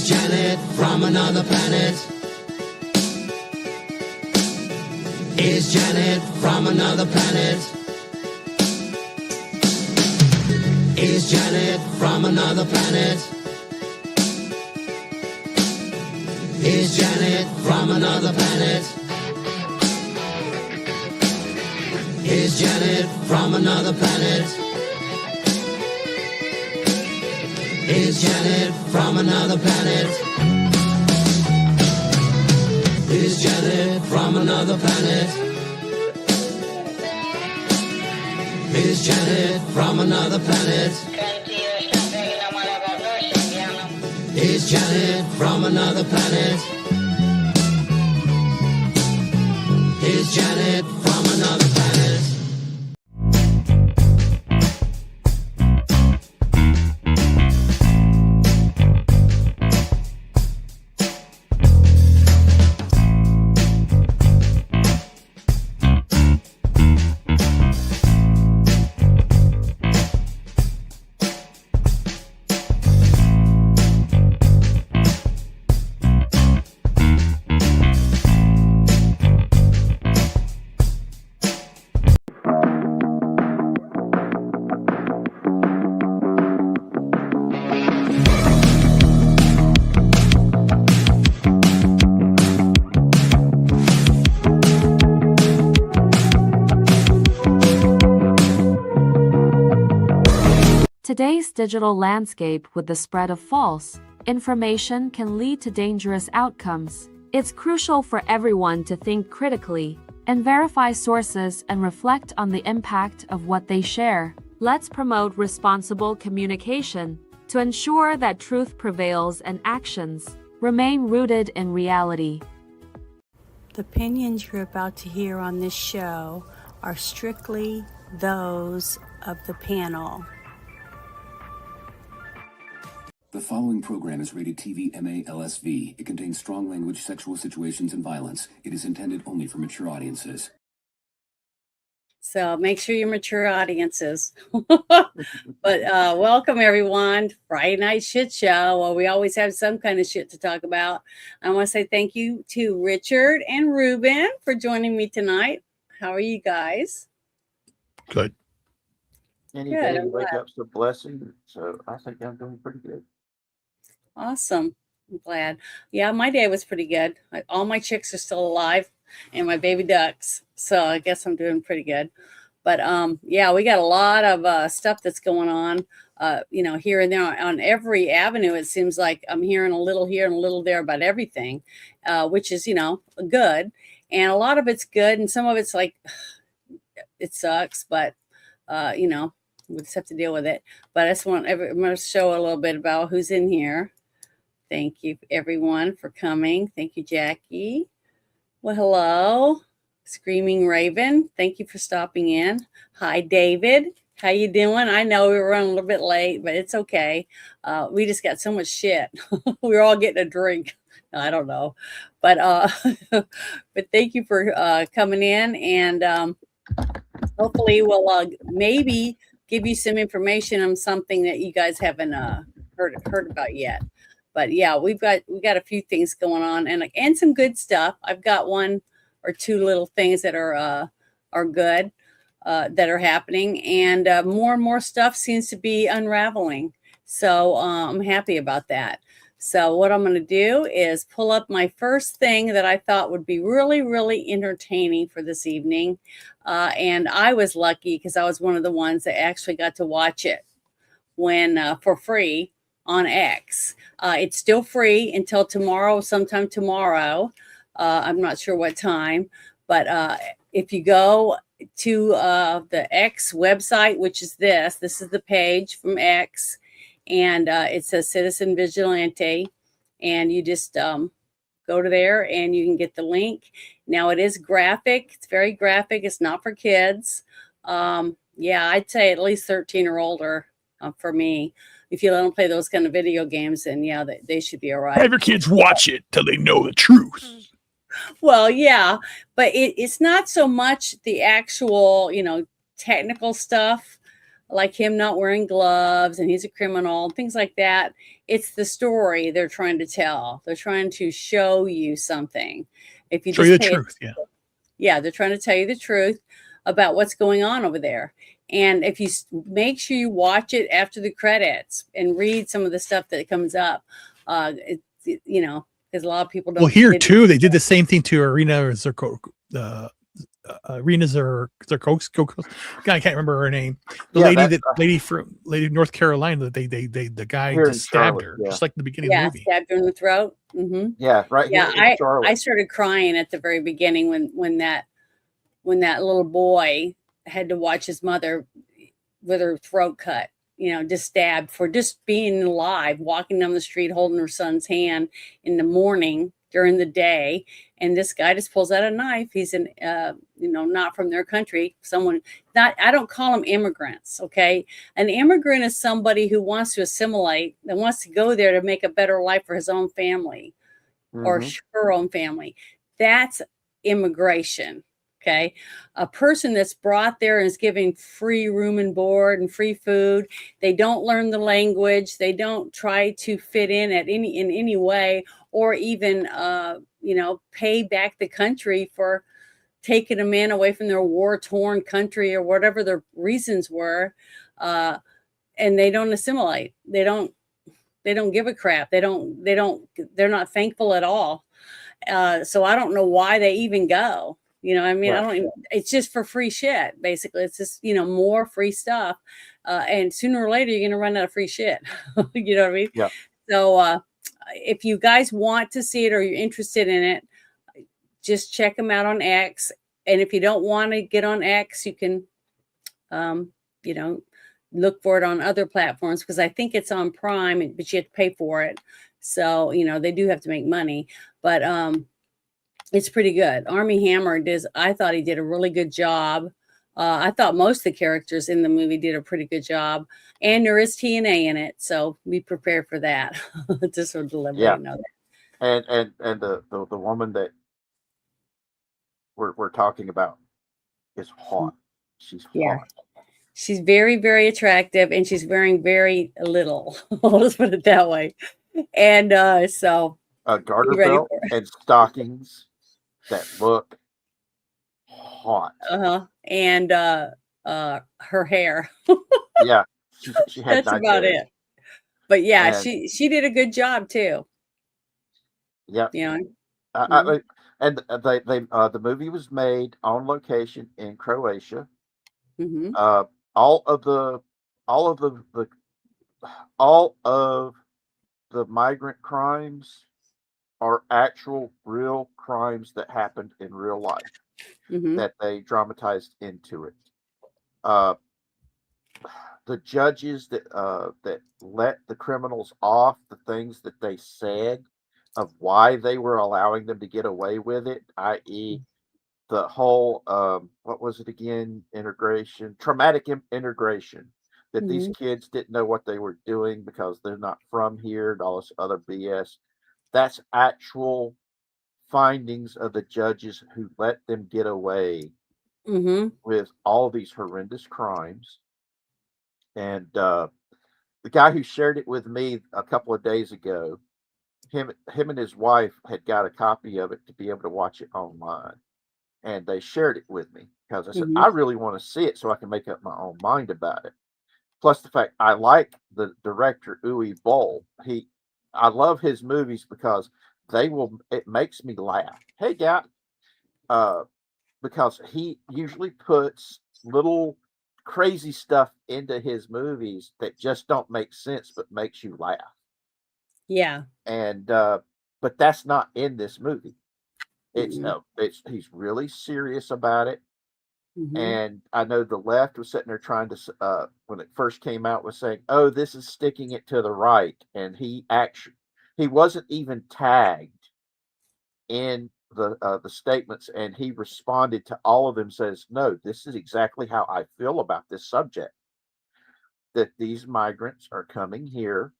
Is Janet from another planet? Is Janet from another planet? Is Janet from another planet? Is Janet from another planet? Is Janet from another planet? Is Janet from another planet? Is Janet from another planet? Is Janet from another planet? Is Janet from another planet? Is Janet from another planet? Today's digital landscape with the spread of false information can lead to dangerous outcomes. It's crucial for everyone to think critically and verify sources and reflect on the impact of what they share. Let's promote responsible communication to ensure that truth prevails and actions remain rooted in reality. The opinions you're about to hear on this show are strictly those of the panel. The following program is rated TV MA-LSV. It contains strong language, sexual situations, and violence. It is intended only for mature audiences. So make sure you're mature audiences. But welcome, everyone. Friday Night Shit Show. Well, we always have some kind of shit to talk about. I want to say thank you to Richard and Ruben for joining me tonight. How are you guys? Good. Any day you wake up's a blessing. So I think I'm doing pretty good. Awesome. I'm glad. Yeah, my day was pretty good. All my chicks are still alive and my baby ducks. So I guess I'm doing pretty good. But yeah, we got a lot of stuff that's going on, here and there on every avenue. It seems like I'm hearing a little here and a little there about everything, which is, good. And a lot of it's good. And some of it's like, it sucks, but, we just have to deal with it. But I just I'm going to show a little bit about who's in here. Thank you, everyone, for coming. Thank you, Jackie. Well, hello, Screaming Raven. Thank you for stopping in. Hi, David. How you doing? I know we were running a little bit late, but it's okay. We just got so much shit. We were all getting a drink. I don't know, but but thank you for coming in, and hopefully we'll maybe give you some information on something that you guys haven't heard about yet. But yeah, we got a few things going on and some good stuff. I've got one or two little things that are good that are happening, and more and more stuff seems to be unraveling. So I'm happy about that. So what I'm going to do is pull up my first thing that I thought would be really, really entertaining for this evening. And I was lucky because I was one of the ones that actually got to watch it when for free on X. It's still free until tomorrow, sometime tomorrow. I'm not sure what time, but if you go to the X website, which is this is the page from X, and it says Citizen Vigilante, and you just go to there and you can get the link. Now it is graphic. It's very graphic. It's not for kids. Yeah, I'd say at least 13 or older for me. If you let them play those kind of video games, then yeah, they should be all right. Have your kids watch it till they know the truth. Well, yeah, but it's not so much the actual, technical stuff. like him not wearing gloves and he's a criminal, things like that. It's the story they're trying to tell. They're trying to show you something. If you Show you just the pay it, truth. Yeah. yeah, they're trying to tell you the truth about what's going on over there. And if you make sure you watch it after the credits and read some of the stuff that comes up, you know, because a lot of people Well, don't. here too, they did the same thing to Arena Zerko, Arena Zerkos. I can't remember her name. The Yeah, lady that's lady North Carolina. The guy here in just stabbed Charlotte. her, Yeah, just like the beginning of the Yeah, movie. stabbed her in the throat. yeah, right Yeah, here in I Charlotte. started crying at the very beginning when that little boy had to watch his mother with her throat cut, you know, just stabbed for just being alive, walking down the street holding her son's hand in the morning during the day. And this guy just pulls out a knife. He's you know, not from their country. Someone not, I don't call them immigrants. Okay. An immigrant is somebody who wants to assimilate and wants to go there to make a better life for his own family or Hmm. her own family. That's immigration. Okay. A person that's brought there and is giving free room and board and free food. They don't learn the language. They don't try to fit in in any way, or even you know, pay back the country for taking a man away from their war-torn country or whatever their reasons were. And they don't assimilate. They don't give a crap. They're not thankful at all. So I don't know why they even go. You know, I mean, I Right. don't even, it's just for free shit, basically. It's just, you know, more free stuff. And sooner or later, you're going to run out of free shit. You know what I mean? Yeah. So if you guys want to see it or you're interested in it, just check them out on X. And if you don't want to get on X, you can, you know, look for it on other platforms because I think it's on Prime, but you have to pay for it. So, you know, they do have to make money. But it's pretty good. Army Hammer I thought he did a really good job. I thought most of the characters in the movie did a pretty good job, and there is TNA in it, so be prepared for that. Just sort of to let Yeah, you know that. and the woman that we're talking about is hot. She's Yeah, hot. she's very, very attractive, and she's wearing very little. Let's put it that way. And so A garter be ready belt for it. and stockings that look hot. And her hair. Yeah, she had That's nice about hair. it. But yeah, And she did a good job too. yeah, You know. I, and the movie was made on location in Croatia. Mm-hmm. All of the all of the all of the migrant crimes are actual real crimes that happened in real life Mm-hmm. that they dramatized into it. Uh, the judges that let the criminals off, the things that they said of why they were allowing them to get away with it, i.e., the whole what was it again? Integration, traumatic integration. That these Mm-hmm. kids didn't know what they were doing because they're not from here and all this other BS. That's actual findings of the judges who let them get away Mm-hmm. with all these horrendous crimes. And the guy who shared it with me a couple of days ago, him and his wife had got a copy of it to be able to watch it online, and they shared it with me because I said Mm-hmm. I really want to see it so I can make up my own mind about it. Plus the fact I like the director Uwe Boll. I love his movies because it makes me laugh. Hey, guy, uh, because he usually puts little crazy stuff into his movies that just don't make sense but makes you laugh. Yeah. And but that's not in this movie. Mm-hmm. It's he's really serious about it. Mm-hmm. And I know the left was sitting there trying to when it first came out was saying, "Oh, this is sticking it to the right," and he wasn't even tagged in the statements, and he responded to all of them. Says, "No, this is exactly how I feel about this subject. That these migrants are coming here,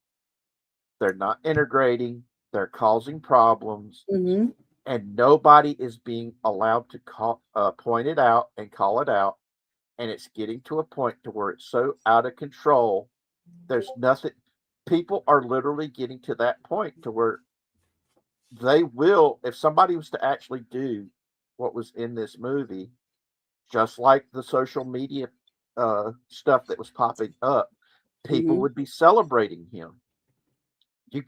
they're not integrating, they're causing problems, Mm-hmm. and nobody is being allowed to point it out and call it out. and it's getting to a point to where it's so out of control. There's nothing. People are literally getting to that point to where they will, if somebody was to actually do what was in this movie, just like the social media stuff that was popping up, people Mhm. would be celebrating him.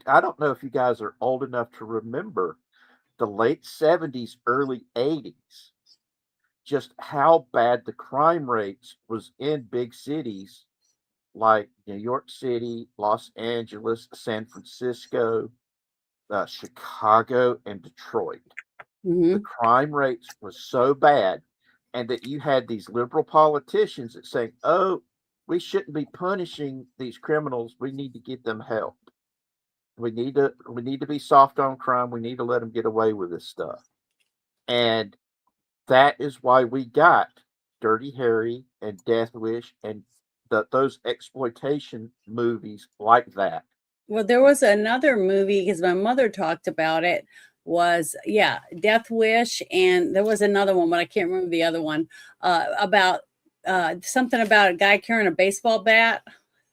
I don't know if you guys are old enough to remember the late 70s, early 80s, just how bad the crime rates was in big cities like New York City, Los Angeles, San Francisco, Chicago, and Detroit. The Mhm. crime rates was so bad, and that you had these liberal politicians that saying, "Oh, we shouldn't be punishing these criminals. We need to get them help. We need to be soft on crime. We need to let them get away with this stuff." And that is why we got Dirty Harry and Death Wish and those exploitation movies like that. Well, there was another movie because my mother talked about it. Was Death Wish, and there was another one, but I can't remember the other one. About something about a guy carrying a baseball bat. I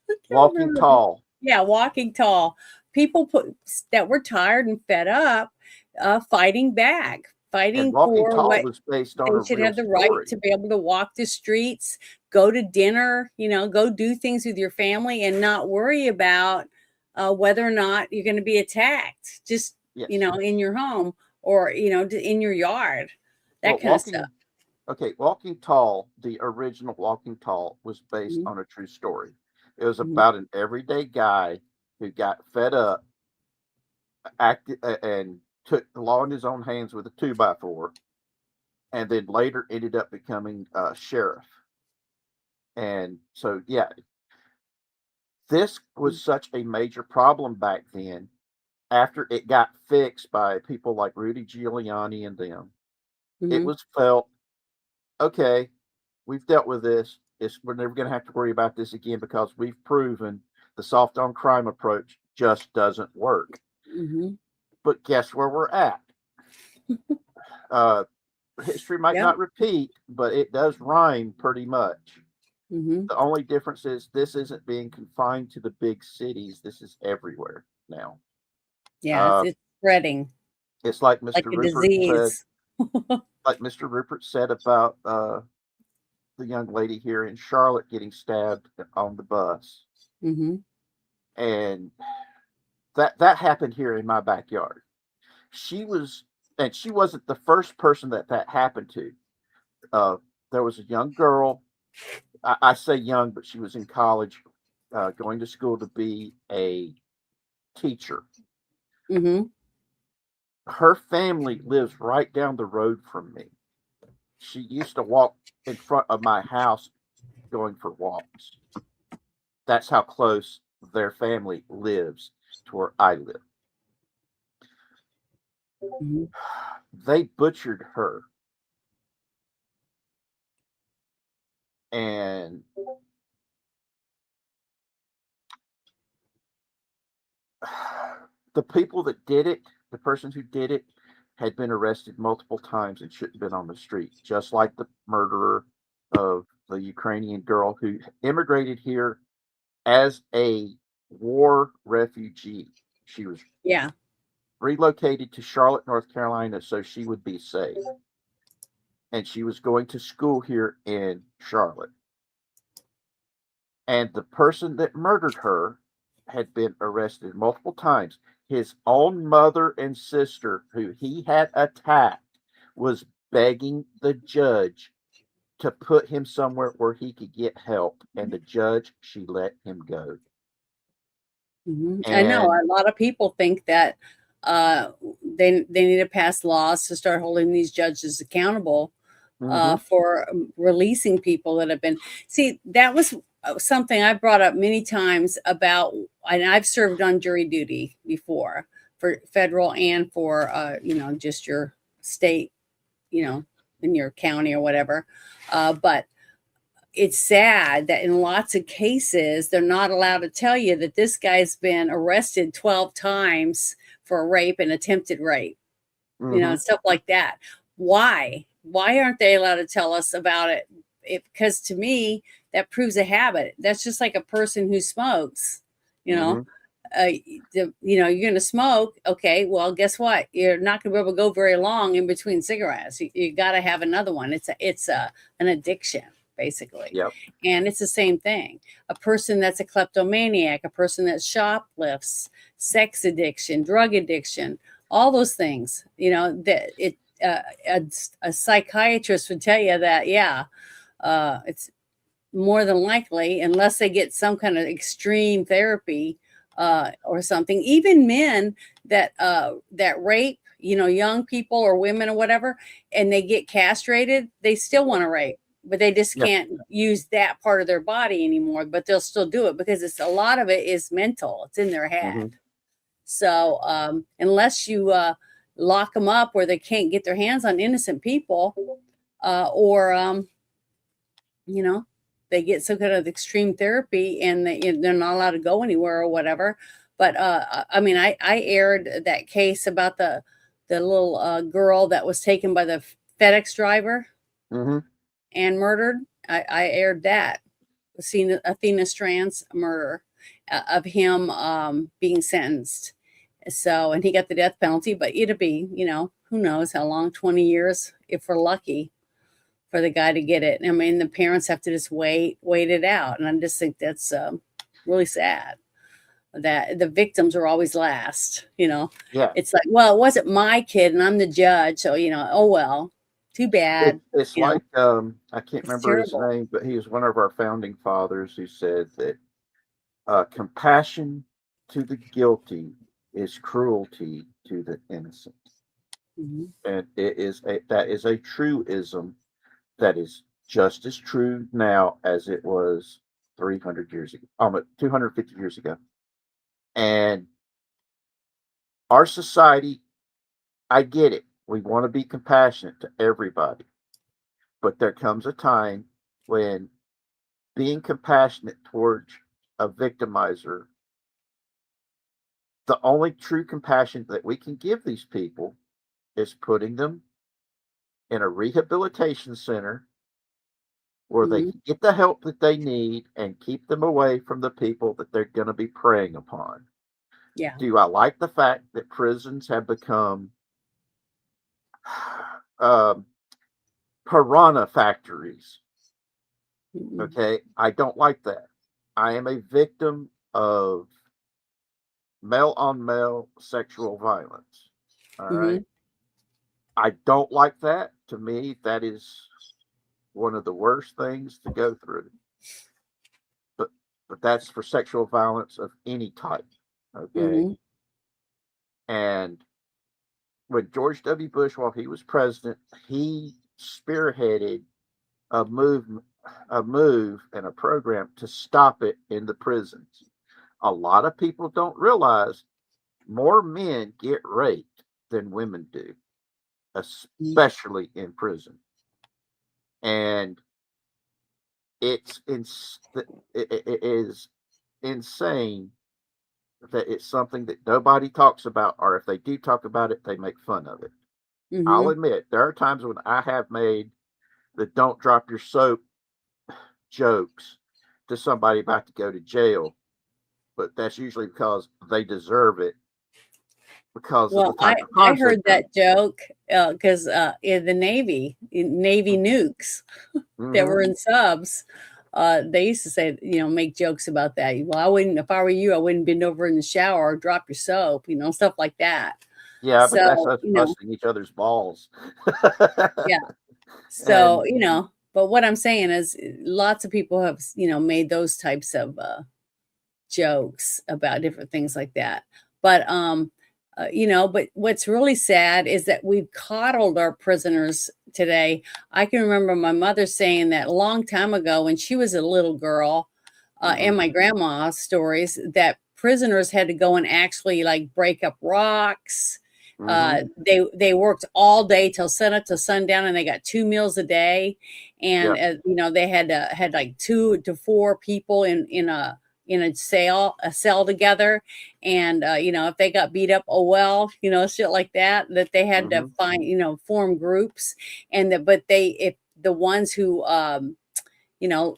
can't Walking remember. Tall. Yeah, Walking Tall. People that were tired and fed up, fighting back, And fighting Walking for Tall what was based they on a should real have the right story. to be able to walk the streets, go to dinner, go do things with your family and not worry about whether or not you're going to be attacked, just, Yes. in your home or, in your yard, that Well, kind of stuff. Walking Tall, the original Walking Tall was based Mhm. on a true story. It was Mhm. about an everyday guy who got fed up, acted, and took the law in his own hands with a 2x4, and then later ended up becoming a sheriff. And so, yeah, this was such a major problem back then. After it got fixed by people like Rudy Giuliani and them, it Mhm. was felt, okay, we've dealt with this. We're never going to have to worry about this again because we've proven the soft on crime approach just doesn't work. Mhm. But guess where we're at? Uh, History might Yeah. not repeat, but it does rhyme pretty much. Mhm. The only difference is this isn't being confined to the big cities. This is everywhere now. Yeah, Uh, it's spreading it's like like Mr. a Rupert said, disease. about the young lady here in Charlotte getting stabbed on the bus, Mhm. and that happened here in my backyard. She was, and she wasn't the first person that happened to. Uh, there was a young girl. I say young, but she was in college, going to school to be a teacher. Mhm. Her family lives right down the road from me. She used to walk in front of my house going for walks. That's how close their family lives to where I live. Mhm. They butchered her. And the people that did it, the person who did it, had been arrested multiple times and shouldn't have been on the street, just like the murderer of the Ukrainian girl who immigrated here as a war refugee. She was Yeah. relocated to Charlotte, North Carolina, so she would be safe. And she was going to school here in Charlotte. And the person that murdered her had been arrested multiple times. His own mother and sister, who he had attacked, was begging the judge to put him somewhere where he could get help. And the judge, she let him go. I know And a lot of people think that uh, they need to pass laws to start holding these judges accountable mhm, for releasing people that have been. See, that was something I brought up many times about, and I've served on jury duty before for federal and for just your state, in your county or whatever. But it's sad that in lots of cases they're not allowed to tell you that this guy's been arrested 12 times for rape and attempted rape, mhm. stuff like that. Why aren't they allowed to tell us about it because to me that proves a habit. That's just like a person who smokes, you know. You're going to smoke. Okay, well, guess what? You're not going to be able to go very long in between cigarettes. You got to have another one. It's an addiction, basically. Yep. And it's the same thing. A person that's a kleptomaniac, a person that shoplifts, sex addiction, drug addiction, all those things. You know, that a psychiatrist would tell you that, yeah, it's more than likely, unless they get some kind of extreme therapy or something. Even men that rape, you know, young people or women or whatever, and they get castrated, they still want to rape, but they just can't use that part of their body anymore. But they'll still do it because a lot of it is mental. It's in their head. So unless you lock them up where they can't get their hands on innocent people, or you know, they get some kind of extreme therapy and they're not allowed to go anywhere or whatever. But I mean, I aired that case about the little girl that was taken by the FedEx driver and murdered. I aired that, seen Athena Strand's murder of him being sentenced. So, and he got the death penalty, but it'll be, you know, who knows how long, 20 years if we're lucky for the guy to get it. I mean, the parents have to just wait it out. And I just think that's really sad that the victims are always last, you know. Yeah. It's like, well, it wasn't my kid and I'm the judge. So, you know, oh, well, too bad. It's like, I can't remember his terrible. name, but he was one of our founding fathers who said that compassion to the guilty is cruelty to the innocent. And that is a truism that is just as true now as it was 300 years ago, almost 250 years ago. And our society, I get it. We want to be compassionate to everybody. But there comes a time when being compassionate towards a victimizer, the only true compassion that we can give these people is putting them in a rehabilitation center where they can get the help that they need and keep them away from the people that they're going to be preying upon. Yeah. Do I like the fact that prisons have become piranha factories? Okay, I don't like that. I am a victim of male on male sexual violence. All right. I don't like that. To me, that is one of the worst things to go through. But that's for sexual violence of any type. Okay. And when George W. Bush, while he was president, he spearheaded a move and a program to stop it in the prisons. A lot of people don't realize more men get raped than women do, especially in prison. And it is insane that it's something that nobody talks about, or if they do talk about it, they make fun of it. I'll admit, there are times when I have made the don't drop your soap jokes to somebody about to go to jail, but that's usually because they deserve it because of the type of I content. heard that joke because in the Navy nukes that were in subs, they used to say, you know, make jokes about that. Well, I wouldn't, if I were you, I wouldn't bend over in the shower or drop your soap, you know, stuff like that. Yeah, so, but that's us you know, busting each other's balls. yeah. So, you know, but what I'm saying is lots of people have, you know, made those types of jokes about different things like that. But, you know, but what's really sad is that we've coddled our prisoners today. I can remember my mother saying that a long time ago when she was a little girl, and my grandma's stories, that prisoners had to go and actually like break up rocks. They worked all day till sunup to sundown, and they got 2 meals a day. And you know, they had like 2 to 4 people in a cell together. And you know, if they got beat up, oh well, you know, shit like that they had to find, you know, form groups. And if the ones who you know,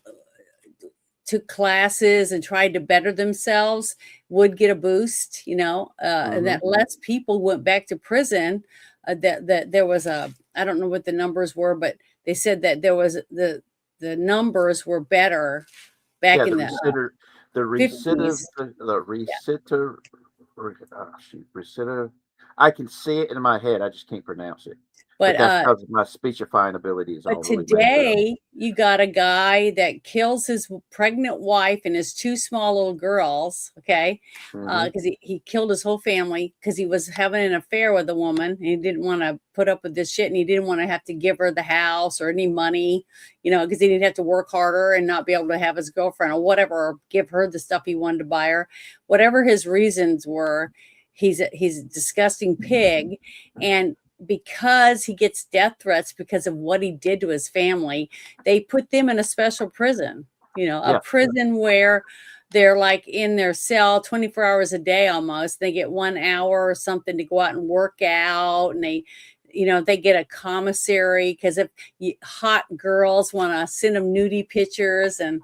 took classes and tried to better themselves would get a boost, and that less people went back to prison. That there was I don't know what the numbers were, but they said that there was the numbers were better back in the the recidiv 50s. the recidiv recidiv. I can see it in my head. I just can't pronounce it. But that's because my speechifying ability is all But really today, you got a guy that kills his pregnant wife and his two small little girls, okay? Because he killed his whole family because he was having an affair with a woman and he didn't want to put up with this shit, and he didn't want to have to give her the house or any money, because he didn't have to work harder and not be able to have his girlfriend or whatever, or give her the stuff he wanted to buy her. Whatever his reasons were, he's a disgusting pig. And because he gets death threats because of what he did to his family, they put them in a special prison, a prison where they're like in their cell 24 hours a day almost. They get 1 hour or something to go out and work out, and they get a commissary because if hot girls want to send them nudie pictures and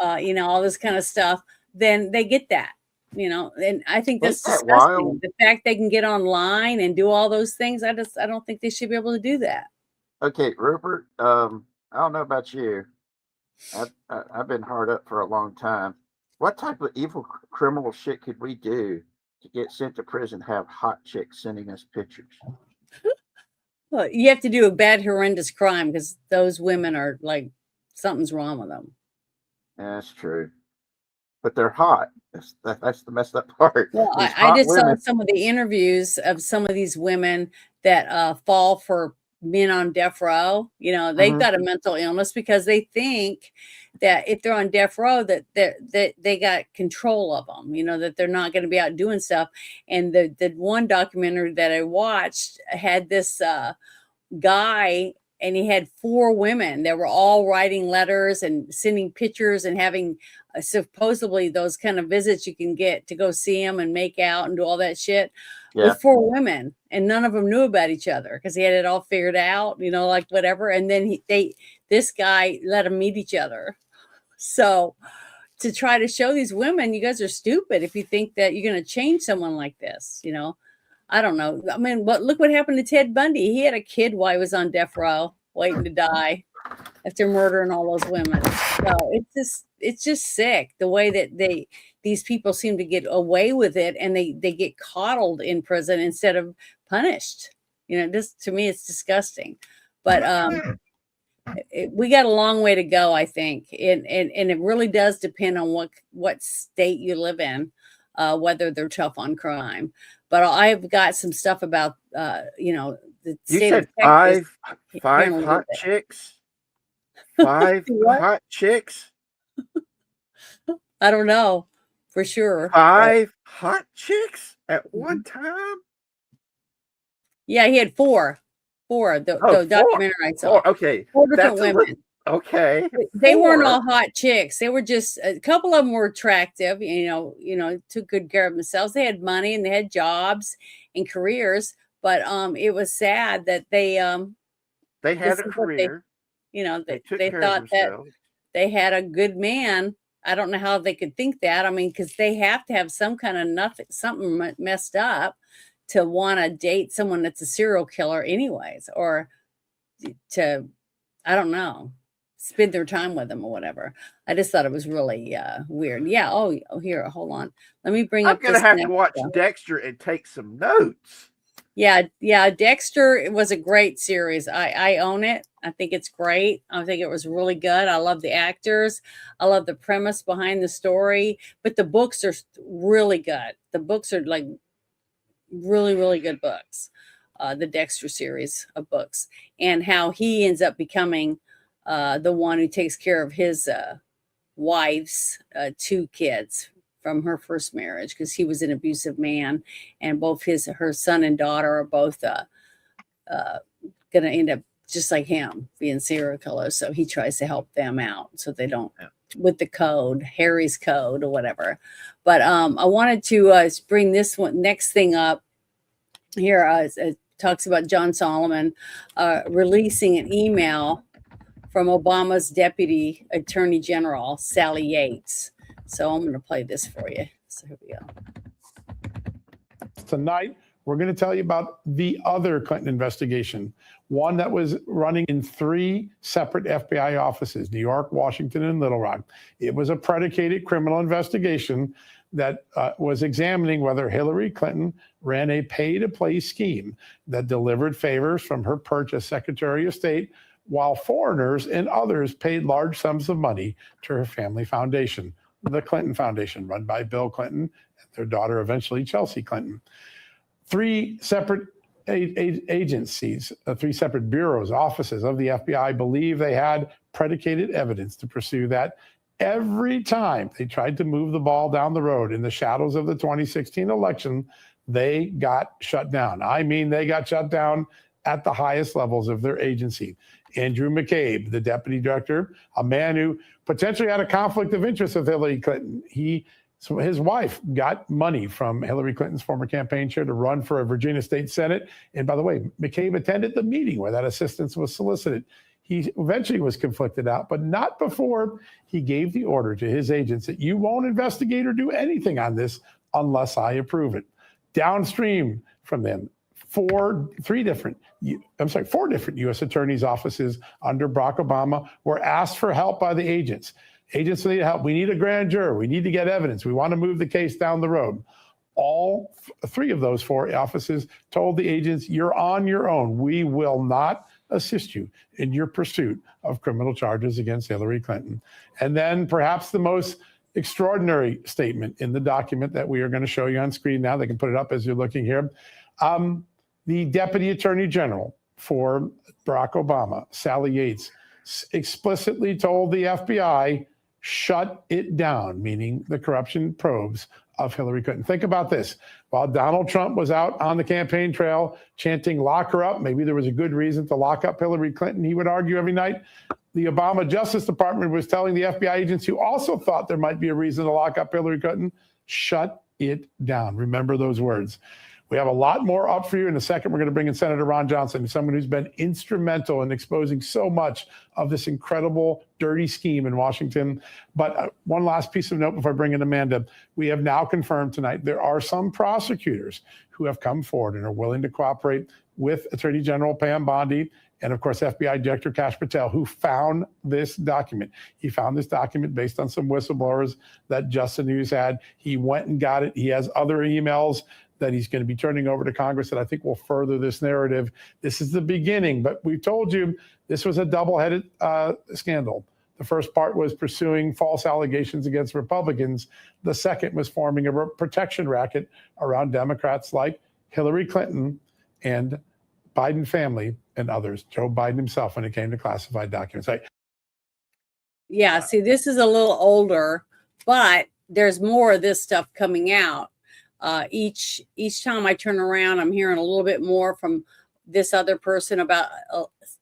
all this kind of stuff, then they get that. And I think that's disgusting. The fact they can get online and do all those things, I don't think they should be able to do that. Okay, Rupert, I don't know about you. I've been hard up for a long time. What type of evil criminal shit could we do to get sent to prison, have hot chicks sending us pictures? Well, you have to do a bad, horrendous crime because those women are like, something's wrong with them. Yeah, that's true. But they're hot. That's the messed up part. Well, I just saw some of the interviews of some of these women that fall for men on death row. They've got a mental illness because they think that if they're on death row, that they got control of them. That they're not going to be out doing stuff. And the one documentary that I watched had this guy. And he had 4 women that were all writing letters and sending pictures and having supposedly those kind of visits you can get to go see him and make out and do all that shit with 4 women. And none of them knew about each other because he had it all figured out, like whatever. And then this guy let them meet each other. So to try to show these women, you guys are stupid if you think that you're going to change someone like this, I don't know. I mean, look what happened to Ted Bundy. He had a kid while he was on death row, waiting to die after murdering all those women. So it's just sick the way that these people seem to get away with it, and they get coddled in prison instead of punished. Just to me, it's disgusting. But we got a long way to go, I think, and it really does depend on what state you live in, whether they're tough on crime. But I've got some stuff about, the state of Texas. Five hot chicks? 5 hot chicks? I don't know for sure. 5 hot chicks at one time? Yeah, he had 4. The documentary I saw. 4, okay. 4 different women. Okay. They weren't all hot chicks. They were just a couple of them were attractive, took good care of themselves. They had money and they had jobs and careers, but it was sad that they had a career. They thought that they had a good man. I don't know how they could think that. I mean, because they have to have some kind of something messed up to want to date someone that's a serial killer anyways, or to, I don't know, spend their time with them or whatever. I just thought it was really weird. Yeah. Oh, here, hold on. Let me bring up. I'm gonna have to watch Dexter and take some notes. Yeah. Dexter was a great series. I own it. I think it's great. I think it was really good. I love the actors. I love the premise behind the story. But the books are really good. The books are like really, really good books. The Dexter series of books, and how he ends up becoming the one who takes care of his wife's 2 kids from her first marriage, because he was an abusive man, and both her son and daughter are both going to end up just like him, being serial killers. So he tries to help them out so they don't, with the code, Harry's code or whatever. But I wanted to bring this next thing up here. It talks about John Solomon releasing an email from Obama's Deputy Attorney General, Sally Yates. So I'm going to play this for you. So here we go. Tonight, we're going to tell you about the other Clinton investigation, one that was running in 3 separate FBI offices, New York, Washington, and Little Rock. It was a predicated criminal investigation that was examining whether Hillary Clinton ran a pay-to-play scheme that delivered favors from her perch as Secretary of State, while foreigners and others paid large sums of money to her family foundation, the Clinton Foundation, run by Bill Clinton and their daughter, eventually Chelsea Clinton. 3 separate agencies, 3 separate bureaus, offices of the FBI believe they had predicated evidence to pursue that. Every time they tried to move the ball down the road in the shadows of the 2016 election, they got shut down. I mean, they got shut down at the highest levels of their agency. Andrew McCabe, the deputy director, a man who potentially had a conflict of interest with Hillary Clinton. So his wife got money from Hillary Clinton's former campaign chair to run for a Virginia state Senate. And by the way, McCabe attended the meeting where that assistance was solicited. He eventually was conflicted out, but not before he gave the order to his agents that you won't investigate or do anything on this unless I approve it. Downstream from them, 4 different U.S. attorneys' offices under Barack Obama were asked for help by the agents. Agents need help. We need a grand jury. We need to get evidence. We want to move the case down the road. All 3 of those 4 offices told the agents, you're on your own. We will not assist you in your pursuit of criminal charges against Hillary Clinton. And then perhaps the most extraordinary statement in the document that we are going to show you on screen now, they can put it up as you're looking here. The Deputy Attorney General for Barack Obama, Sally Yates, explicitly told the FBI, shut it down, meaning the corruption probes of Hillary Clinton. Think about this. While Donald Trump was out on the campaign trail chanting, lock her up, maybe there was a good reason to lock up Hillary Clinton, he would argue every night. The Obama Justice Department was telling the FBI agents who also thought there might be a reason to lock up Hillary Clinton, shut it down. Remember those words. We have a lot more up for you. In a second, we're going to bring in Senator Ron Johnson, someone who's been instrumental in exposing so much of this incredible, dirty scheme in Washington. But one last piece of note before I bring in Amanda. We have now confirmed tonight there are some prosecutors who have come forward and are willing to cooperate with Attorney General Pam Bondi and, of course, FBI Director Kash Patel, who found this document. He found this document based on some whistleblowers that Just the News had. He went and got it. He has other emails that he's going to be turning over to Congress that I think will further this narrative. This is the beginning, but we told you this was a double-headed scandal. The first part was pursuing false allegations against Republicans. The second was forming a protection racket around Democrats like Hillary Clinton and Biden family and others, Joe Biden himself, when it came to classified documents. Yeah, see, this is a little older, but there's more of this stuff coming out. Each time I turn around, I'm hearing a little bit more from this other person about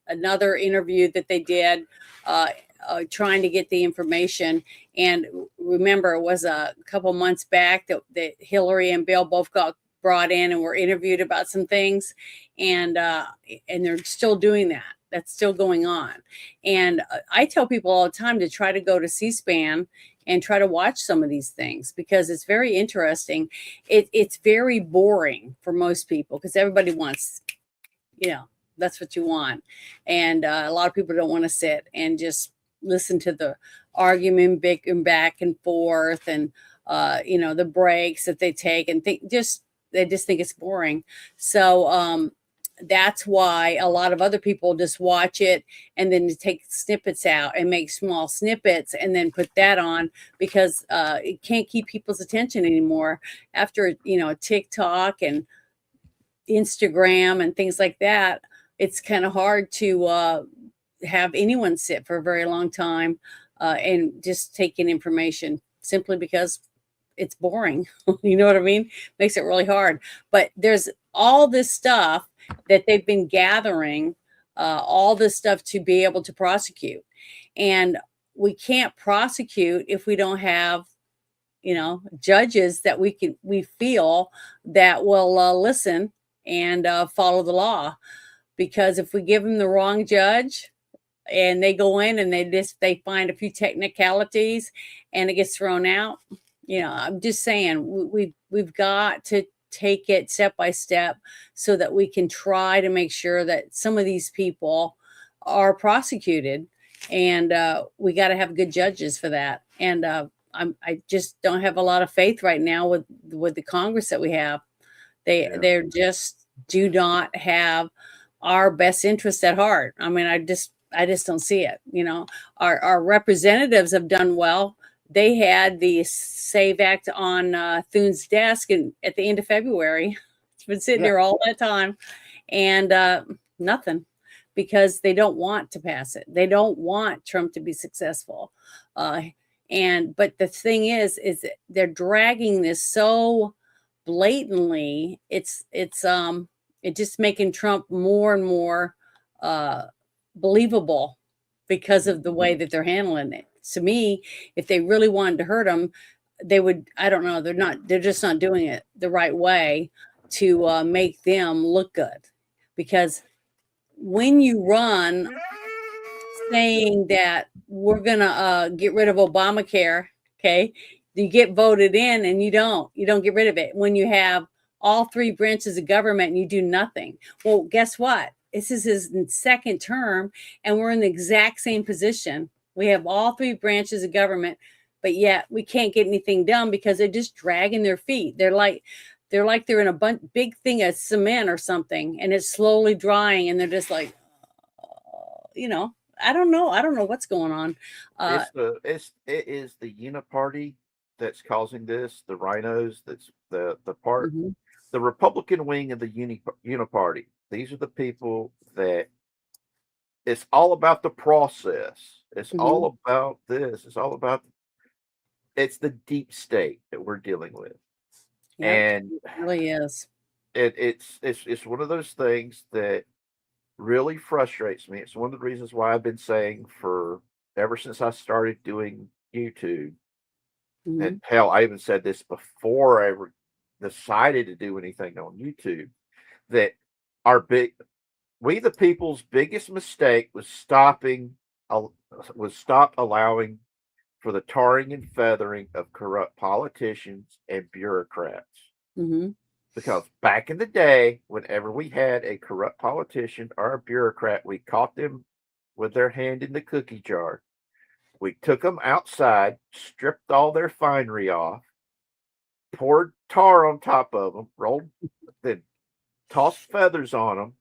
another interview that they did, trying to get the information. And remember, it was a couple months back that Hillary and Bill both got brought in and were interviewed about some things, and they're still doing that. That's still going on. And I tell people all the time to try to go to C-SPAN and try to watch some of these things because it's very interesting. It's very boring for most people because everybody wants, that's what you want. And a lot of people don't want to sit and just listen to the argument back and forth and, the breaks that they take and they just think it's boring. So, that's why a lot of other people just watch it and then take snippets out and make small snippets and then put that on because it can't keep people's attention anymore after, TikTok and Instagram and things like that. It's kind of hard to have anyone sit for a very long time and just take in information simply because it's boring. You know what I mean? Makes it really hard. But there's all this stuff that they've been gathering, all this stuff to be able to prosecute. And we can't prosecute if we don't have, judges that we feel that will listen and follow the law. Because if we give them the wrong judge, and they go in and they find a few technicalities and it gets thrown out. I'm just saying we've got to take it step by step so that we can try to make sure that some of these people are prosecuted, and we got to have good judges for that. And I just don't have a lot of faith right now with the Congress that we have. They're just do not have our best interest at heart. I mean, I just don't see it. Our representatives have done well. They had the SAVE Act on Thune's desk at the end of February. It's been sitting there all that time, and nothing, because they don't want to pass it. They don't want Trump to be successful. But the thing is they're dragging this so blatantly. It's just making Trump more and more believable because of the way that they're handling it. To me, if they really wanted to hurt him, they would. I don't know. They're just not doing it the right way to make them look good. Because when you run saying that we're gonna get rid of Obamacare, okay, you get voted in and you don't get rid of it. When you have all three branches of government and you do nothing, well, guess what? This is his second term, and we're in the exact same position. We have all three branches of government, but yet we can't get anything done because they're just dragging their feet. They're like they're in a big thing of cement or something, and it's slowly drying, and they're just like, I don't know what's going on. It is the uniparty that's causing this. The RINOs. That's the part. Mhm. The Republican wing of the uniparty. These are the people that it's all about the process. It's all about this. It's the deep state that we're dealing with. Yep, And it really is. it's one of those things that really frustrates me. It's one of the reasons why I've been saying for ever since I started doing YouTube, Mhm. and hell, I even said this before I ever decided to do anything on YouTube, that we the people's biggest mistake was stop allowing for the tarring and feathering of corrupt politicians and bureaucrats. Mhm. Because back in the day, whenever we had a corrupt politician or a bureaucrat, we caught them with their hand in the cookie jar. We took them outside, stripped all their finery off, poured tar on top of them, then tossed feathers on them,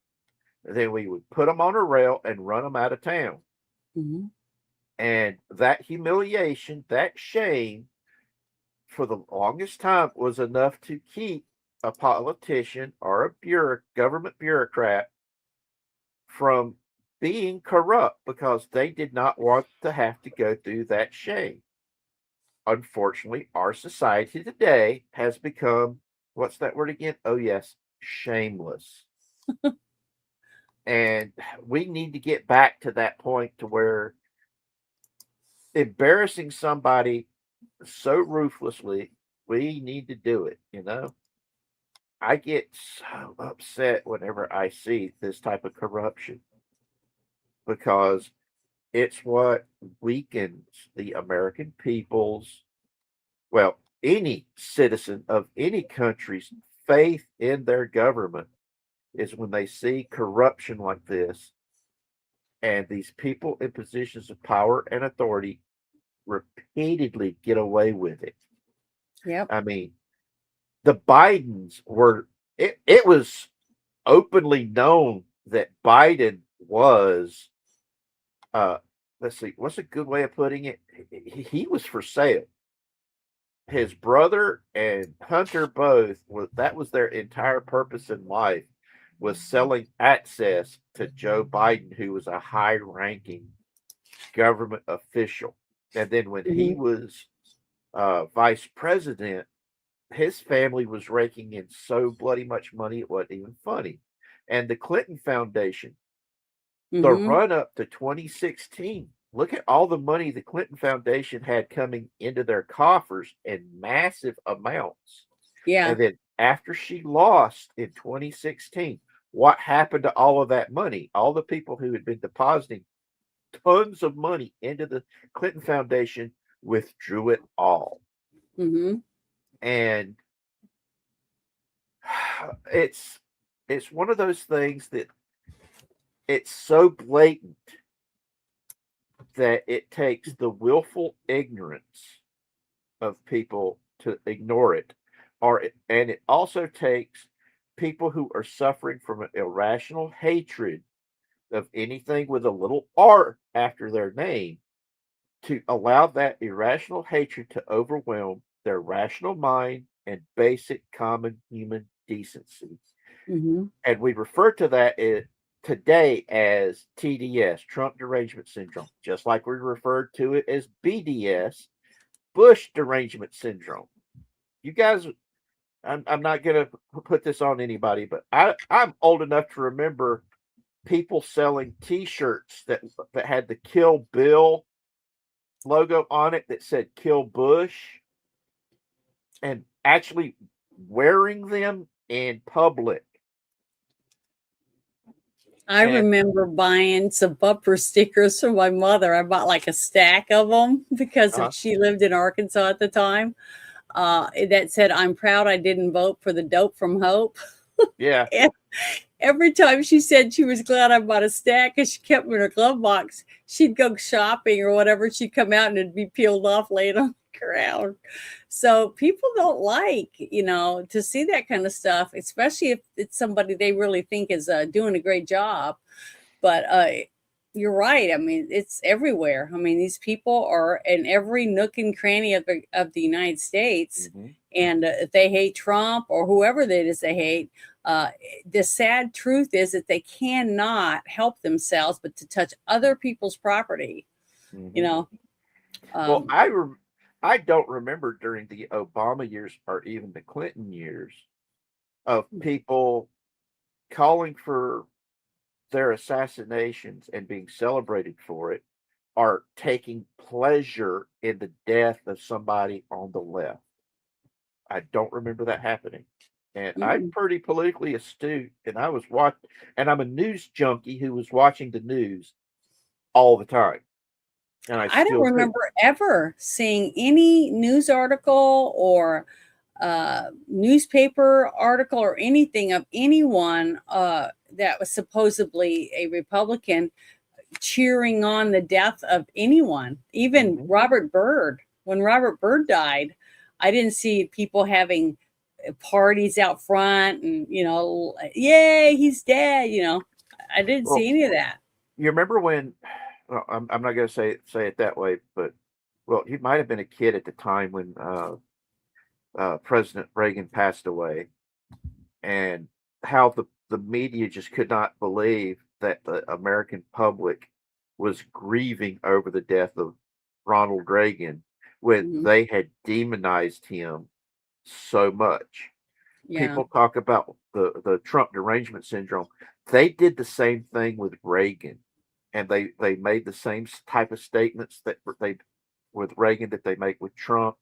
and then we would put them on a rail and run them out of town. Mhm. And that humiliation, that shame, for the longest time was enough to keep a politician or a government bureaucrat from being corrupt, because they did not want to have to go through that shame. Unfortunately, our society today has become, what's that word again? Oh, yes, shameless. And we need to get back to that point to where embarrassing somebody so ruthlessly, we need to do it, I get so upset whenever I see this type of corruption, because it's what weakens the American people's, well, any citizen of any country's faith in their government, is when they see corruption like this and these people in positions of power and authority repeatedly get away with it. Yep. I mean, the Bidens it was openly known that Biden was, let's see, what's a good way of putting it? He was for sale. His brother and Hunter both that was their entire purpose in life, was selling access to Joe Biden, who was a high ranking government official. And then when he was vice president, his family was raking in so bloody much money it wasn't even funny. And the Clinton Foundation, the run up to 2016, look at all the money the Clinton Foundation had coming into their coffers in massive amounts. Yeah. And then after she lost in 2016, what happened to all of that money? All the people who had been depositing tons of money into the Clinton Foundation, withdrew it all. Mm-hmm. And it's one of those things that it's so blatant that it takes the willful ignorance of people to ignore it, and it also takes people who are suffering from an irrational hatred of anything with a little R after their name to allow that irrational hatred to overwhelm their rational mind and basic common human decency. Mm-hmm. And we refer to that today as TDS, Trump Derangement Syndrome, just like we referred to it as BDS, Bush Derangement Syndrome. You guys, I'm not going to put this on anybody, but I'm old enough to remember people selling T-shirts that had the Kill Bill logo on it that said Kill Bush, and actually wearing them in public. I remember buying some bumper stickers for my mother. I bought like a stack of them because she lived in Arkansas at the time. That said, "I'm proud I didn't vote for the dope from Hope." Yeah. And every time she said she was glad I bought a stack because she kept them in her glove box, she'd go shopping or whatever. She'd come out and it'd be peeled off, laid on the ground. So people don't like, to see that kind of stuff, especially if it's somebody they really think is doing a great job. But you're right. I mean, it's everywhere. I mean, these people are in every nook and cranny of the United States. Mm-hmm. And if they hate Trump or whoever it is they hate, the sad truth is that they cannot help themselves but to touch other people's property. Mm-hmm. Well, I don't remember during the Obama years or even the Clinton years of people calling for their assassinations and being celebrated for it, or taking pleasure in the death of somebody on the left. I don't remember that happening. And I'm pretty politically astute, and I'm a news junkie who was watching the news all the time. And I don't remember ever seeing any news article or newspaper article or anything of anyone that was supposedly a Republican cheering on the death of anyone, even Robert Byrd. When Robert Byrd died, I didn't see people having parties out front and, yay, he's dead. I didn't see any of that. You remember when, well, I'm not going to say it that way, but, well, he might have been a kid at the time when President Reagan passed away, and how the media just could not believe that the American public was grieving over the death of Ronald Reagan when they had demonized him so much. Yeah. People talk about the Trump derangement syndrome. They did the same thing with Reagan, and they made the same type of statements that they with Reagan that they make with Trump.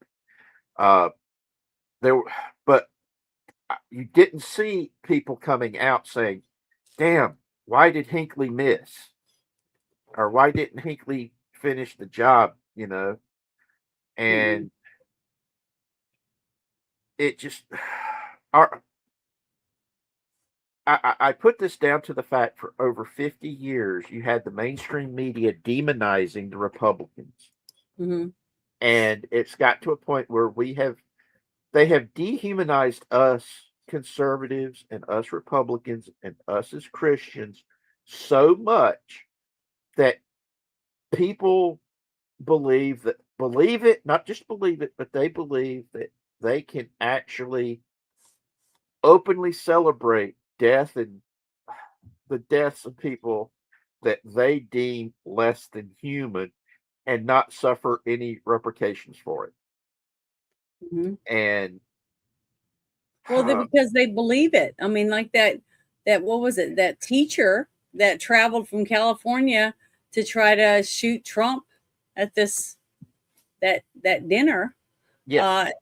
But you didn't see people coming out saying, "Damn, why did Hinckley miss?" or "Why didn't Hinckley finish the job?" And it just, I put this down to the fact for over 50 years, you had the mainstream media demonizing the Republicans. And it's got to a point where they have dehumanized us conservatives and us Republicans and us as Christians so much that people believe it, not just believe it, but they believe that they can actually openly celebrate death and the deaths of people that they deem less than human and not suffer any repercussions for it. And because they believe it. I mean, like that what was it? That teacher that traveled from California to try to shoot Trump at that dinner. Yes.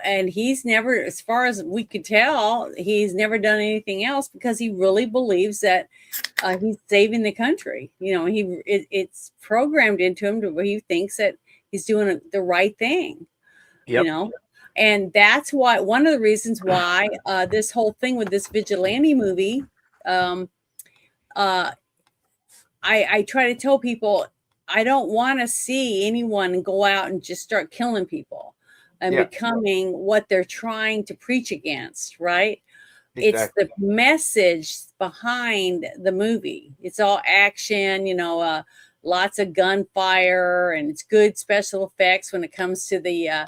And he's never, as far as we could tell, he's never done anything else because he really believes that he's saving the country. It's programmed into him to where he thinks that he's doing the right thing. Yep. And that's why one of the reasons why this whole thing with this vigilante movie, I try to tell people I don't want to see anyone go out and just start killing people and becoming what they're trying to preach against, right? Exactly. It's the message behind the movie. It's all action, lots of gunfire, and it's good special effects when it comes to the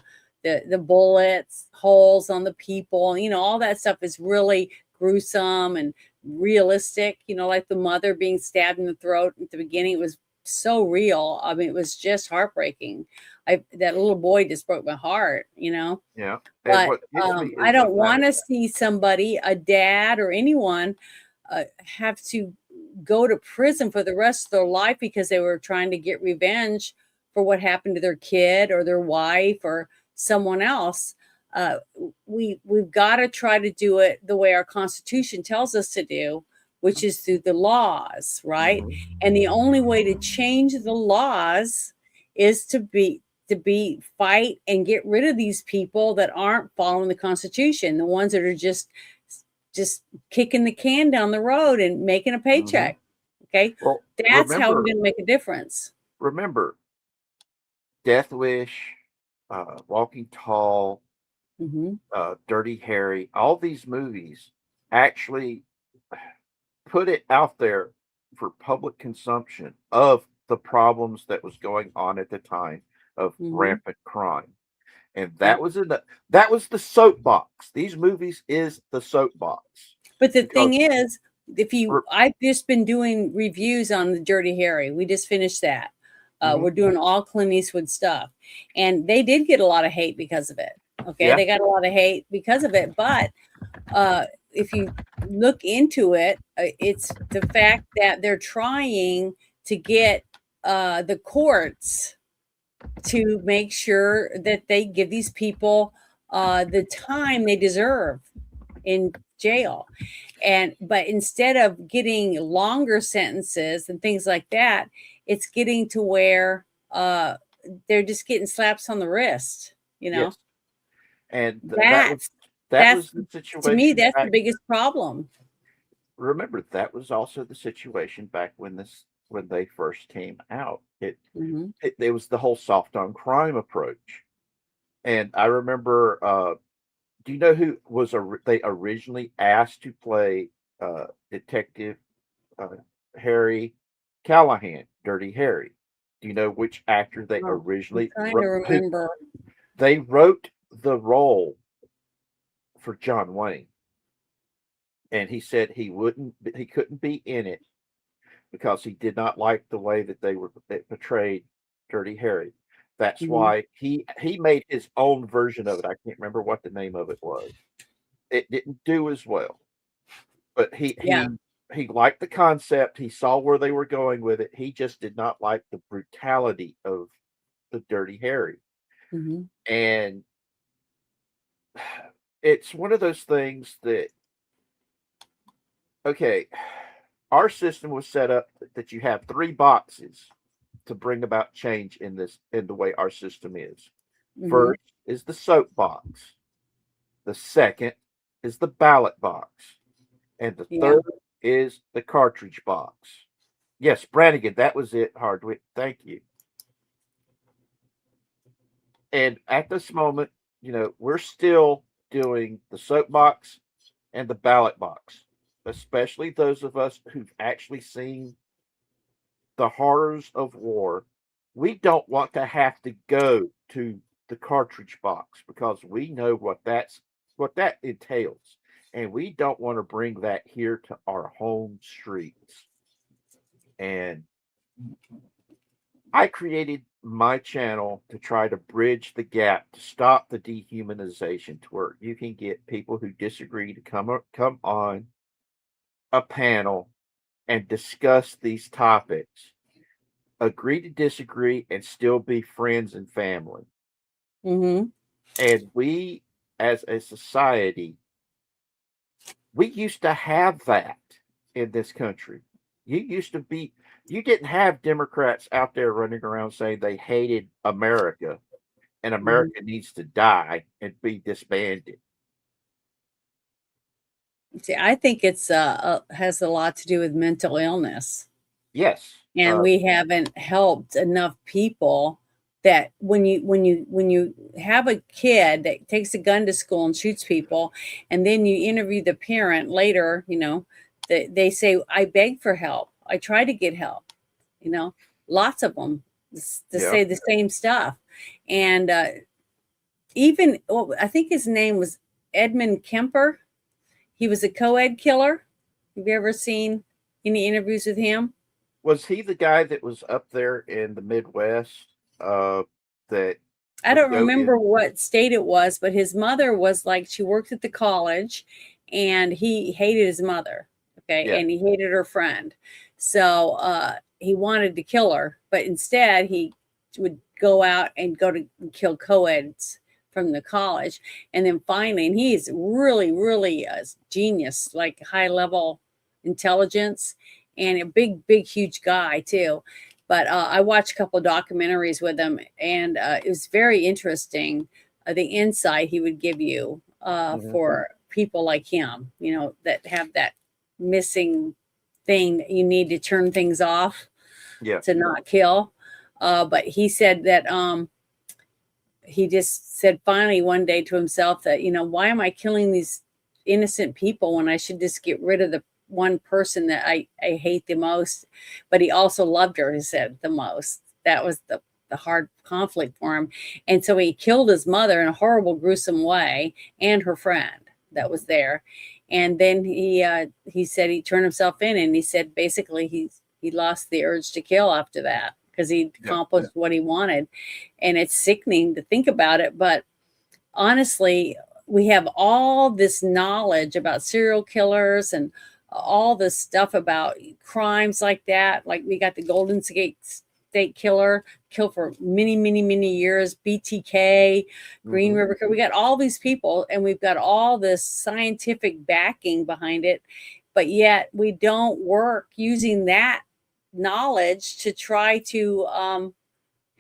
bullets, holes on the people. All that stuff is really gruesome and realistic. Like the mother being stabbed in the throat at the beginning. It was so real. I mean, it was just heartbreaking. That little boy just broke my heart. Yeah. But I don't want to see somebody, a dad or anyone, have to go to prison for the rest of their life because they were trying to get revenge for what happened to their kid or their wife or someone else. We've got to try to do it the way our Constitution tells us to do, which is through the laws, right? Mm-hmm. And the only way to change the laws is to fight and get rid of these people that aren't following the Constitution, the ones that are just kicking the can down the road and making a paycheck. Mm-hmm. Okay. Well, that's how we're going to make a difference. Remember, Death Wish, Walking Tall, mm-hmm. Dirty Harry, all these movies actually put it out there for public consumption of the problems that was going on at the time of mm-hmm. rampant crime. And that was the soapbox. These movies is the soapbox. But the thing is, I've just been doing reviews on the Dirty Harry. We just finished that. Mm-hmm. We're doing all Clint Eastwood stuff, and they did get a lot of hate because of it. Okay, they got a lot of hate because of it. But if you look into it, it's the fact that they're trying to get the courts to make sure that they give these people the time they deserve in jail. But instead of getting longer sentences and things like that, it's getting to where they're just getting slaps on the wrist, Yes. And that was the situation. To me, that's the biggest problem. Remember, that was also the situation back when they first came out. It was the whole soft on crime approach. And I remember, do you know who they originally asked to play Detective Harry Callahan, Dirty Harry? Do you know which actor they originally I'm trying to remember. They wrote the role for John Wayne. And he said he couldn't be in it because he did not like the way that they portrayed Dirty Harry. That's mm-hmm. why he made his own version of it. I can't remember what the name of it was. It didn't do as well, but he liked the concept. He saw where they were going with it. He just did not like the brutality of the Dirty Harry. Mm-hmm. And it's one of those things that, okay, our system was set up that you have 3 boxes to bring about change in the way our system is. Mm-hmm. First is the soapbox. The second is the ballot box. And the third is the cartridge box. Yes, Brannigan, that was it, Hardwick. Thank you. And at this moment, we're still doing the soapbox and the ballot box, especially those of us who've actually seen the horrors of war. We don't want to have to go to the cartridge box because we know what that entails, and we don't want to bring that here to our home streets. And I created my channel to try to bridge the gap, to stop the dehumanization, to where you can get people who disagree to come on a panel and discuss these topics, agree to disagree, and still be friends and family. Mm-hmm. And we, as a society, we used to have that in this country. You didn't have Democrats out there running around saying they hated America and America needs to die and be disbanded. See, I think it's has a lot to do with mental illness. Yes. And we haven't helped enough people that when you have a kid that takes a gun to school and shoots people, and then you interview the parent later, they say, I begged for help, I tried to get help, lots of them to say the same stuff. And even I think his name was Edmund Kemper. He was a co-ed killer. Have you ever seen any interviews with him? Was he the guy that was up there in the Midwest? That I don't remember what state it was, but his mother was like, she worked at the college, and he hated his mother. Okay. And he hated her friend. So he wanted to kill her, but instead he would go out and go to kill co-eds from the college. And then finally, and he's really, really a genius, like high level intelligence, and a big, huge guy too. But I watched a couple of documentaries with him, and it was very interesting, the insight he would give you for people like him, that have that missing thing that you need to turn things off to not kill. But he said that he just said finally one day to himself that, why am I killing these innocent people when I should just get rid of the one person that I hate the most? But he also loved her, he said, the most. That was the hard conflict for him. And so he killed his mother in a horrible, gruesome way, and her friend that was there. And then he said he turned himself in, and he said basically he lost the urge to kill after that, because he accomplished what he wanted. And it's sickening to think about it, but honestly, we have all this knowledge about serial killers and all this stuff about crimes like that. Like we got the Golden State Killer, killed for many, many, many years, BTK, Green River. We got all these people, and we've got all this scientific backing behind it, but yet we don't work using that knowledge to try to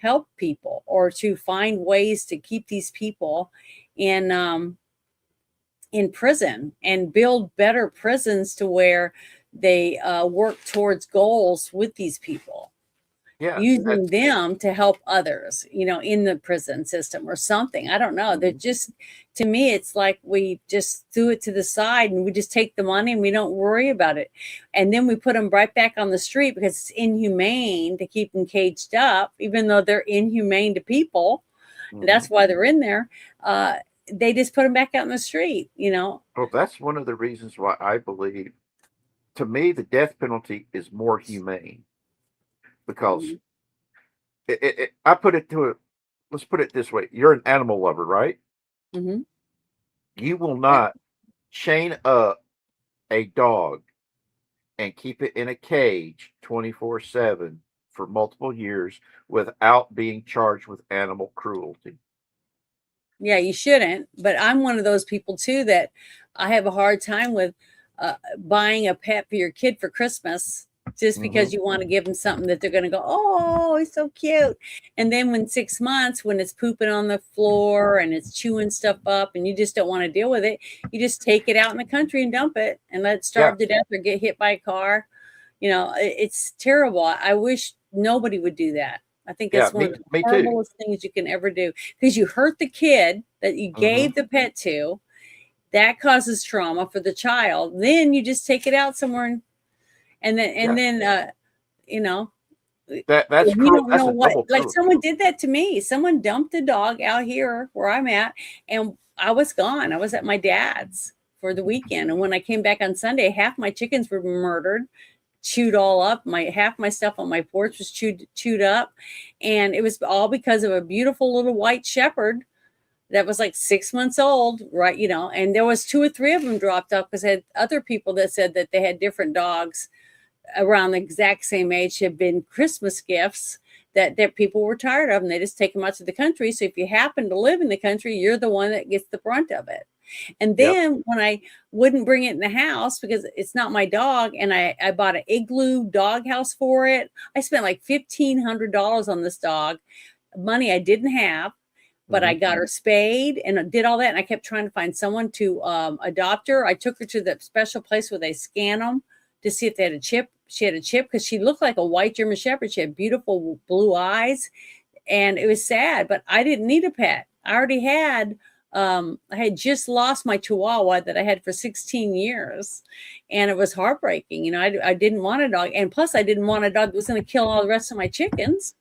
help people, or to find ways to keep these people in prison, and build better prisons to where they work towards goals with these people, using them to help others, in the prison system or something. I don't know. They're just, to me, it's like we just threw it to the side, and we just take the money and we don't worry about it. And then we put them right back on the street because it's inhumane to keep them caged up, even though they're inhumane to people. And that's why they're in there. They just put them back out in the street, Well, that's one of the reasons why I believe, to me, the death penalty is more humane, because I put it to it. Let's put it this way: you're an animal lover, right? You will not chain up a dog and keep it in a cage 24/7 for multiple years without being charged with animal cruelty. Yeah, you shouldn't. But I'm one of those people too that I have a hard time with buying a pet for your kid for Christmas, just because you want to give them something that they're going to go, oh, he's so cute. And then when 6 months, when it's pooping on the floor and it's chewing stuff up, and you just don't want to deal with it, you just take it out in the country and dump it and let it starve to death or get hit by a car. It's terrible. I wish nobody would do that. I think that's one of the horriblest things you can ever do, because you hurt the kid that you gave the pet to. That causes trauma for the child. Then you just take it out somewhere, and then that's you don't know what. Like someone did that to me. Someone dumped a dog out here where I'm at, and I was gone. I was at my dad's for the weekend, and when I came back on Sunday, half my chickens were murdered, chewed all up. Half my stuff on my porch was chewed up, and it was all because of a beautiful little white shepherd that was like 6 months old, right? And there was 2 or 3 of them dropped off because I had other people that said that they had different dogs around the exact same age, had been Christmas gifts that people were tired of, and they just take them out to the country. So if you happen to live in the country, you're the one that gets the brunt of it. And then when I wouldn't bring it in the house because it's not my dog, and I bought an igloo dog house for it, I spent like $1,500 on this dog, money I didn't have. But I got her spayed and did all that. And I kept trying to find someone to adopt her. I took her to the special place where they scan them to see if they had a chip. She had a chip because she looked like a white German Shepherd. She had beautiful blue eyes. And it was sad, but I didn't need a pet. I already had, I had just lost my Chihuahua that I had for 16 years. And it was heartbreaking. You know, I didn't want a dog. And plus, I didn't want a dog that was going to kill all the rest of my chickens.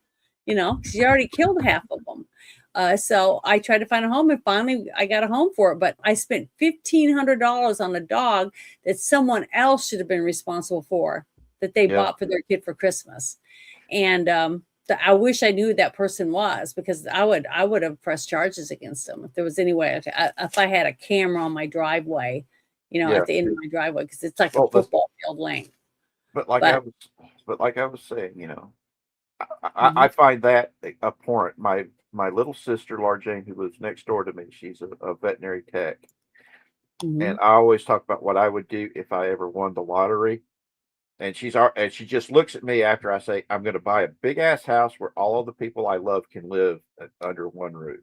You know, she already killed half of them. So I tried to find a home, and finally I got a home for it. But I spent $1,500 on a dog that someone else should have been responsible for, that they bought for their kid for Christmas. And I wish I knew who that person was, because I would have pressed charges against them if there was any way. If I had a camera on my driveway, you know, at the end of my driveway, because it's like a football field length. But like I was saying, you know, I find that abhorrent. My little sister, Laura Jane, who lives next door to me, she's a veterinary tech. And I always talk about what I would do if I ever won the lottery. And she just looks at me after I say, I'm going to buy a big ass house where all of the people I love can live under one roof.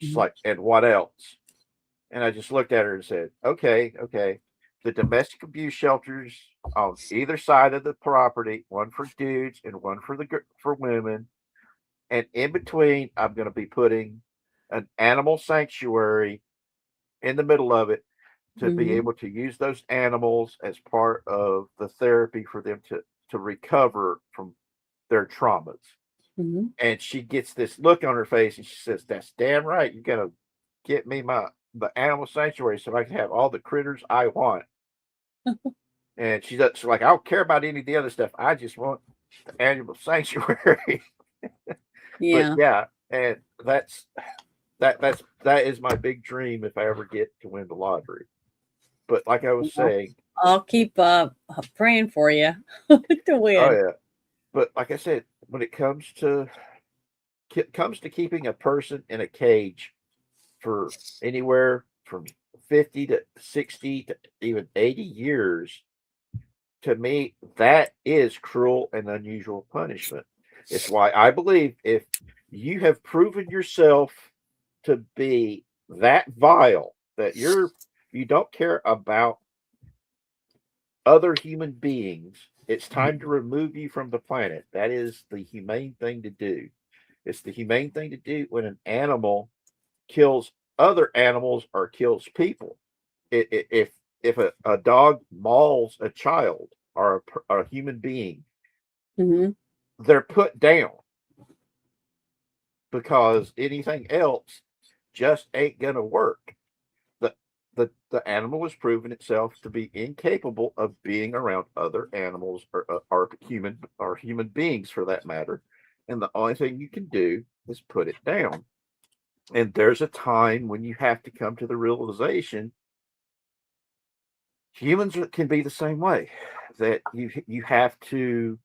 She's like, and what else? And I just looked at her and said, okay. The domestic abuse shelters on either side of the property, one for dudes and one for women. And in between, I'm going to be putting an animal sanctuary in the middle of it to be able to use those animals as part of the therapy for them to recover from their traumas. And she gets this look on her face and she says, that's damn right. You're going to get me the animal sanctuary so I can have all the critters I want. And she's like, I don't care about any of the other stuff. I just want the animal sanctuary. Yeah. But yeah, and that is my big dream if I ever get to win the lottery. But like I was saying, I'll keep praying for you to win. Oh yeah, but like I said, when it comes to keeping a person in a cage for anywhere from 50 to 60 to even 80 years, to me, that is cruel and unusual punishment. It's why I believe if you have proven yourself to be that vile, that you don't care about other human beings, it's time to remove you from the planet. That is the humane thing to do. It's the humane thing to do when an animal kills other animals or kills people. If a dog mauls a child or a human being, they're put down, because anything else just ain't gonna work. The animal has proven itself to be incapable of being around other animals or human beings for that matter, and the only thing you can do is put it down. And there's a time when you have to come to the realization humans can be the same way, that you have to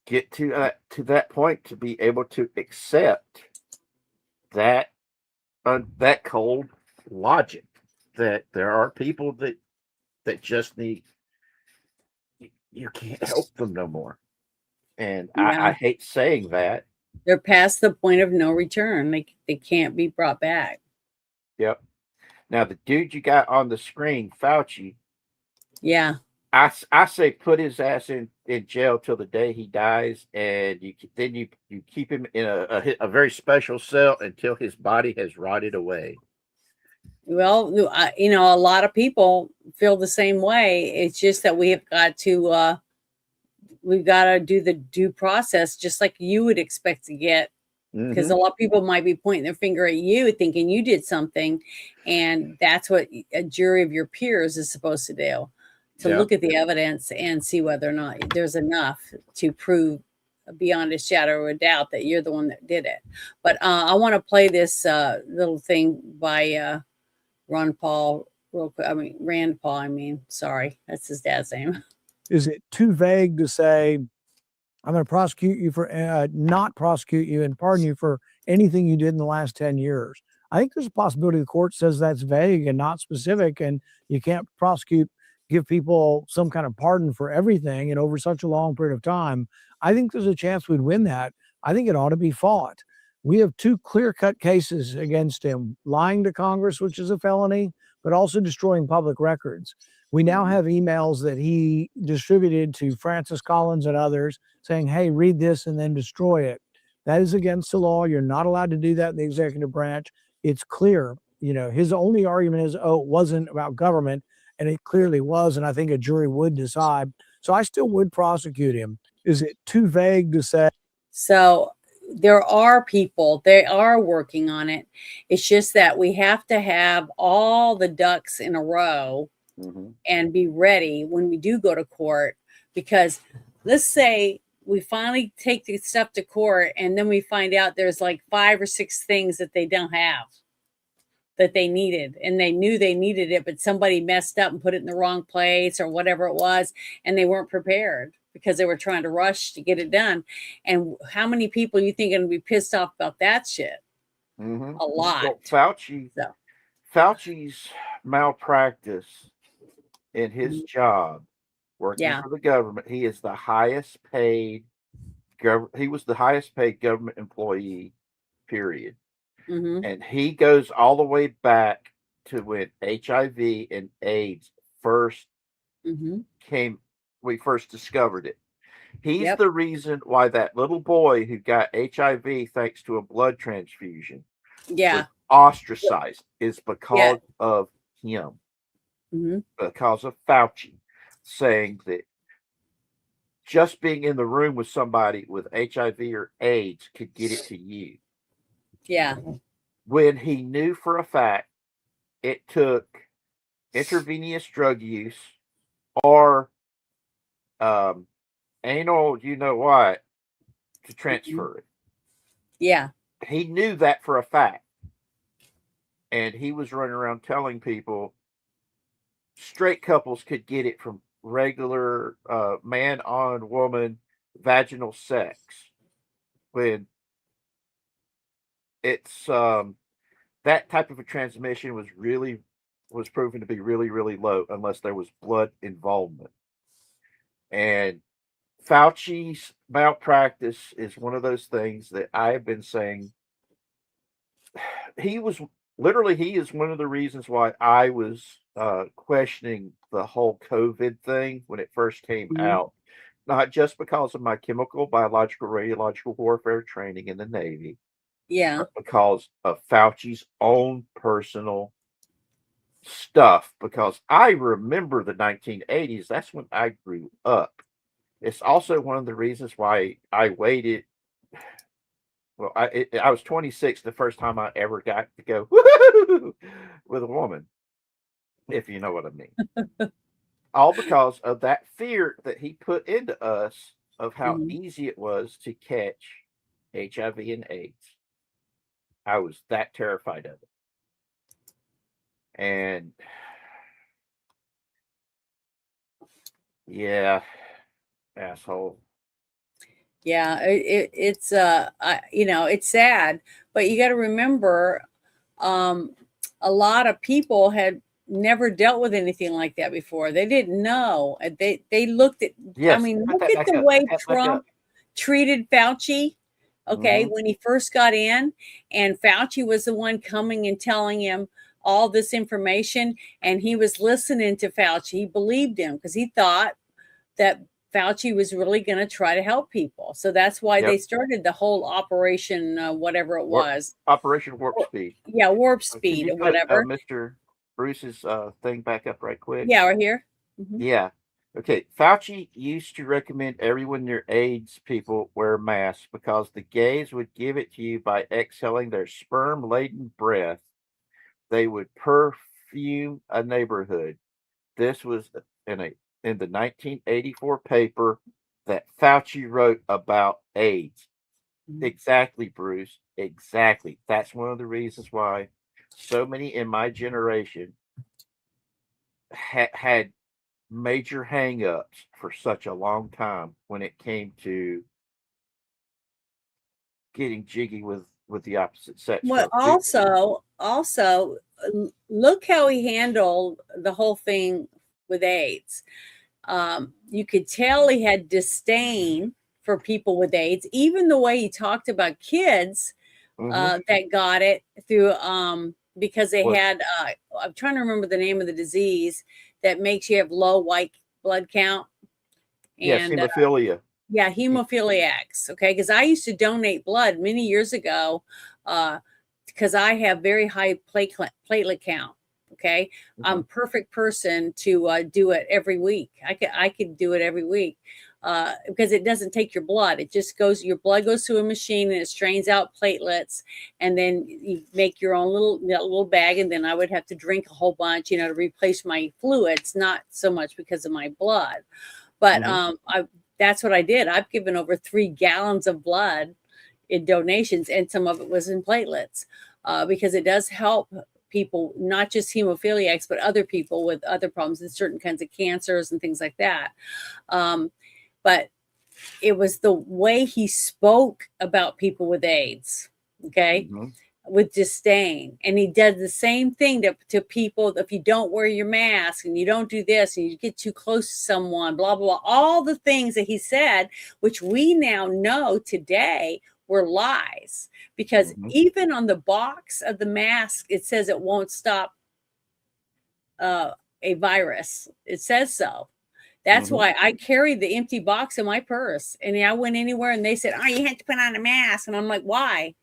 get to that point to be able to accept that cold logic, that there are people that just need, you can't help them no more. And I hate saying that. They're past the point of no return. They can't be brought back. Yep. Now the dude you got on the screen, Fauci. Yeah. I say put his ass in jail till the day he dies, and you keep him in a very special cell until his body has rotted away. Well, you know, a lot of people feel the same way. It's just that we've got to do the due process, just like you would expect to get, because a lot of people might be pointing their finger at you, thinking you did something, and that's what a jury of your peers is supposed to do. To look at the evidence and see whether or not there's enough to prove beyond a shadow of a doubt that you're the one that did it. But I want to play this little thing by Rand Paul real quick. Sorry, that's his dad's name. Is it too vague to say, I'm going to prosecute you for not prosecute you and pardon you for anything you did in the last 10 years? I think there's a possibility the court says that's vague and not specific, and you can't give people some kind of pardon for everything and over such a long period of time. I think there's a chance we'd win that. I think it ought to be fought. We have two clear-cut cases against him: lying to Congress, which is a felony, but also destroying public records. We now have emails that he distributed to Francis Collins and others saying, hey, read this and then destroy it. That is against the law. You're not allowed to do that in the executive branch. It's clear. His only argument is, oh, it wasn't about government, and it clearly was, and I think a jury would decide. So I still would prosecute him. Is it too vague to say? So there are people, they are working on it. It's just that we have to have all the ducks in a row and be ready when we do go to court. Because let's say we finally take the stuff to court and then we find out there's like 5 or 6 things that they don't have that they needed, and they knew they needed it, but somebody messed up and put it in the wrong place or whatever it was, and they weren't prepared because they were trying to rush to get it done. And how many people you think are going to be pissed off about that shit? A lot. Well, Fauci's malpractice in his job working for the government. He is the highest paid he was the highest paid government employee, period. And he goes all the way back to when HIV and AIDS first we first discovered it. He's the reason why that little boy who got HIV thanks to a blood transfusion was ostracized is because of him. Because of Fauci saying that just being in the room with somebody with HIV or AIDS could get it to you. When he knew for a fact it took intravenous drug use or anal, you know what, to transfer it. He knew that for a fact. And he was running around telling people straight couples could get it from regular man on woman vaginal sex, when it's that type of a transmission was proven to be really, really low unless there was blood involvement. And Fauci's malpractice is one of those things that I have been saying. He is one of the reasons why I was questioning the whole COVID thing when it first came out. Not just because of my chemical, biological, radiological warfare training in the Navy. But because of Fauci's own personal stuff. Because I remember the 1980s. That's when I grew up. It's also one of the reasons why I waited. Well, I was 26 the first time I ever got to go with a woman, if you know what I mean. All because of that fear that he put into us of how easy it was to catch HIV and AIDS. I was that terrified of it. And yeah, asshole. It's it's sad, but you got to remember, a lot of people had never dealt with anything like that before. They didn't know. They looked at. I mean, look at the way Trump treated Fauci. Okay, when he first got in, and Fauci was the one coming and telling him all this information, and he was listening to Fauci. He believed him because he thought that Fauci was really going to try to help people. So that's why they started the whole operation, whatever it was. Operation Warp Speed. Yeah, Warp Speed or whatever. Mr. Bruce's thing back up right quick. Yeah, right here. Yeah. Okay. Fauci used to recommend everyone near AIDS people wear masks because the gays would give it to you by exhaling their sperm-laden breath. They would perfume a neighborhood. This was in the 1984 paper that Fauci wrote about AIDS. Exactly, Bruce. Exactly. That's one of the reasons why so many in my generation had major hang-ups for such a long time when it came to getting jiggy with the opposite sex. Well, also, also, look how he handled the whole thing with AIDS. You could tell he had disdain for people with AIDS, even the way he talked about kids that got it through because they What? had I'm trying to remember the name of the disease that makes you have low white blood count. Yes, And hemophilia. yeah, hemophiliacs. Okay, because I used to donate blood many years ago because I have very high platelet count. Okay, I'm a perfect person to do it every week. I could do it every week because it doesn't take your blood. It just goes. Your blood goes through a machine and it strains out platelets, and then you make your own little bag. And then I would have to drink a whole bunch, to replace my fluids. Not so much because of my blood, but that's what I did. I've given over 3 gallons of blood in donations, and some of it was in platelets because it does help people, not just hemophiliacs, but other people with other problems and certain kinds of cancers and things like that. But it was the way he spoke about people with AIDS, okay, with disdain. And he did the same thing to people. If you don't wear your mask and you don't do this and you get too close to someone, blah, blah, blah, all the things that he said, which we now know today were lies. Because even on the box of the mask, it says it won't stop a virus. It says so. That's why I carried the empty box in my purse. And I went anywhere and they said, "Oh, you have to put on a mask." And I'm like, "Why?"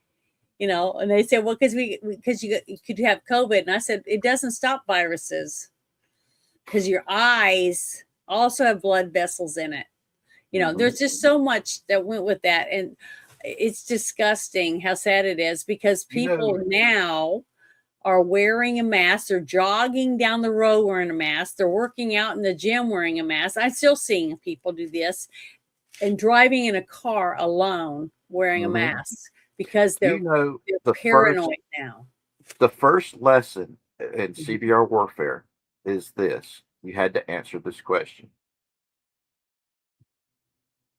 And they said, "Well, because you could have COVID." And I said, "It doesn't stop viruses because your eyes also have blood vessels in it." There's just so much that went with that. And it's disgusting how sad it is because people now are wearing a mask. They're jogging down the road wearing a mask. They're working out in the gym wearing a mask. I'm still seeing people do this, and driving in a car alone wearing a mask because they're paranoid now. The first lesson in CBR warfare is this. You had to answer this question.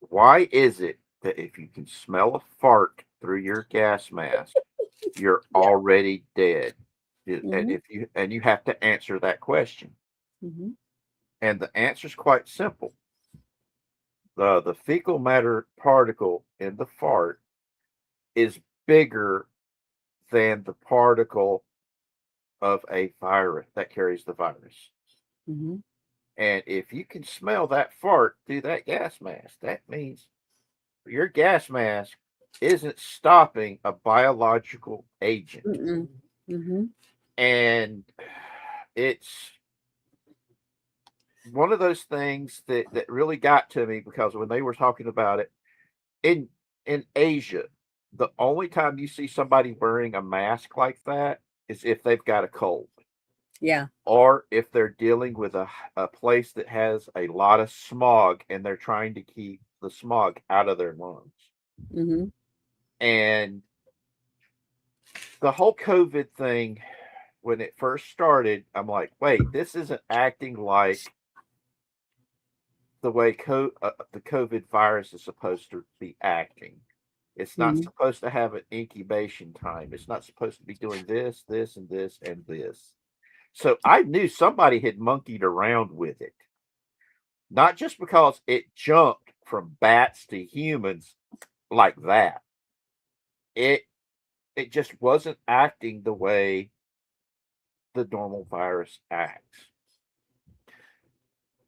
Why is it that if you can smell a fart through your gas mask, you're already dead? And you have to answer that question. And the answer is quite simple. The fecal matter particle in the fart is bigger than the particle of a virus that carries the virus. And if you can smell that fart through that gas mask, that means your gas mask isn't stopping a biological agent. And it's one of those things that really got to me because when they were talking about it in Asia, the only time you see somebody wearing a mask like that is if they've got a cold. Yeah. Or if they're dealing with a place that has a lot of smog and they're trying to keep the smog out of their lungs. And the whole COVID thing, when it first started, I'm like, wait, this isn't acting like the way the COVID virus is supposed to be acting. It's not supposed to have an incubation time. It's not supposed to be doing this, this, and this, and this. So I knew somebody had monkeyed around with it. Not just because it jumped from bats to humans like that. It just wasn't acting the way the normal virus acts.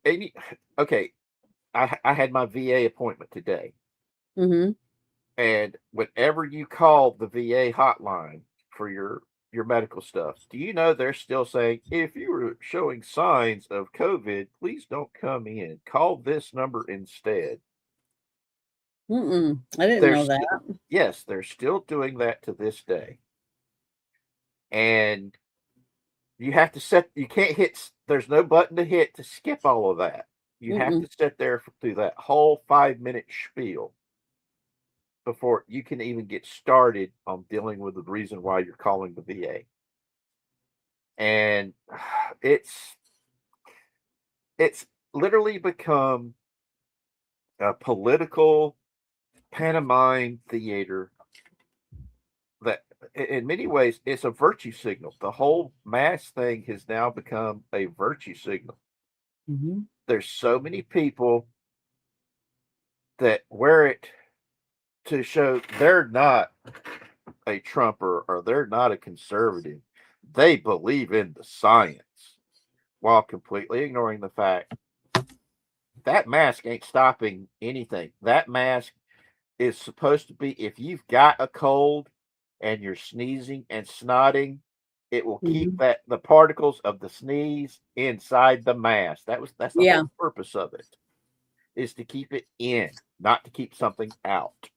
And, okay, I had my VA appointment today. And whenever you call the VA hotline for your medical stuff, do you know they're still saying, if you were showing signs of COVID, please don't come in. Call this number instead. I didn't know that. Yes, they're still doing that to this day. And you have to you can't hit, there's no button to hit to skip all of that. You have to sit there through that whole 5-minute spiel before you can even get started on dealing with the reason why you're calling the VA. And it's literally become a political pantomime theater that in many ways, it's a virtue signal. The whole mask thing has now become a virtue signal. Mm-hmm. There's so many people that wear it to show they're not a Trumper or they're not a conservative. They believe in the science while completely ignoring the fact that mask ain't stopping anything. That mask is supposed to be, if you've got a cold and you're sneezing and snotting, it will keep Mm-hmm. the particles of the sneeze inside the mask. That's the Yeah. whole purpose of it, is to keep it in, not to keep something out.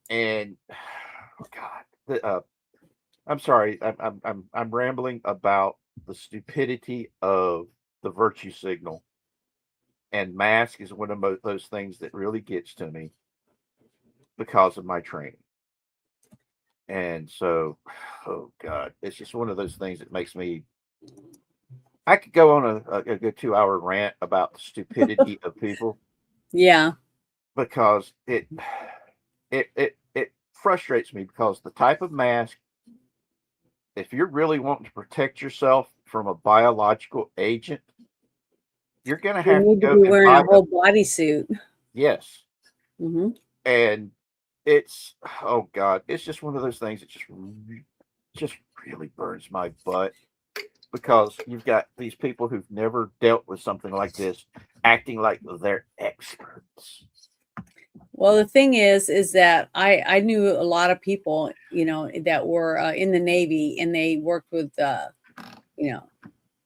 And oh God, I'm sorry, I'm rambling about the stupidity of the virtue signal, and mask is one of those things that really gets to me because of my training. And so, oh God, it's just one of those things that makes me. I could go on a good 2 hour rant about the stupidity of people Yeah. because it frustrates me because the type of mask, if you're really wanting to protect yourself from a biological agent, you're going to You have to need to go be and wearing buy a whole bodysuit. yes, Mm-hmm. and it's oh God, it's just one of those things that just really burns my butt because you've got these people who've never dealt with something like this acting like they're experts. Well, the thing is that I knew a lot of people, that were in the Navy, and they worked with, you know,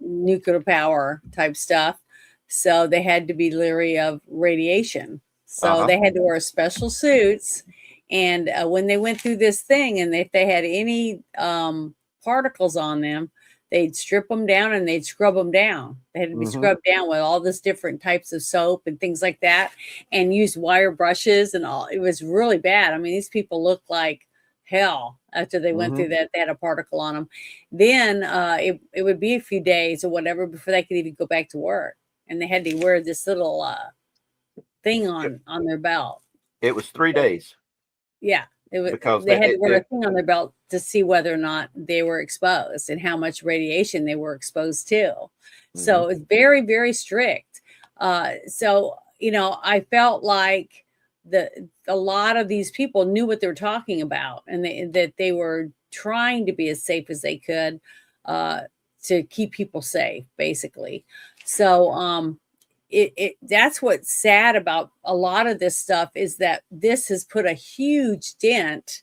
nuclear power type stuff. So they had to be leery of radiation. So Uh-huh. they had to wear special suits. And when they went through this thing, and if they had any particles on them, they'd strip them down and they'd scrub them down. They had to be Mm-hmm. scrubbed down with all this different types of soap and things like that, and use wire brushes and all. It was really bad. I mean, these people looked like hell after they went Mm-hmm. through that. They had a particle on them. Then it would be a few days or whatever before they could even go back to work, and they had to wear this little thing on their belt. It was 3 days Yeah, it was. because They had to wear a thing on their belt to see whether or not they were exposed and how much radiation they were exposed to. So it's very, very strict. So I felt like a lot of these people knew what they were talking about, and that they were trying to be as safe as they could to keep people safe, basically. So that's what's sad about a lot of this stuff, is that this has put a huge dent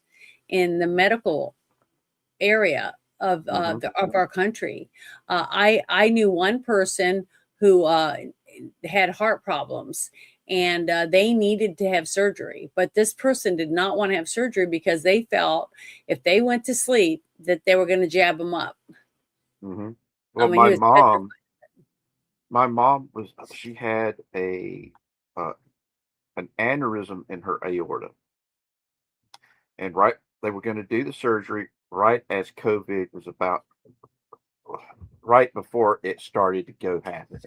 in the medical area of of our country. I knew one person who had heart problems, and they needed to have surgery, but this person did not want to have surgery because they felt if they went to sleep that they were going to jab them up. Mm-hmm. I Well, mean, he was my mom she had an aneurysm in her aorta, and they were going to do the surgery right as COVID was about right before it started to go happen.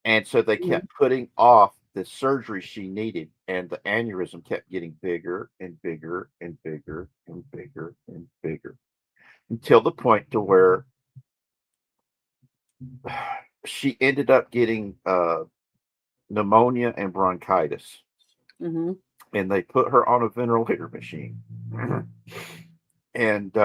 And so they kept putting off the surgery she needed, and the aneurysm kept getting bigger and bigger and bigger and bigger and bigger until the point to where she ended up getting pneumonia and bronchitis. Mm-hmm. And they put her on a ventilator machine. And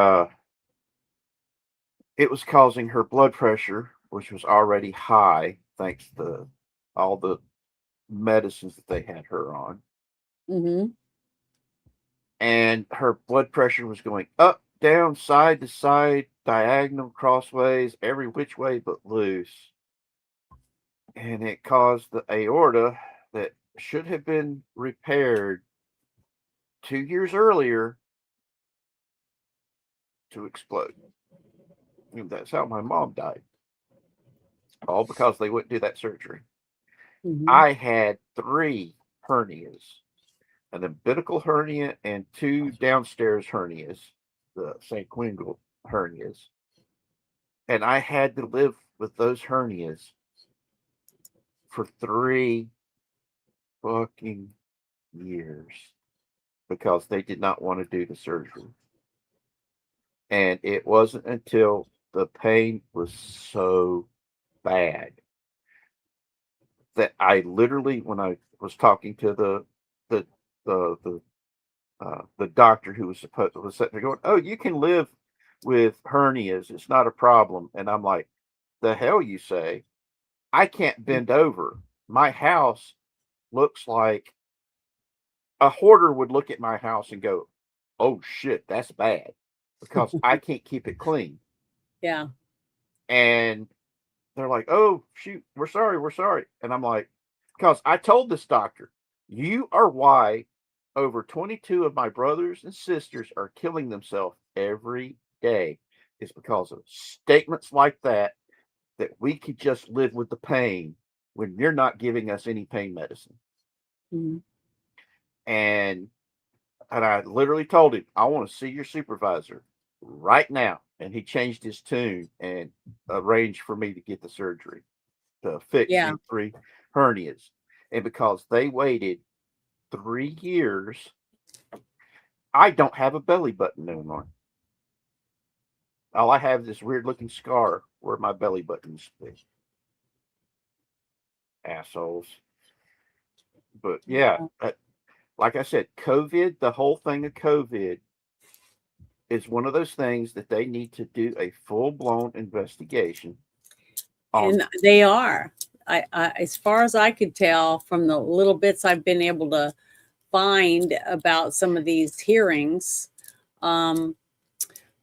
it was causing her blood pressure, which was already high, thanks to all the medicines that they had her on. Mm-hmm. And her blood pressure was going up, down, side to side, diagonal, crossways, every which way but loose. And it caused the aorta that should have been repaired 2 years earlier to explode. And that's how my mom died. All because they wouldn't do that surgery. Mm-hmm. I had 3 hernias, an umbilical hernia and 2 downstairs hernias, the sanguinal hernias. And I had to live with those hernias for 3 fucking years because they did not want to do the surgery. And it wasn't until the pain was so bad that I literally, when I was talking to the the the doctor who was sitting there going, "Oh, you can live with hernias. It's not a problem." And I'm like, "The hell you say? I can't bend over. My house looks like a hoarder would look at my house and go, 'Oh shit, that's bad,' because I can't keep it clean." Yeah. And they're like, "Oh shoot, we're sorry, we're sorry." And I'm like, because I told this doctor, "You are why over 22 of my brothers and sisters are killing themselves every day. It's because of statements like that, that we could just live with the pain when you're not giving us any pain medicine." Mhm. And I literally told him, "I want to see your supervisor right now." And he changed his tune and arranged for me to get the surgery to fix Yeah. these 3 hernias. And because they waited 3 years, I don't have a belly button anymore. All I have is this weird looking scar where my belly button used to be. Assholes. But yeah, like I said, COVID, the whole thing of COVID is one of those things that they need to do a full blown investigation on. And they are. As far as I could tell from the little bits I've been able to find about some of these hearings, um,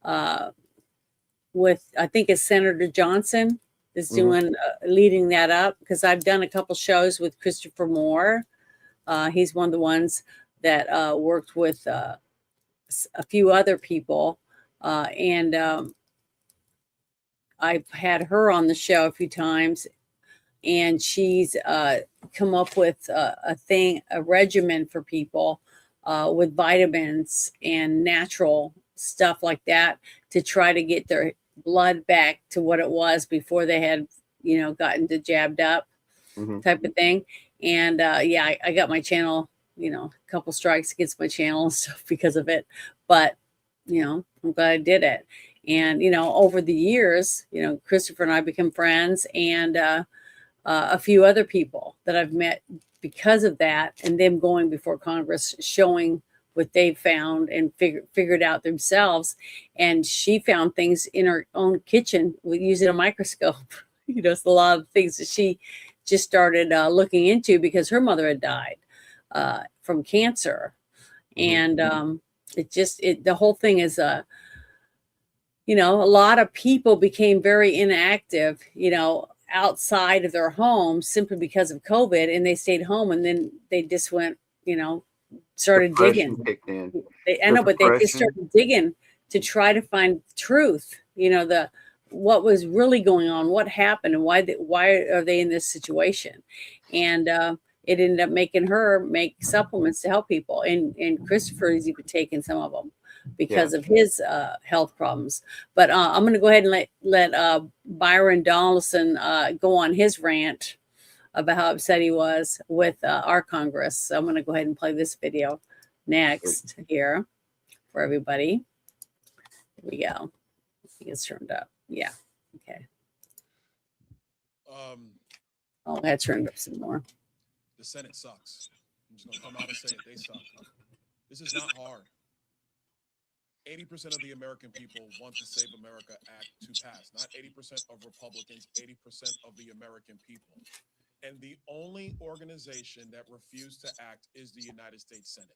uh, with I think it's Senator Johnson is doing leading that up, because I've done a couple shows with Christopher Moore. He's one of the ones that worked with a few other people, and I've had her on the show a few times, and she's come up with a regimen for people with vitamins and natural stuff like that to try to get their blood back to what it was before they had, gotten to jabbed up Mhm. type of thing. And yeah, I got my channel, a couple strikes against my channel and stuff because of it. But, I'm glad I did it. And, over the years, Christopher and I become friends, and a few other people that I've met because of that, and them going before Congress showing what they found and figured out themselves. And she found things in her own kitchen with using a microscope. It's a lot of things that she just started looking into because her mother had died from cancer. And the whole thing is a lot of people became very inactive, outside of their homes simply because of COVID, and they stayed home, and then they just went, started Depression digging. kicked in. I The know, but they just depression. started digging to try to find truth, what was really going on, what happened, and why are they in this situation. And it ended up making her make supplements to help people, and Christopher is even taking some of them because of his health problems. But I'm going to go ahead and let Byron Donaldson go on his rant about how upset he was with our Congress. So I'm going to go ahead and play this video next here for everybody. Here we go. I think it's turned up. Yeah. Okay. Oh, I turned up some more. The Senate sucks. I'm just going to come out and say it. They suck. This is not hard. 80% of the American people want the Save America Act to pass. Not 80% of Republicans, 80% of the American people. And the only organization that refused to act is the United States Senate.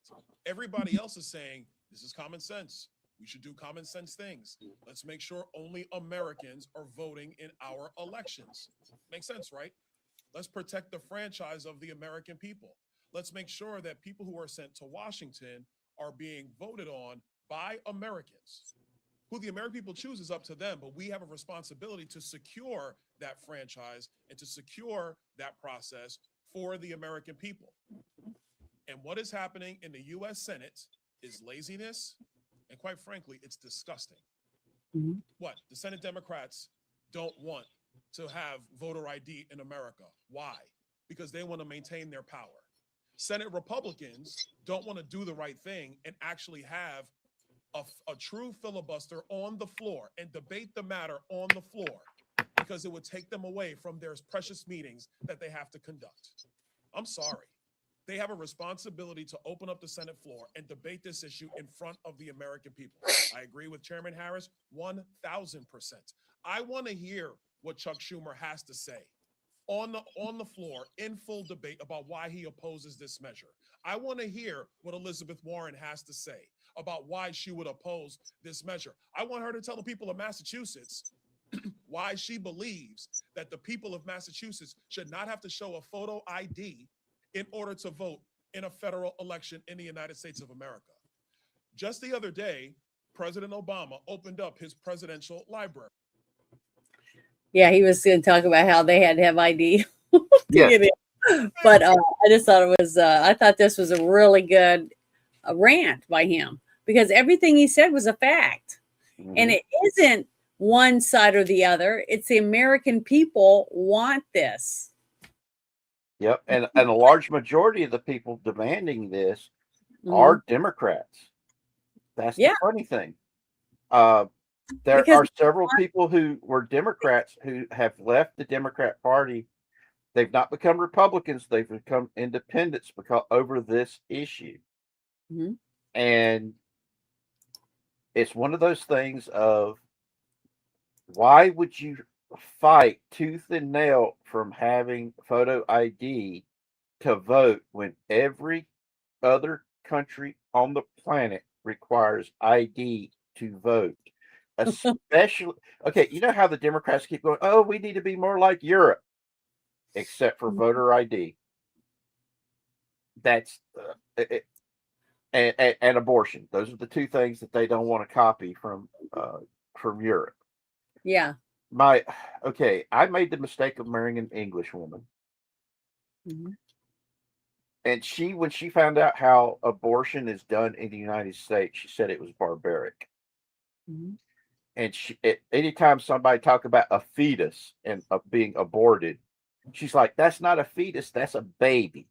Everybody else is saying, this is common sense. We should do common sense things. Let's make sure only Americans are voting in our elections. Makes sense, right? Let's protect the franchise of the American people. Let's make sure that people who are sent to Washington are being voted on by Americans. Who the American people choose is up to them, but we have a responsibility to secure that franchise and to secure that process for the American people. And what is happening in the U.S. Senate is laziness, and quite frankly, it's disgusting. Mm-hmm. What? The Senate Democrats don't want to have voter ID in America. Why? Because they want to maintain their power. Senate Republicans don't want to do the right thing and actually have a true filibuster on the floor and debate the matter on the floor, because it would take them away from their precious meetings that they have to conduct. I'm sorry. They have a responsibility to open up the Senate floor and debate this issue in front of the American people. I agree with Chairman Harris 1,000%. I want to hear what Chuck Schumer has to say on the floor in full debate about why he opposes this measure. I want to hear what Elizabeth Warren has to say about why she would oppose this measure. I want her to tell the people of Massachusetts why she believes that the people of Massachusetts should not have to show a photo ID in order to vote in a federal election in the United States of America. Just the other day, President Obama opened up his presidential library. Yeah, he was going to talk about how they had to have ID to Yeah. get in. But I just thought it was, I thought this was a really good rant by him, because everything he said was a fact. And it isn't one side or the other. It's the American people want this. Yep. And a large majority of the people demanding this Mhm. are Democrats. That's Yeah. the funny thing. There Because are several people who were Democrats who have left the Democrat Party. They've not become Republicans. They've become independents because over this issue. Mhm. And it's one of those things of, why would you fight tooth and nail from having photo ID to vote when every other country on the planet requires ID to vote? Especially, okay, you know how the Democrats keep going, oh, we need to be more like Europe, except for voter ID. That's and abortion. Those are the two things that they don't want to copy from Europe. Yeah. I made the mistake of marrying an English woman. Mhm. And when she found out how abortion is done in the United States, she said it was barbaric. Mhm. And anytime somebody talk about a fetus and being aborted, she's like, that's not a fetus, that's a baby.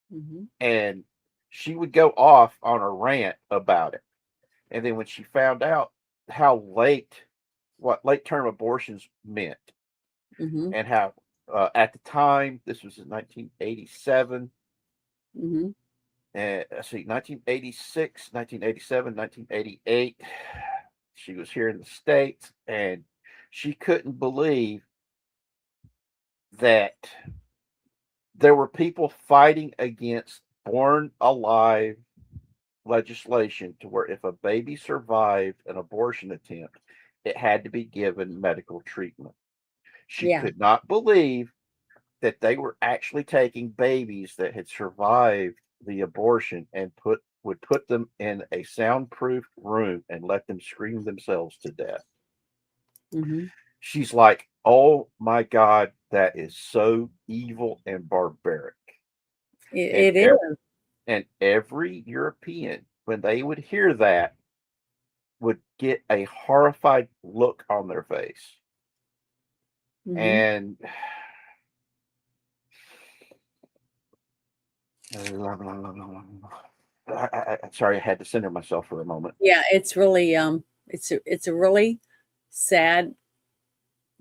Mhm. And she would go off on a rant about it. And then when she found out what late term abortions meant, Mhm. and how at the time, this was in 1987, Mhm. and let's see, 1986, 1987, 1988, she was here in the States, and she couldn't believe that there were people fighting against born alive legislation to where if a baby survived an abortion attempt, it had to be given medical treatment. She Yeah. could not believe that they were actually taking babies that had survived the abortion and would put them in a soundproof room and let them scream themselves to death. Mhm. She's like, oh my God, that is so evil and barbaric. It is. And every European, when they would hear that, would get a horrified look on their face. Mhm. And sorry, I had to center myself for a moment. Yeah, it's really it's a really sad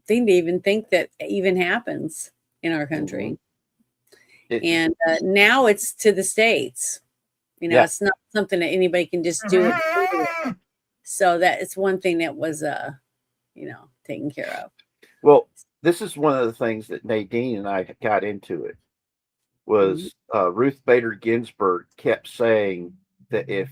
thing to even think that even happens in our country. And now it's to the states. Yeah. It's not something that anybody can just do it. So that it's one thing that was taken care of. Well, this is one of the things that Nadine and I got into it was Ruth Bader Ginsburg kept saying that if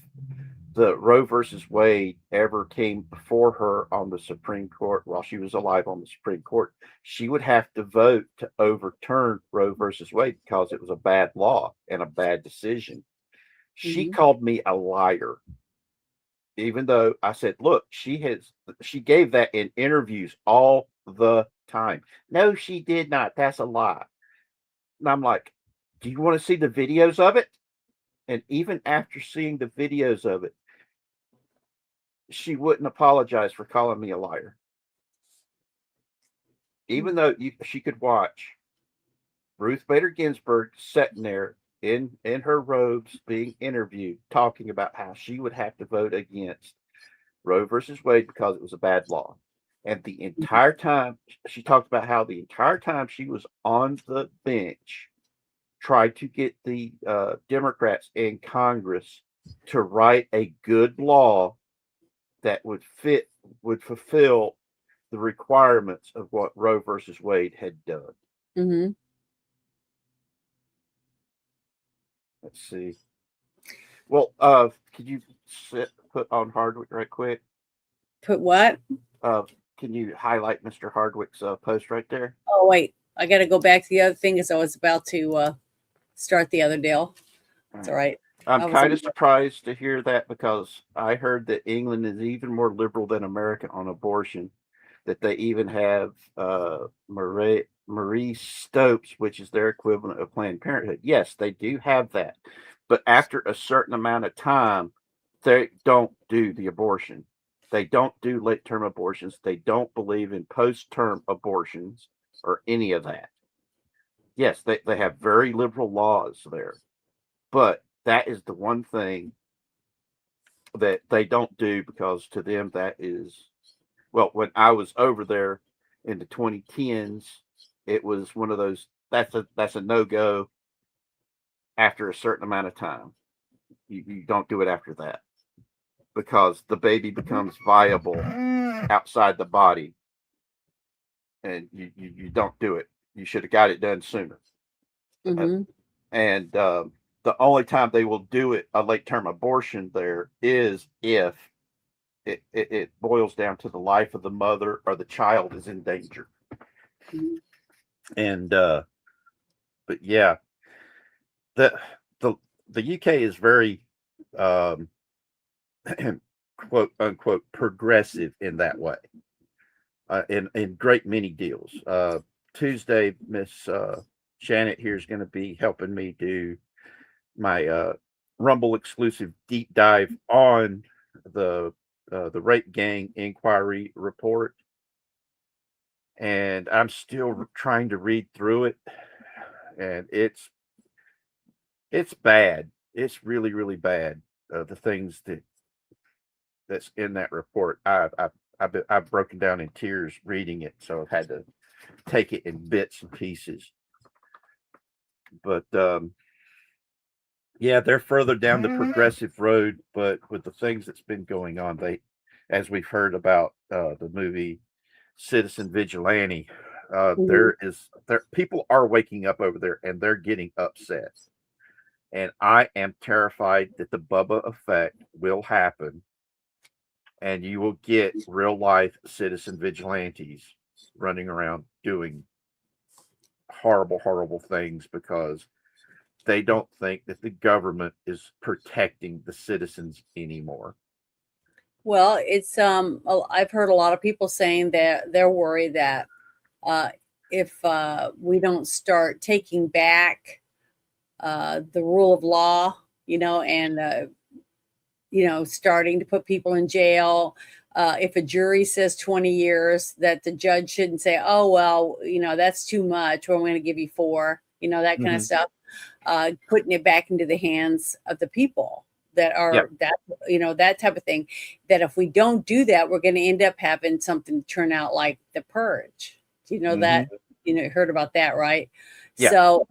the Roe versus Wade ever came before her on the Supreme Court while she was alive on the Supreme Court, she would have to vote to overturn Roe versus Wade because it was a bad law and a bad decision. She called me a liar, even though I said, look, she gave that in interviews all the time. No, she did not. That's a lie. And I'm like, do you want to see the videos of it? And even after seeing the videos of it, she wouldn't apologize for calling me a liar. Even though she could watch Ruth Bader Ginsburg sitting there in her robes being interviewed, talking about how she would have to vote against Roe versus Wade because it was a bad law. And the entire time she talked about how the entire time she was on the bench, tried to get the Democrats in Congress to write a good law that would fulfill the requirements of what Roe versus Wade had done. Mm-hmm. Let's see. Well, could you put on Hardwick right quick? Put what? Can you highlight Mr. Hardwick's post right there? Oh, wait. I got to go back to the other thing because I was about to start the other deal. It's all right. I'm kind of surprised to hear that because I heard that England is even more liberal than America on abortion, that they even have Marie Stopes, which is their equivalent of Planned Parenthood. Yes, they do have that. But after a certain amount of time, they don't do the abortion. They don't do late term abortions. They don't believe in post term abortions or any of that. Yes, they have very liberal laws there. But that is the one thing that they don't do because to them that is, well, when I was over there in the 2010s, it was one of those that's a no-go after a certain amount of time. You don't do it after that because the baby becomes viable outside the body, and you don't do it. You should have got it done sooner. Mm-hmm. And the only time they will do it, a late term abortion, there is if it boils down to the life of the mother or the child is in danger. Mm-hmm. And but yeah, the the UK is very quote unquote progressive in that way. In great many deals. Tuesday, Miss Janet here is going to be helping me do my Rumble exclusive deep dive on the rape gang inquiry report, and I'm still trying to read through it, and it's bad. It's really really bad. The things that's in that report, I've broken down in tears reading it, so I've had to take it in bits and pieces. But yeah, they're further down the progressive road, but with the things that's been going on, as we've heard about the movie Citizen Vigilante, people are waking up over there and they're getting upset. And I am terrified that the Bubba effect will happen and you will get real life citizen vigilantes running around doing horrible, horrible things because they don't think that the government is protecting the citizens anymore. Well, it's I've heard a lot of people saying that they're worried that if we don't start taking back the rule of law, and starting to put people in jail. If a jury says 20 years, that the judge shouldn't say, oh, well, that's too much. We're going to give you 4, that kind of stuff. Putting it back into the hands of the people that are that type of thing. That if we don't do that, we're going to end up having something turn out like the purge. Do you know that? Heard about that, right? Yeah. So,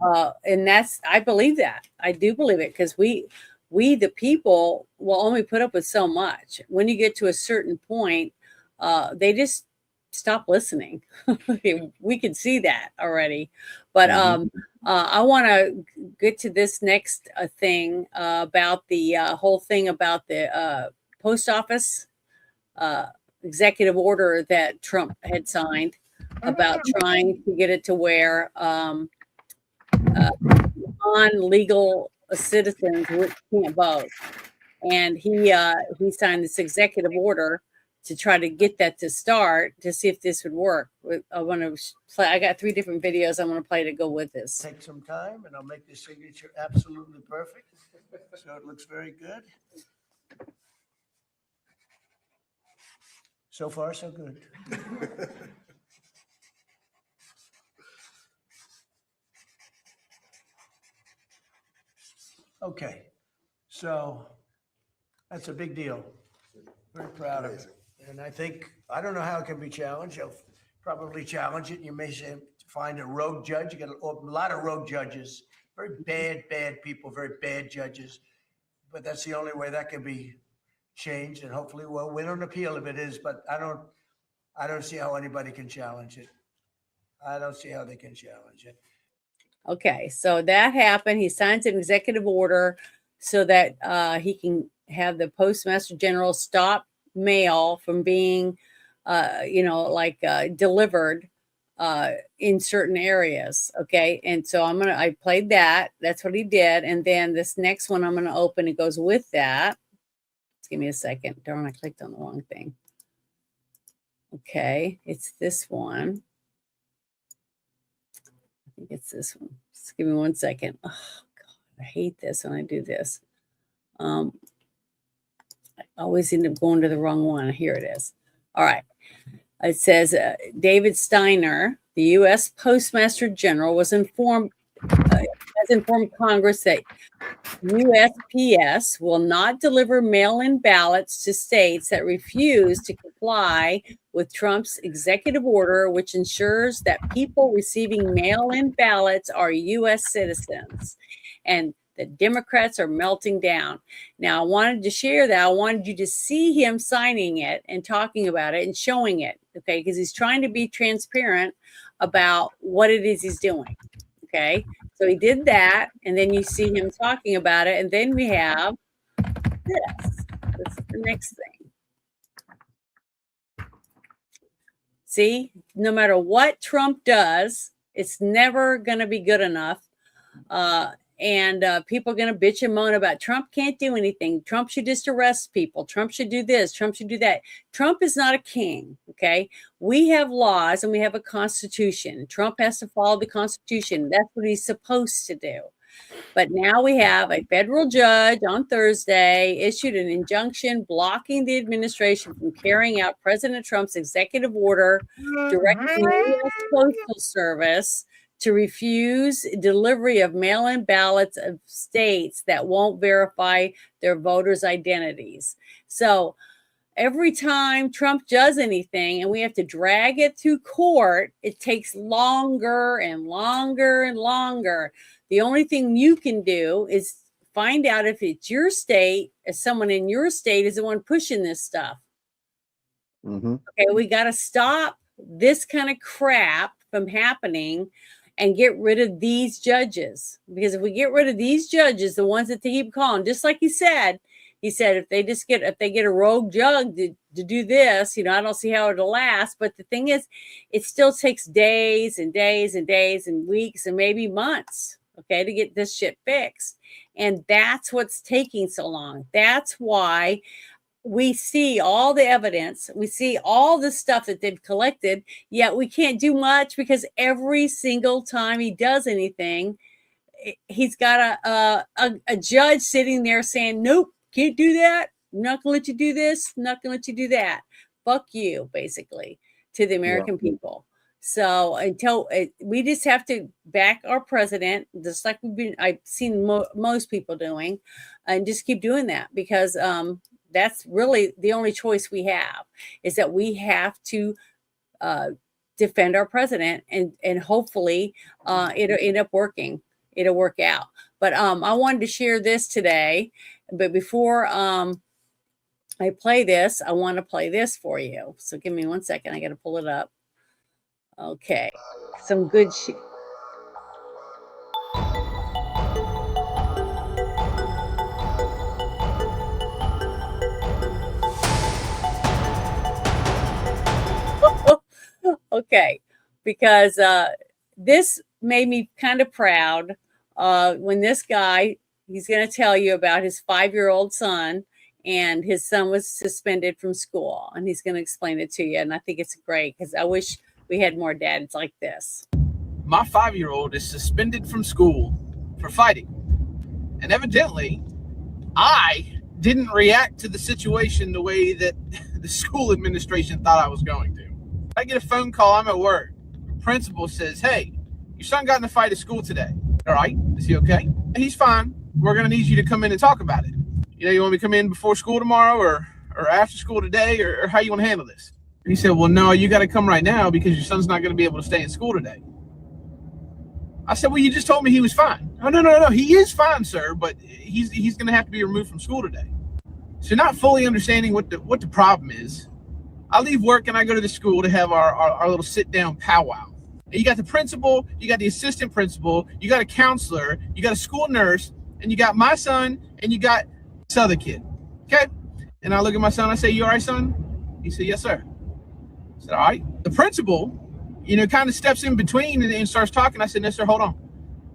and I believe that. I do believe it because we the people will only put up with so much. When you get to a certain point, they just stop listening. We can see that already. But I want to get to this next thing about the whole thing about the post office executive order that Trump had signed about trying to get it to where non-legal citizens can't vote. And he signed this executive order to try to get that to start to see if this would work. I want to play. I got 3 different videos I want to play to go with this. Take some time, and I'll make the signature absolutely perfect. So it looks very good. So far, so good. Okay, so that's a big deal. Very proud of it. And I think, I don't know how it can be challenged. You'll probably challenge it. You may say, find a rogue judge. You got a lot of rogue judges, very bad people, very bad judges. But that's the only way that can be changed. And hopefully we'll win an appeal if it is, but I don't see how anybody can challenge it. I don't see how they can challenge it. Okay, so that happened. He signs an executive order so that he can have the Postmaster General stop mail from being, delivered in certain areas. Okay, and so I played that. That's what he did. And then this next one I'm gonna open. It goes with that. Just give me a second. Darn, I clicked on the wrong thing. Okay, it's this one. I think it's this one. Just give me 1 second. Oh God, I hate this when I do this. I always end up going to the wrong one. Here it is. All right. It says David Steiner, the U.S. Postmaster General, has informed Congress that USPS will not deliver mail-in ballots to states that refuse to comply with Trump's executive order, which ensures that people receiving mail-in ballots are U.S. citizens. And the Democrats are melting down. Now, I wanted to share that. I wanted you to see him signing it and talking about it and showing it, okay? Because he's trying to be transparent about what it is he's doing, okay? So he did that, and then you see him talking about it, and then we have this. This is the next thing. See, no matter what Trump does, it's never going to be good enough. And people are going to bitch and moan about Trump can't do anything. Trump should just arrest people. Trump should do this. Trump should do that. Trump is not a king, okay? We have laws and we have a constitution. Trump has to follow the constitution. That's what he's supposed to do. But now we have a federal judge on Thursday issued an injunction blocking the administration from carrying out President Trump's executive order directing the U.S. Postal Service to refuse delivery of mail-in ballots of states that won't verify their voters' identities. So every time Trump does anything and we have to drag it through court, it takes longer and longer and longer. The only thing you can do is find out if it's your state, if someone in your state is the one pushing this stuff. Mm-hmm. Okay, we got to stop this kind of crap from happening and get rid of these judges. Because if we get rid of these judges, the ones that they keep calling, just like he said if they get a rogue judge to do this, I don't see how it'll last. But the thing is, it still takes days and days and days and weeks and maybe months, okay, to get this shit fixed. And that's what's taking so long. That's why we see all the evidence, we see all the stuff that they've collected, yet we can't do much because every single time he does anything, he's got a judge sitting there saying, nope, can't do that. I'm not going to let you do this. I'm not going to let you do that. Fuck you, basically, to the American people. So until we just have to back our president, just like I've seen most people doing, and just keep doing that because that's really the only choice we have, is that we have to defend our president, and hopefully it'll end up working. It'll work out. But I wanted to share this today. But before I play this, I want to play this for you. So give me 1 second. I got to pull it up. Okay. Some good shit. Okay, because this made me kind of proud when this guy, he's going to tell you about his 5-year-old son, and his son was suspended from school, and he's going to explain it to you. And I think it's great because I wish we had more dads like this. My 5-year-old is suspended from school for fighting. And evidently, I didn't react to the situation the way that the school administration thought I was going to. I get a phone call, I'm at work. The principal says, hey, your son got in a fight at school today. All right, is he okay? he's fine. We're going to need you to come in and talk about it. You want me to come in before school tomorrow or after school today, or how you want to handle this? And he said, well, no, you got to come right now because your son's not going to be able to stay in school today. I said, well, you just told me he was fine. Oh, no. He is fine, sir, but he's going to have to be removed from school today. So not fully understanding what the problem is. I leave work and I go to the school to have our little sit-down powwow. And you got the principal, you got the assistant principal, you got a counselor, you got a school nurse, and you got my son, and you got this other kid. Okay? And I look at my son, I say, you all right, son? He said, yes, sir. I said, all right. The principal, kind of steps in between and starts talking. I said, no, sir, hold on.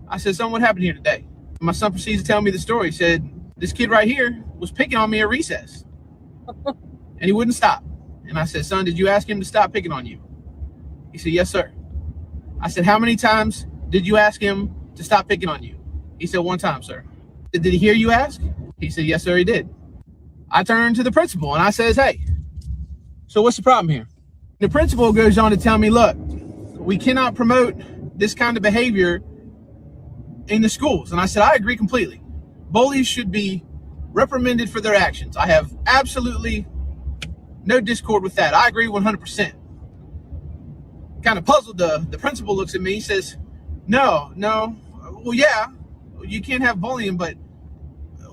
I said, son, what happened here today? And my son proceeds to tell me the story. He said, this kid right here was picking on me at recess. And he wouldn't stop. And I said, son, did you ask him to stop picking on you? He said, yes, sir. I said, how many times did you ask him to stop picking on you? He said, one time, sir. Did he hear you ask? He said, yes, sir, he did. I turned to the principal and I says, hey, so what's the problem here? The principal goes on to tell me, look, we cannot promote this kind of behavior in the schools. And I said, I agree completely. Bullies should be reprimanded for their actions. I have absolutely no discord with that. I agree 100%. Kind of puzzled, the principal looks at me, he says, no, well, yeah, you can't have bullying, but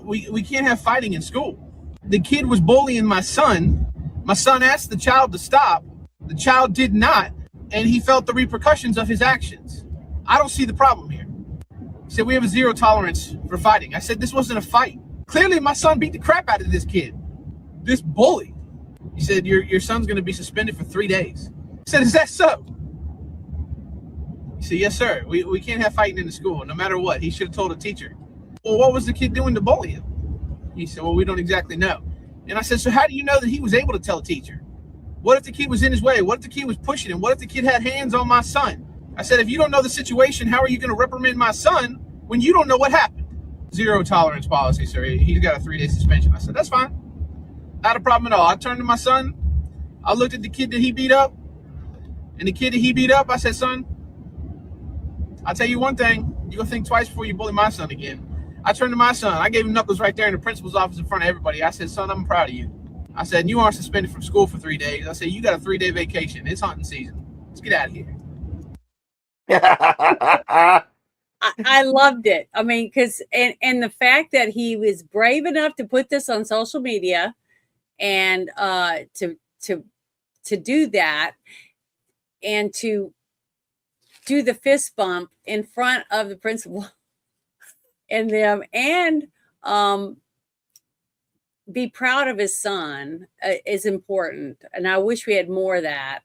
we can't have fighting in school. The kid was bullying my son. My son asked the child to stop. The child did not, and he felt the repercussions of his actions. I don't see the problem here. He said, we have a zero tolerance for fighting. I said, this wasn't a fight. Clearly, my son beat the crap out of this kid, this bully. He said, your son's going to be suspended for 3 days. I said, is that so? He said, yes, sir. We can't have fighting in the school, no matter what. He should have told a teacher. Well, what was the kid doing to bully him? He said, well, we don't exactly know. And I said, so how do you know that he was able to tell a teacher? What if the kid was in his way? What if the kid was pushing him? What if the kid had hands on my son? I said, if you don't know the situation, how are you going to reprimand my son when you don't know what happened? Zero tolerance policy, sir. He's got a 3-day suspension. I said, that's fine. Not a problem at all. I turned to my son. I looked at the kid that he beat up. And the kid that he beat up, I said, son, I'll tell you one thing. You're going to think twice before you bully my son again. I turned to my son. I gave him knuckles right there in the principal's office in front of everybody. I said, son, I'm proud of you. I said, you aren't suspended from school for 3 days. I said, you got a 3-day vacation. It's hunting season. Let's get out of here. I loved it. I mean, because and the fact that he was brave enough to put this on social media and to do that and to do the fist bump in front of the principal and them and be proud of his son is important. And I wish we had more of that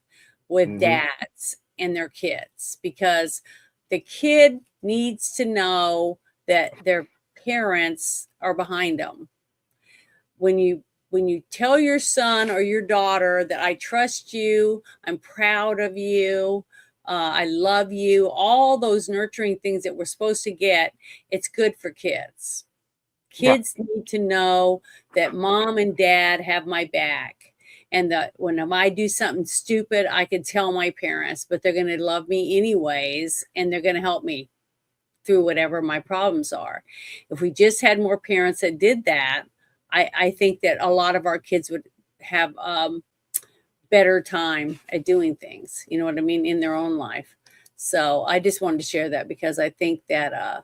with dads and their kids, because the kid needs to know that their parents are behind them. When you tell your son or your daughter that I trust you, I'm proud of you, I love you, all those nurturing things that we're supposed to get, it's good for kids. Kids need to know that mom and dad have my back, and that when I do something stupid, I can tell my parents, but they're going to love me anyways, and they're going to help me through whatever my problems are. If we just had more parents that did that, I think that a lot of our kids would have better time at doing things, you know what I mean, in their own life. So I just wanted to share that because I think that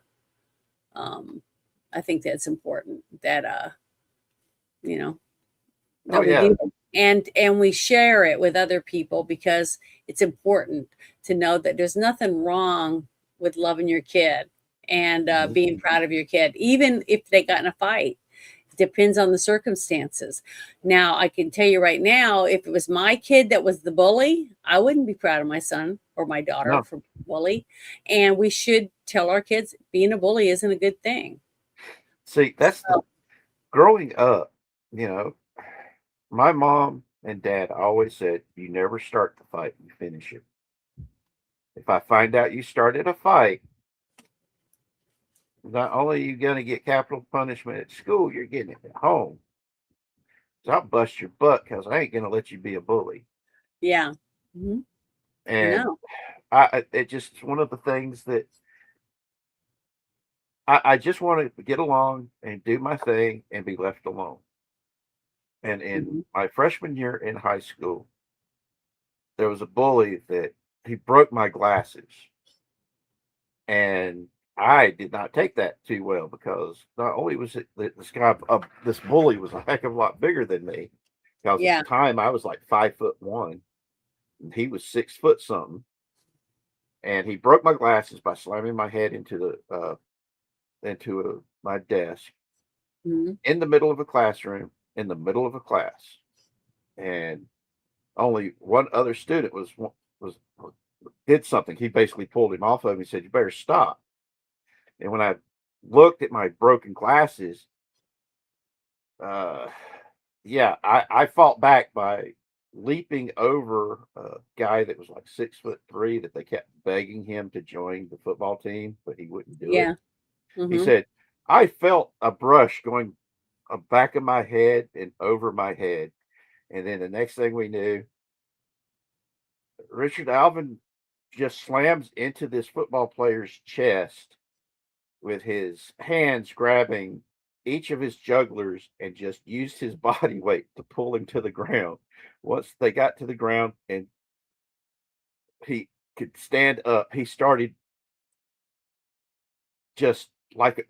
that's important that you know, that we do and we share it with other people, because it's important to know that there's nothing wrong with loving your kid and being proud of your kid, even if they got in a fight. Depends on the circumstances. Now, I can tell you right now, if it was my kid that was the bully, I wouldn't be proud of my son or my daughter for bully. And we should tell our kids being a bully isn't a good thing. See, that's growing up, my mom and dad always said, you never start the fight, you finish it. If I find out you started a fight, not only are you going to get capital punishment at school, you're getting it at home. So I'll bust your butt because I ain't going to let you be a bully. Yeah. Mm-hmm. And it just one of the things that I just want to get along and do my thing and be left alone. And in my freshman year in high school, there was a bully that he broke my glasses. And I did not take that too well because not only was it this guy, this bully was a heck of a lot bigger than me. Because Yeah. at the time I was like 5'1", and he was 6 foot something. And he broke my glasses by slamming my head into my desk Mhm. in the middle of a classroom, in the middle of a class. And only one other student was did something. He basically pulled him off of him. He said, "You better stop." And when I looked at my broken glasses, yeah, I fought back by leaping over a guy that was like 6'3" that they kept begging him to join the football team, but he wouldn't do it. Yeah. He Mhm. said, "I felt a brush going back of my head and over my head." And then the next thing we knew, Richard Alvin just slams into this football player's chest with his hands grabbing each of his jugglers and just used his body weight to pull him to the ground. Once they got to the ground and he could stand up, he started just like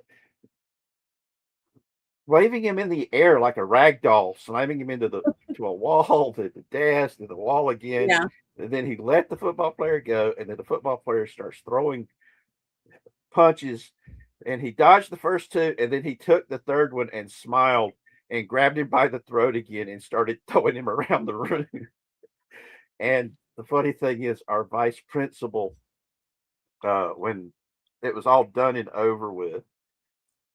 waving him in the air like a rag doll, slamming him into to a wall, to the desk, to the wall again. Yeah. And then he let the football player go, and then the football player starts throwing punches, and he dodged the first two, and then he took the third one and smiled and grabbed him by the throat again and started throwing him around the room. And the funny thing is, our vice principal, when it was all done and over with,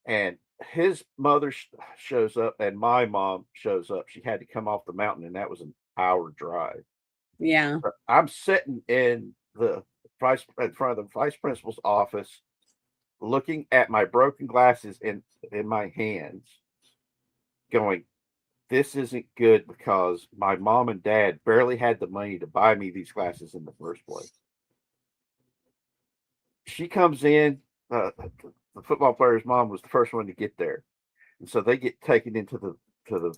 and his mother shows up and my mom shows up. She had to come off the mountain, and that was an hour drive. Yeah. I'm sitting in in front of the vice principal's office, looking at my broken glasses in my hands, going, "This isn't good," because my mom and dad barely had the money to buy me these glasses in the first place. She comes in. The football player's mom was the first one to get there, and so they get taken into the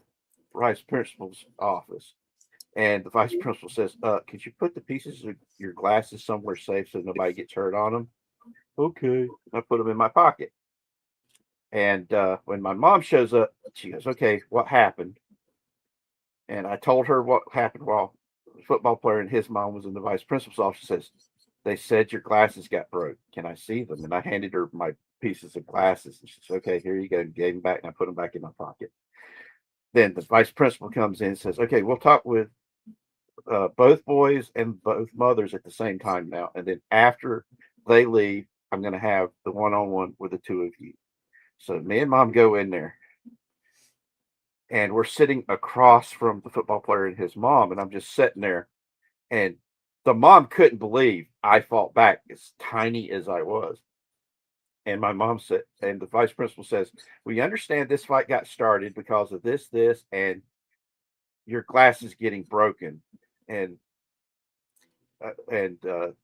vice principal's office. And the vice principal says, "Could you put the pieces of your glasses somewhere safe so nobody gets hurt on them?" Okay. I put them in my pocket. And when my mom shows up, she goes, "Okay, what happened?" And I told her what happened while the football player and his mom was in the vice principal's office. She says, "They said your glasses got broke. Can I see them?" And I handed her my pieces of glasses. And she says, "Okay, here you go." And gave them back, and I put them back in my pocket. Then the vice principal comes in and says, "Okay, we'll talk with both boys and both mothers at the same time now. And then after they leave, I'm going to have the one-on-one with the two of you." So me and mom go in there, and we're sitting across from the football player and his mom, and I'm just sitting there, and the mom couldn't believe I fought back as tiny as I was. And my mom said, and the vice principal says, "We understand this fight got started because of this, and your glasses getting broken." And the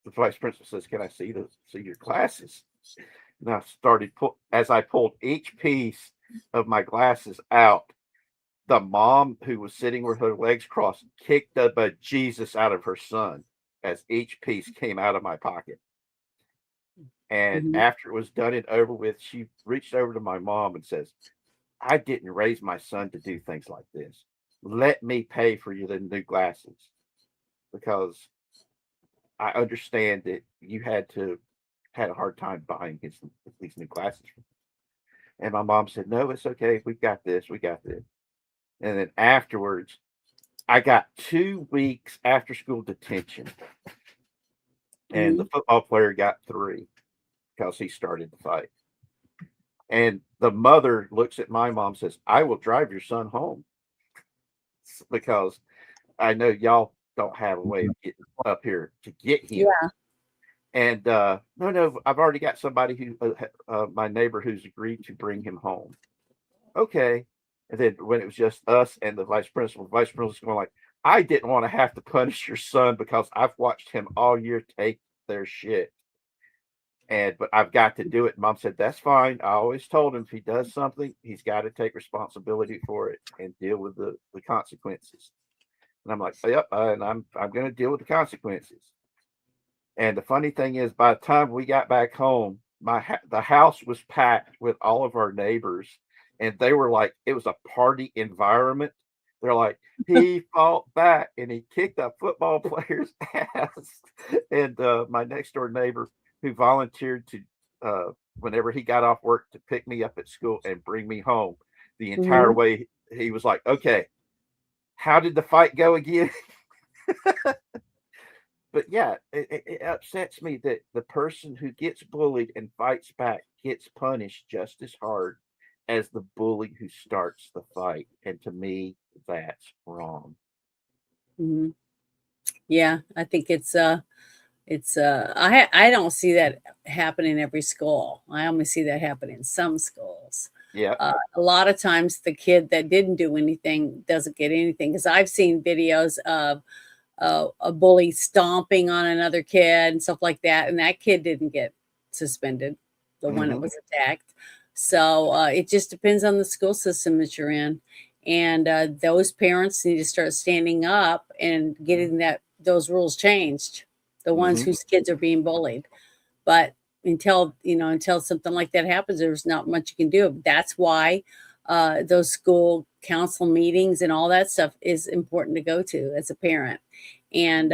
vice principal says, "Can I see your glasses?" And I started as I pulled each piece of my glasses out. The mom, who was sitting with her legs crossed, kicked the bejesus out of her son as each piece came out of my pocket. And Mhm. after it was done and over with, she reached over to my mom and says, "I didn't raise my son to do things like this. Let me pay for you the new glasses, because I understand that you had a hard time buying these new glasses." And my mom said, "No, it's okay. We got this. We got this." And then afterwards, I got 2 weeks after school detention, and the Mhm. football player got 3 because he started the fight. And the mother looks at my mom, says, "I will drive your son home because I know y'all don't have a way of getting up here to get him." Yeah. And no, I've already got somebody my neighbor who's agreed to bring him home. Okay. And then when it was just us and the vice principal's going like, "I didn't want to have to punish your son because I've watched him all year take their shit." but I've got to do it. Mom said, that's fine. I always told him if he does something, he's got to take responsibility for it and deal with the consequences. And I'm like, yep, and I'm going to deal with the consequences. And the funny thing is, by the time we got back home, the house was packed with all of our neighbors, and they were like, it was a party environment. They're like, he fought back and he kicked a football player's ass. And my next door neighbor, who volunteered to whenever he got off work, to pick me up at school and bring me home, the entire way, he was like, okay, how did the fight go again? But yeah, it upsets me that the person who gets bullied and fights back gets punished just as hard as the bully who starts the fight. And to me, that's wrong. Mhm. Yeah, I think it's I don't see that happen in every school. I only see that happen in some schools. Yeah. A lot of times the kid that didn't do anything doesn't get anything, because I've seen videos of a bully stomping on another kid and stuff like that, and that kid didn't get suspended, the one that was attacked. So it just depends on the school system that you're in, and those parents need to start standing up and getting those rules changed. The ones whose kids are being bullied, but until something like that happens, there's not much you can do. That's why those school council meetings and all that stuff is important to go to as a parent. And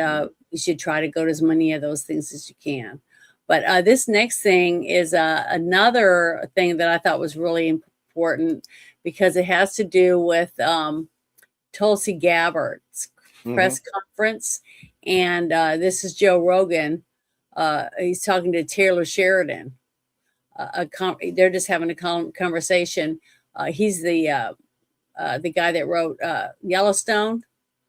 you should try to go to as many of those things as you can. But this next thing is another thing that I thought was really important, because it has to do with Tulsi Gabbard's press conference. And this is Joe Rogan. He's talking to Taylor Sheridan. They're just having a conversation. He's the guy that wrote Yellowstone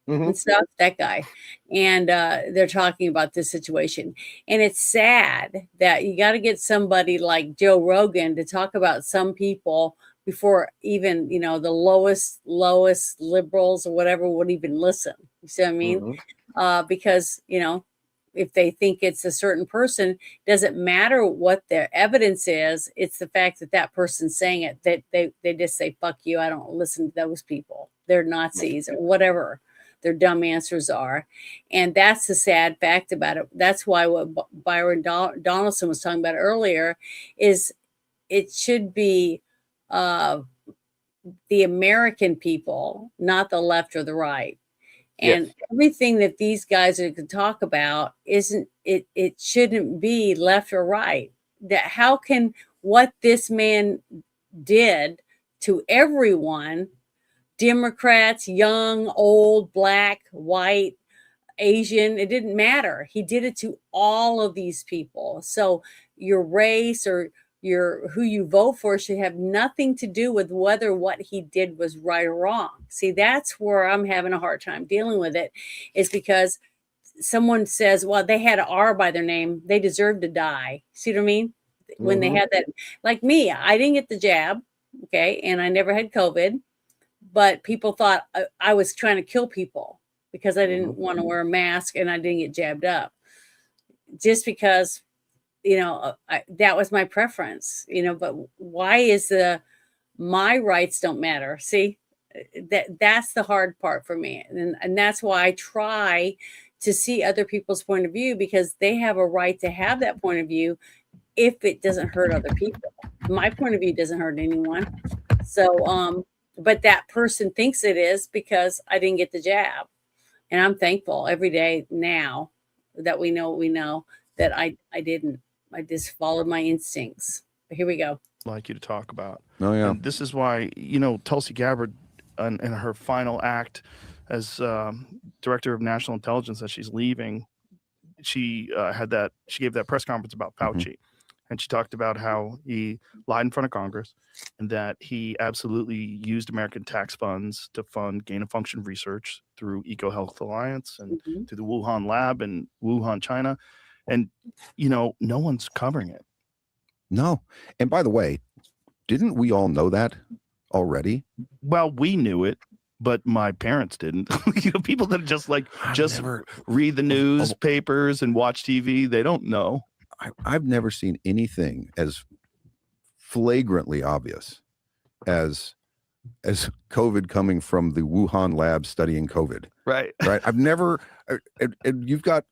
and stuff, that guy. And they're talking about this situation. And it's sad that you got to get somebody like Joe Rogan to talk about some people before even, the lowest liberals or whatever would even listen. You see what I mean? Because, if they think it's a certain person, doesn't matter what their evidence is. It's the fact that that person's saying it, that they just say, fuck you, I don't listen to those people. They're Nazis or whatever their dumb answers are. And that's the sad fact about it. That's why what Byron Donaldson was talking about earlier is it should be the American people, not the left or the right. And everything that these guys are going to talk about it shouldn't be left or right. That how can what this man did to everyone, Democrats, young, old, black, white, Asian, it didn't matter. He did it to all of these people. So your race or who you vote for should have nothing to do with whether what he did was right or wrong. See, that's where I'm having a hard time dealing with it, is because someone says, well, they had an R by their name, they deserve to die. See what I mean? When they had that, like me, I didn't get the jab, okay, and I never had COVID, but people thought I was trying to kill people because I didn't want to wear a mask and I didn't get jabbed up. Just because that was my preference, but why is my rights don't matter? See, that's the hard part for me. And that's why I try to see other people's point of view, because they have a right to have that point of view if it doesn't hurt other people. My point of view doesn't hurt anyone. So, but that person thinks it is because I didn't get the jab. And I'm thankful every day now that we know that I didn't. I just followed my instincts. But here we go. Like you to talk about. Oh, yeah. And this is why, Tulsi Gabbard in her final act as director of national intelligence, as she's leaving, she gave that press conference about Fauci. And she talked about how he lied in front of Congress and that he absolutely used American tax funds to fund gain-of-function research through EcoHealth Alliance and through the Wuhan lab in Wuhan, China. And, no one's covering it. No. And by the way, didn't we all know that already? Well, we knew it, but my parents didn't. People that just read the newspapers and watch TV, they don't know. I've never seen anything as flagrantly obvious as COVID coming from the Wuhan lab studying COVID. Right. I've never. And you've got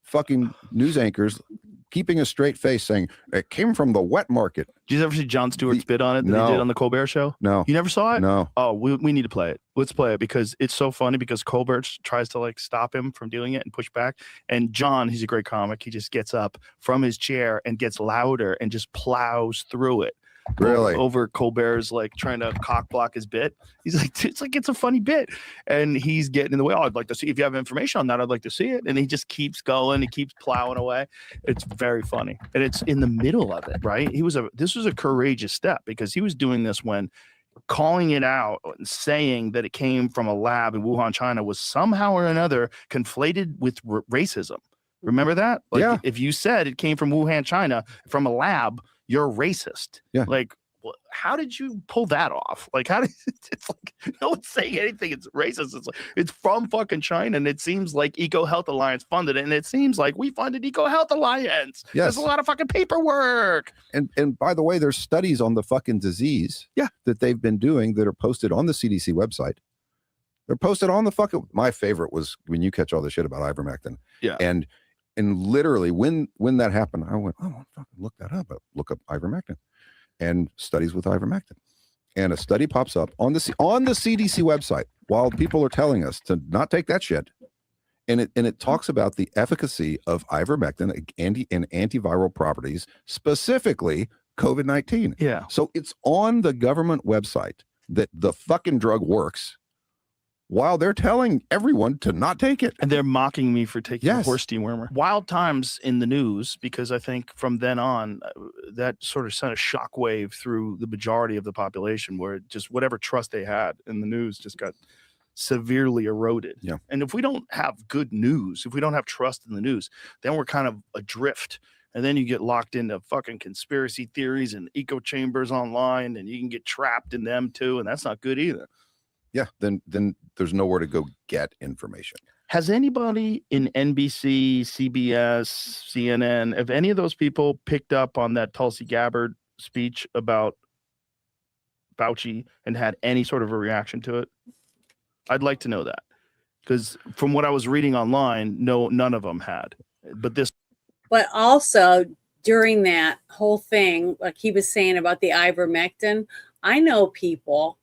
fucking news anchors keeping a straight face saying it came from the wet market. Did you ever see Jon Stewart's bit on it that he did on the Colbert Show? No. You never saw it? No. Oh, we need to play it. Let's play it because it's so funny because Colbert tries to like stop him from doing it and push back. And John, he's a great comic. He just gets up from his chair and gets louder and just plows through it. Really? Over Colbert's like trying to cock block his bit. He's like, it's a funny bit. And he's getting in the way. Oh, I'd like to see if you have information on that. I'd like to see it. And he just keeps going. He keeps plowing away. It's very funny. And it's in the middle of it, right? This was a courageous step because he was doing this when calling it out and saying that it came from a lab in Wuhan, China was somehow or another conflated with racism. Remember that? Like, yeah. If you said it came from Wuhan, China, from a lab, you're racist. Yeah. Like, how did you pull that off? Like, it's like no one's saying anything. It's racist. It's from fucking China. And it seems like Eco Health Alliance funded it. And it seems like we funded Eco Health Alliance. Yes. There's a lot of fucking paperwork. And by the way, there's studies on the fucking disease that they've been doing that are posted on the CDC website. They're posted on the fucking, my favorite was when you catch all the shit about ivermectin. Yeah. And literally when that happened, I went, oh, I'll fucking look that up. Look up ivermectin and studies with ivermectin. And a study pops up on the CDC website while people are telling us to not take that shit. And it talks about the efficacy of ivermectin and antiviral properties, specifically COVID-19. Yeah. So it's on the government website that the fucking drug works, while they're telling everyone to not take it. And they're mocking me for taking a horse dewormer. Wild times in the news, because I think from then on, that sort of sent a shockwave through the majority of the population where just whatever trust they had in the news just got severely eroded. Yeah. And if we don't have good news, if we don't have trust in the news, then we're kind of adrift. And then you get locked into fucking conspiracy theories and echo chambers online, and you can get trapped in them too. And that's not good either. Yeah, then there's nowhere to go get information. Has anybody in NBC, CBS, CNN, have any of those people picked up on that Tulsi Gabbard speech about Fauci and had any sort of a reaction to it? I'd like to know that because from what I was reading online, none of them had. But also during that whole thing, like he was saying about the ivermectin, I know people.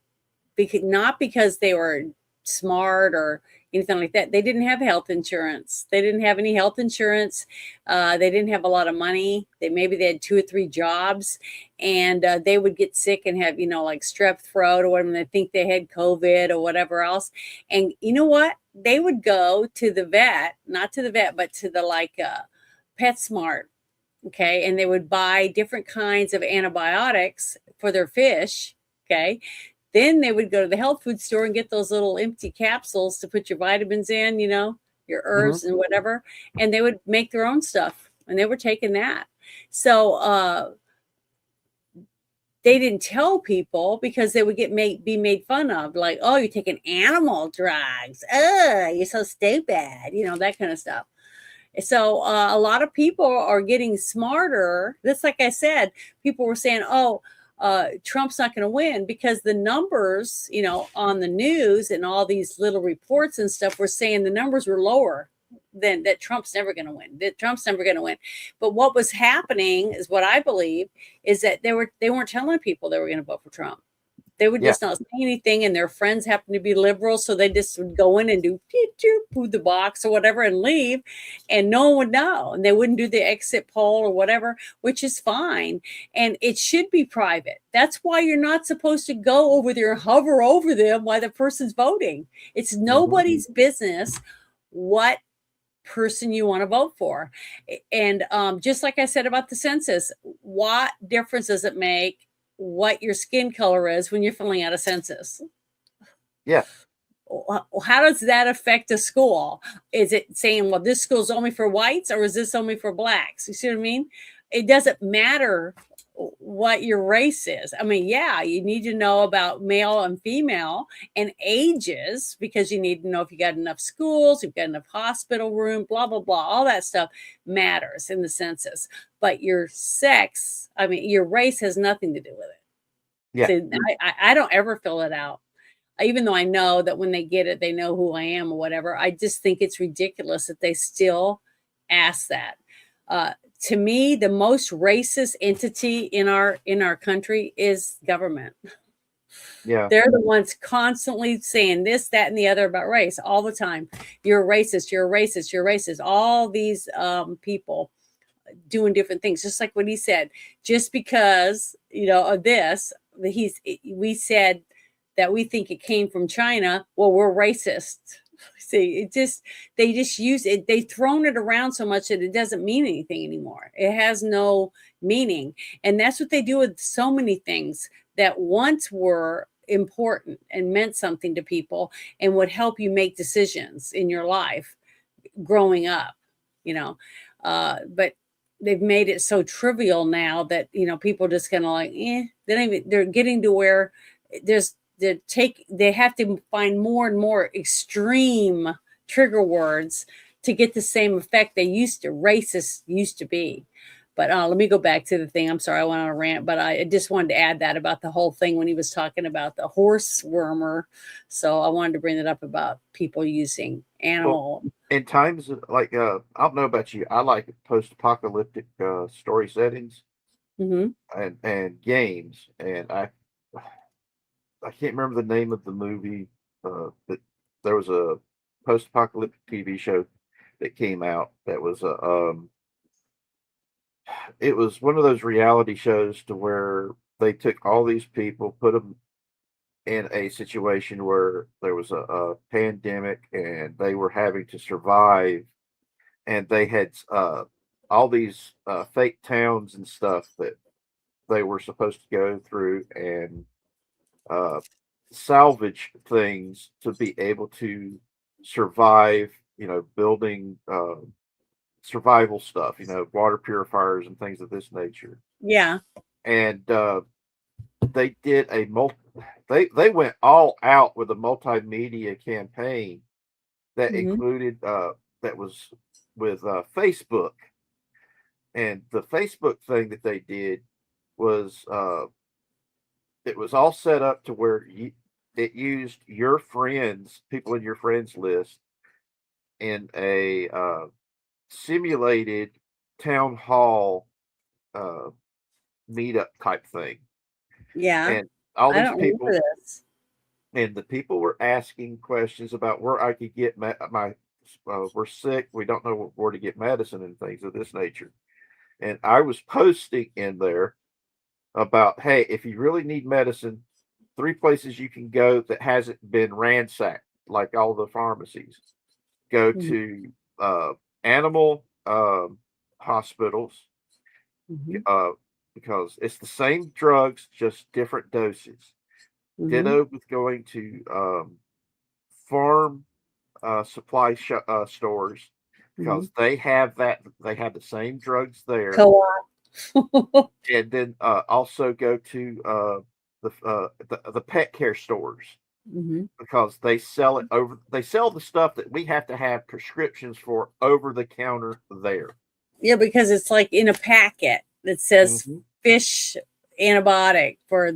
Not because they were smart or anything like that. They didn't have health insurance. They didn't have any health insurance. They didn't have a lot of money. Maybe they had 2 or 3 jobs, and they would get sick and have, like strep throat or whatever. They think they had COVID or whatever else. And you know what? They would go to the vet, not to the vet, but to the PetSmart. Okay. And they would buy different kinds of antibiotics for their fish. Okay. Then they would go to the health food store and get those little empty capsules to put your vitamins in, your herbs and whatever. And they would make their own stuff, and they were taking that. So they didn't tell people because they would be made fun of, like, oh, you're taking animal drugs. Oh, you're so stupid, that kind of stuff. So a lot of people are getting smarter. That's like I said, people were saying, oh, Trump's not going to win because the numbers, on the news and all these little reports and stuff were saying the numbers were lower than that Trump's never going to win, But what was happening is what I believe is that they weren't telling people they were going to vote for Trump. They would just not say anything, and their friends happened to be liberals, so they just would go in and do the box or whatever and leave, and no one would know, and they wouldn't do the exit poll or whatever, which is fine, and it should be private. That's why you're not supposed to go over there and hover over them while the person's voting. It's nobody's business what person you want to vote for, and just like I said about the census, what difference does it make what your skin color is when you're filling out a census? Yeah. How does that affect a school? Is it saying, well, this school's only for whites, or is this only for blacks? You see what I mean? It doesn't matter what your race is. I mean, yeah, you need to know about male and female and ages, because you need to know if you got enough schools, you've got enough hospital room, blah, blah, blah. All that stuff matters in the census. But your sex, I mean, your race has nothing to do with it. Yeah. So I don't ever fill it out. Even though I know that when they get it, they know who I am or whatever. I just think it's ridiculous that they still ask that. To me, the most racist entity in our country is government. Yeah. They're the ones constantly saying this, that, and the other about race all the time. You're a racist, you're a racist, you're racist. All these people doing different things, just like what he said. Just because, you know, of this, we said that we think it came from China. Well, we're racist. See, they just use it. They've thrown it around so much that it doesn't mean anything anymore. It has no meaning. And that's what they do with so many things that once were important and meant something to people and would help you make decisions in your life growing up, you know. But they've made it so trivial now that, you know, people just kind of like, they're getting to where they have to find more and more extreme trigger words to get the same effect racist used to be. But let me go back to the thing. I'm sorry, I went on a rant, but I just wanted to add that about the whole thing when he was talking about the horse wormer. So I wanted to bring it up about people using animal. Well, in times like I don't know about you, I like post-apocalyptic story settings and games, and I can't remember the name of the movie, but there was a post-apocalyptic TV show that came out that was it was one of those reality shows to where they took all these people, put them in a situation where there was a pandemic and they were having to survive, and they had all these fake towns and stuff that they were supposed to go through and salvage things to be able to survive, you know, building survival stuff, you know, water purifiers and things of this nature. Yeah. And they did they went all out with a multimedia campaign that included that was with Facebook. And the Facebook thing that they did was it was all set up to where it used your friends, people in your friends list, in a simulated town hall meetup type thing. Yeah. And all I these don't people, remember this. and the people were asking questions about where I could get we're sick, we don't know where to get medicine and things of this nature. And I was posting in there about, hey, if you really need medicine, 3 places you can go that hasn't been ransacked, like all the pharmacies. Go to animal hospitals, because it's the same drugs, just different doses. Ditto with going to farm supply stores, because they have the same drugs there. Co-op. And then also go to the pet care stores, because they sell the stuff that we have to have prescriptions for over the counter there. Yeah, because it's like in a packet that says fish antibiotic for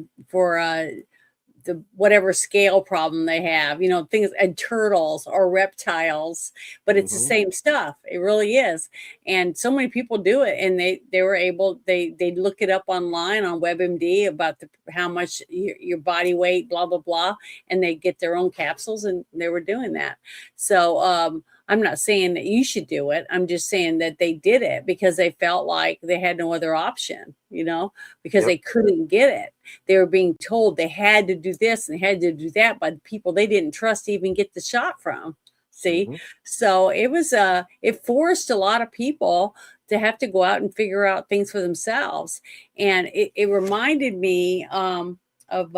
the whatever scale problem they have, you know, things, and turtles or reptiles, but it's the same stuff. It really is. And so many people do it, and they were able, they look it up online on WebMD about how much your body weight, blah, blah, blah, and they get their own capsules, and they were doing that. So, I'm not saying that you should do it. I'm just saying that they did it because they felt like they had no other option, you know, because they couldn't get it. They were being told they had to do this and they had to do that by the people they didn't trust to even get the shot from. See? So it was it forced a lot of people to have to go out and figure out things for themselves. And it reminded me of you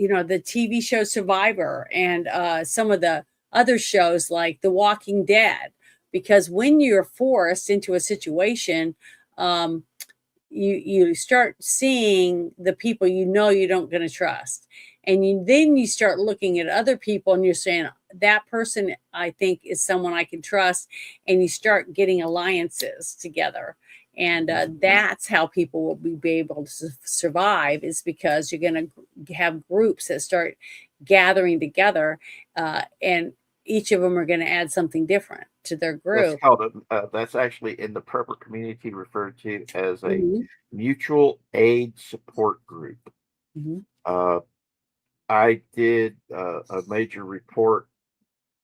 know, the TV show Survivor and some of the other shows like The Walking Dead, because when you're forced into a situation, you start seeing the people you don't going to trust, and then you start looking at other people and you're saying that person I think is someone I can trust, and you start getting alliances together. And that's how people will be able to survive, is because you're going to have groups that start gathering together, and each of them are going to add something different to their That's group. called that's actually in the prepper community referred to as a Mhm. mutual aid support group. Mhm. Uh, I did a major report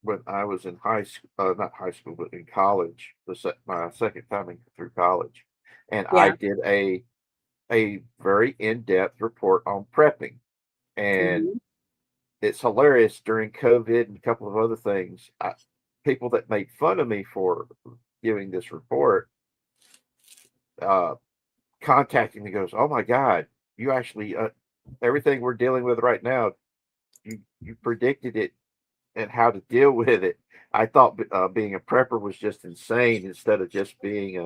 when I was in high school, not high school, but in college, my second time through college, and I Yeah. did a very in-depth report on prepping. And Mhm. it's hilarious during COVID and a couple of other things. People that made fun of me for giving this report uh, contacting me goes, "Oh my God, you actually everything we're dealing with right now, you predicted it and how to deal with it." I thought being a prepper was just insane instead of just being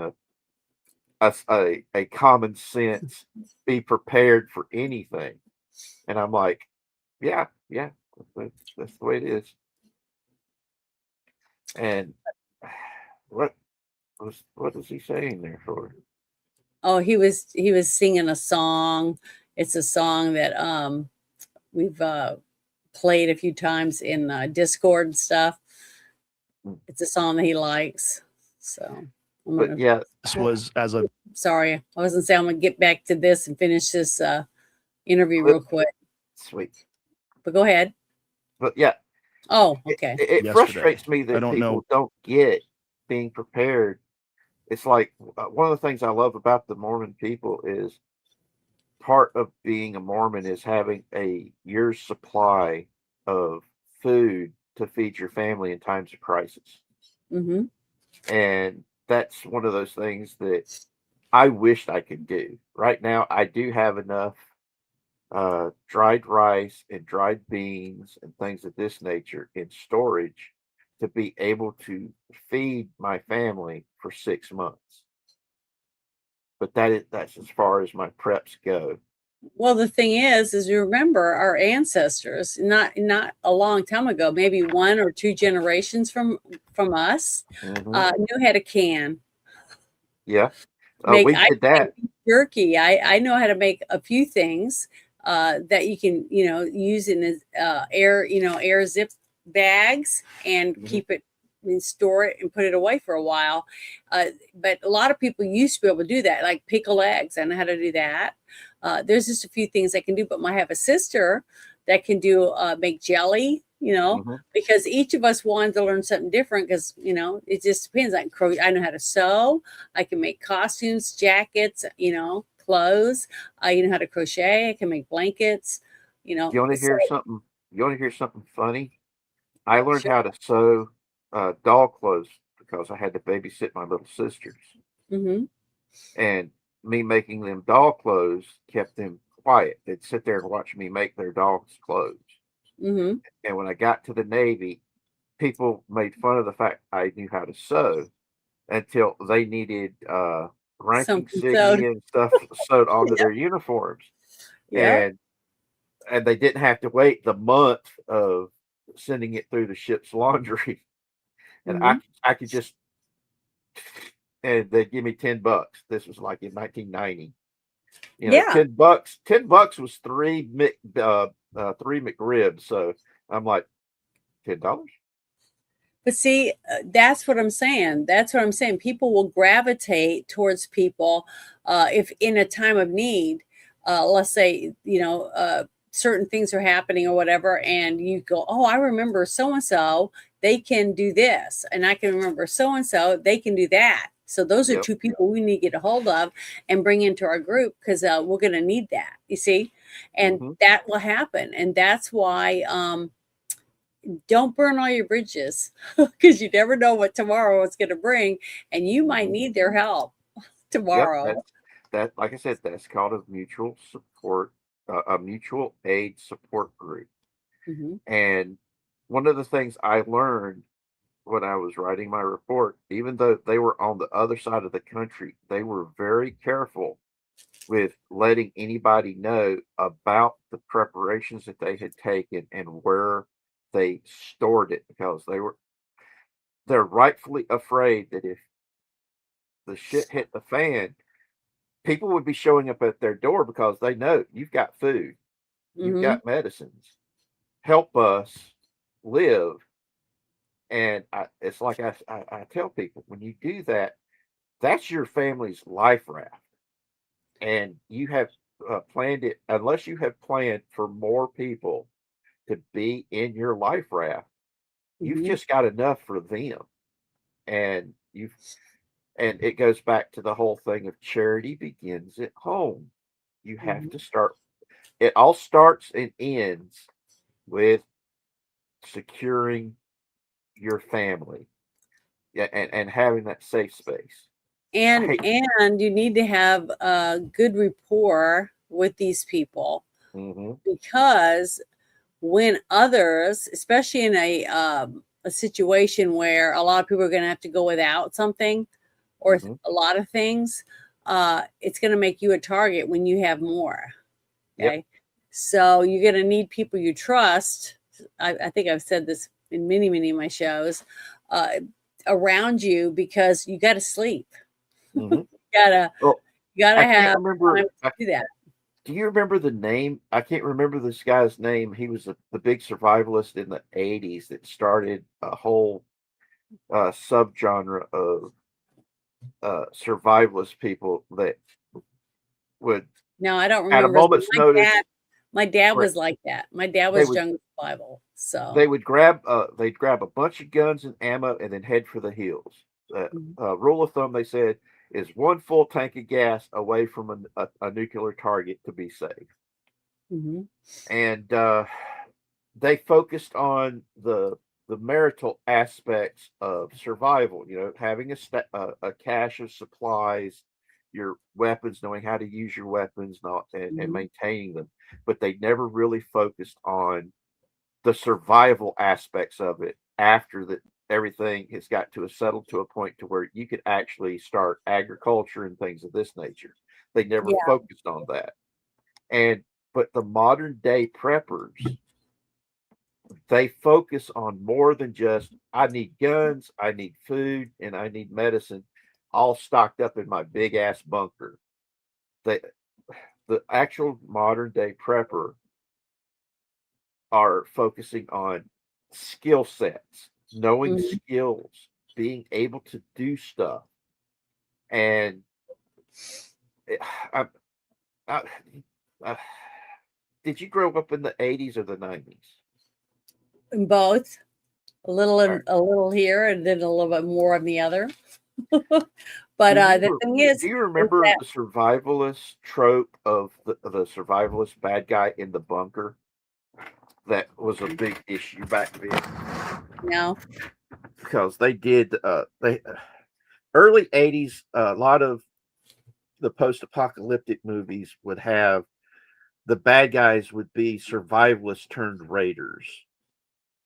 a common sense, be prepared for anything. And I'm like, yeah, yeah, that's the way it is. And what what is he saying there for? Oh, he was singing a song. It's a song that we've played a few times in Discord and stuff. Mm. It's a song that he likes. So I'm But gonna yeah, This was as a sorry, I wasn't saying I'm gonna get back to this and finish this interview real quick. sweet. But go ahead. But yeah, Oh, it, okay. it yesterday. frustrates me I that don't know. people don't get being prepared. It's like one of the things I love about the Mormon people is part of being a Mormon is having a year's supply of food to feed your family in times of crisis. Mm-hmm. And that's one of those things that I wished I could do. Right now, I do have enough dried rice and dried beans and things of this nature in storage to be able to feed my family for 6 months. But that's as far as my preps go. Well, the thing is you remember our ancestors, not a long time ago, maybe one or two generations from us, Hmm. knew how to can. Yeah, Make we I did can that. make beef jerky. I know how to make a few things that you can use in air zip bags and Hmm. keep it and store it and put it away for a while. But a lot of people used to be able to do that, like pickle eggs. I know how to do that. There's just a few things I can do, but I have a sister that can do make jelly. Hmm. Because each of us wanted to learn something different. Because it just depends. I know how to sew. I can make costumes, jackets, clothes. I know how to crochet. I can make blankets. You want to So hear something? You want to hear something funny? I learned sure. how to sew doll clothes because I had to babysit my little sisters, Hmm. and me making them doll clothes kept them quiet. They'd sit there and watch me make their dolls' clothes. Hmm. And when I got to the Navy, people made fun of the fact I knew how to sew until they needed ranking Something sewed. signia and stuff sewed onto Yep. their uniforms, Yep. and they didn't have to wait the month of sending it through the ship's laundry. And Hmm. I could just and they'd give me $10. This was like in 1990. Yeah. $10. $10 was three McRibs. So I'm like, $10. But see, that's what I'm saying. That's what I'm saying. People will gravitate towards people if in a time of need, let's say, certain things are happening or whatever, and you go, oh, I remember so and so, they can do this. And I can remember so and so, they can do that. So those are Yep. two people we need to get a hold of and bring into our group because we're going to need that, you see? And Hmm. that will happen. And that's why. Don't burn all your bridges because you never know what tomorrow is going to bring, and you might Hmm. need their help Yep. tomorrow. That. Like I said, that's called a mutual support, a mutual aid support group. Hmm. And one of the things I learned when I was writing my report, even though they were on the other side of the country, they were very careful with letting anybody know about the preparations that they had taken and where they stored it, because they're rightfully afraid that if the shit hit the fan, people would be showing up at their door because they know you've got food, you've Mm-hmm. got medicines, help us live. And it's like I tell people, when you do that, that's your family's life raft. And you have planned it, unless you have planned for more people to be in your life raft, you've Mm-hmm. just got enough for them. And it goes back to the whole thing of charity begins at home. You have to start, it all starts and ends with securing your family. Yeah, and having that safe space. And you need to have a good rapport with these people, because when others, especially in a situation where a lot of people are going to have to go without something or a lot of things, it's going to make you a target when you have more. Okay. So you're going to need people you trust. I think I've said this in many, many of my shows, around you, because you got to sleep. You gotta I have can't remember. time to do that. Do you remember the name? I can't remember this guy's name. He was the big survivalist in the 80s that started a whole subgenre of survivalist people that would, No, I don't at a remember. moment's notice. My dad was like that. My dad was jungle survival. So they'd grab a bunch of guns and ammo and then head for the hills. Rule of thumb, they said, is one full tank of gas away from a nuclear target to be safe. And they focused on the marital aspects of survival. You know, having a cache of supplies, your weapons, knowing how to use your weapons, and maintaining them. But they never really focused on the survival aspects of it after that everything has got to settled to a point to where you could actually start agriculture and things of this nature. They never focused on that. But the modern day preppers, they focus on more than just, I need guns, I need food, and I need medicine all stocked up in my big ass bunker. The actual modern day prepper are focusing on skill sets, knowing skills, being able to do stuff. And did you grow up in the 80s or the 90s? In both, a little here and then a little bit more on the other. But the thing is, do you remember the survivalist trope of the survivalist bad guy in the bunker? That was a big issue back then. No, because they did early 80s, a lot of the post-apocalyptic movies would have the bad guys would be survivalists turned raiders.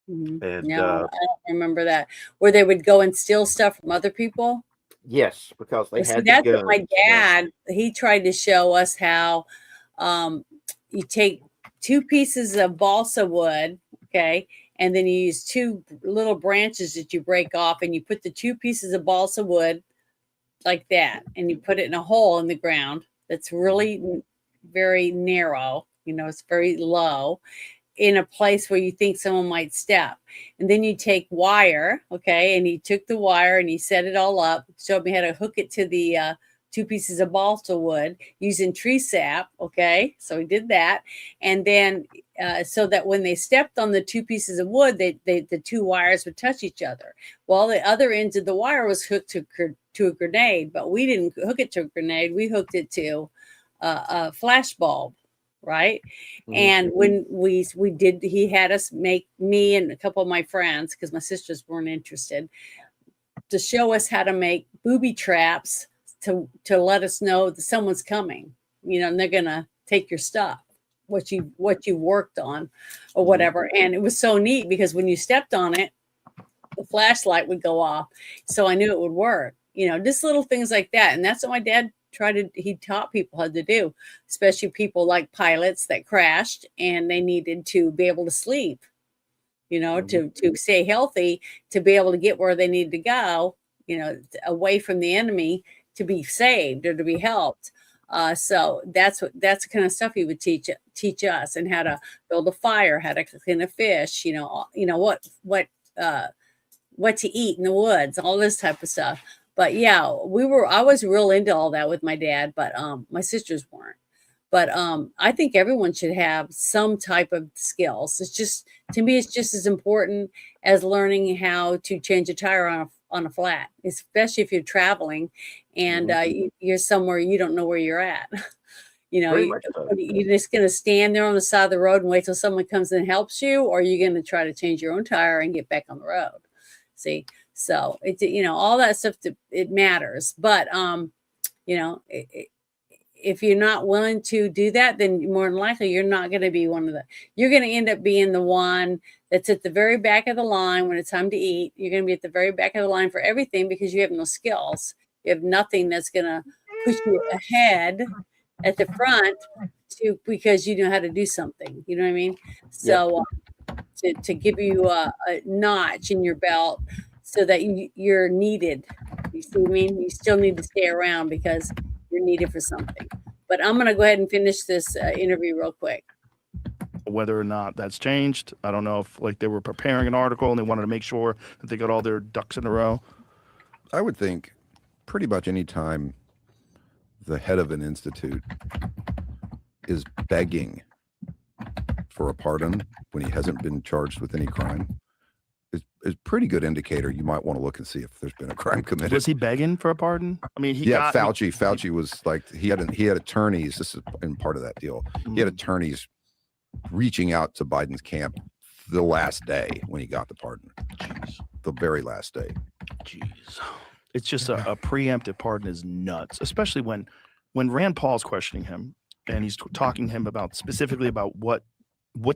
And no, I don't remember that, where they would go and steal stuff from other people. Yes, because they had that's the guns. What my dad, he tried to show us how you take 2 pieces of balsa wood, okay, and then you use 2 little branches that you break off, and you put the 2 pieces of balsa wood like that, and you put it in a hole in the ground that's really very narrow, it's very low, in a place where you think someone might step. And then you take wire, okay, and he took the wire and he set it all up, showed me how to hook it to the 2 pieces of balsa wood using tree sap, okay, so he did that. And then so that when they stepped on the 2 pieces of wood, the 2 wires would touch each other. Well, the other end of the wire was hooked to a grenade, but we didn't hook it to a grenade, we hooked it to a flash bulb, right? And when we did, he had us make, me and a couple of my friends, because my sisters weren't interested, to show us how to make booby traps to let us know that someone's coming, and they're gonna take your stuff, what you worked on or whatever. And it was so neat because when you stepped on it, the flashlight would go off. So I knew it would work, just little things like that. And that's what my dad he taught people how to do, especially people like pilots that crashed and they needed to be able to sleep, to stay healthy, to be able to get where they need to go, away from the enemy, to be saved or to be helped. So that's the kind of stuff he would teach us, and how to build a fire, how to clean a fish, what to eat in the woods, all this type of stuff. But yeah, I was real into all that with my dad, but my sisters weren't. But I think everyone should have some type of skills. To me, it's just as important as learning how to change a tire on a flat, especially if you're traveling and you're somewhere you don't know where you're at. You're just going to stand there on the side of the road and wait till someone comes and helps you, or you're going to try to change your own tire and get back on the road. See, so it's, all that stuff, it matters. But, if you're not willing to do that, then more than likely you're not going to be you're going to end up being the one that's at the very back of the line when it's time to eat. You're going to be at the very back of the line for everything because you have no skills. You have nothing that's going to push you ahead at the front because you know how to do something. You know what I mean? So to give you a notch in your belt so that you're needed. You see what I mean? You still need to stay around because you're needed for something. But I'm going to go ahead and finish this interview real quick. Whether or not that's changed, I don't know if they were preparing an article and they wanted to make sure that they got all their ducks in a row. I would think pretty much any time the head of an institute is begging for a pardon when he hasn't been charged with any crime is a pretty good indicator. You might want to look and see if there's been a crime committed. Was he begging for a pardon? I mean, Fauci was like, he had attorneys. This is in part of that deal. He had attorneys reaching out to Biden's camp the last day when he got the pardon. Jeez. The very last day. Jeez. It's just a preemptive pardon is nuts, especially when Rand Paul's questioning him and he's talking to him specifically about what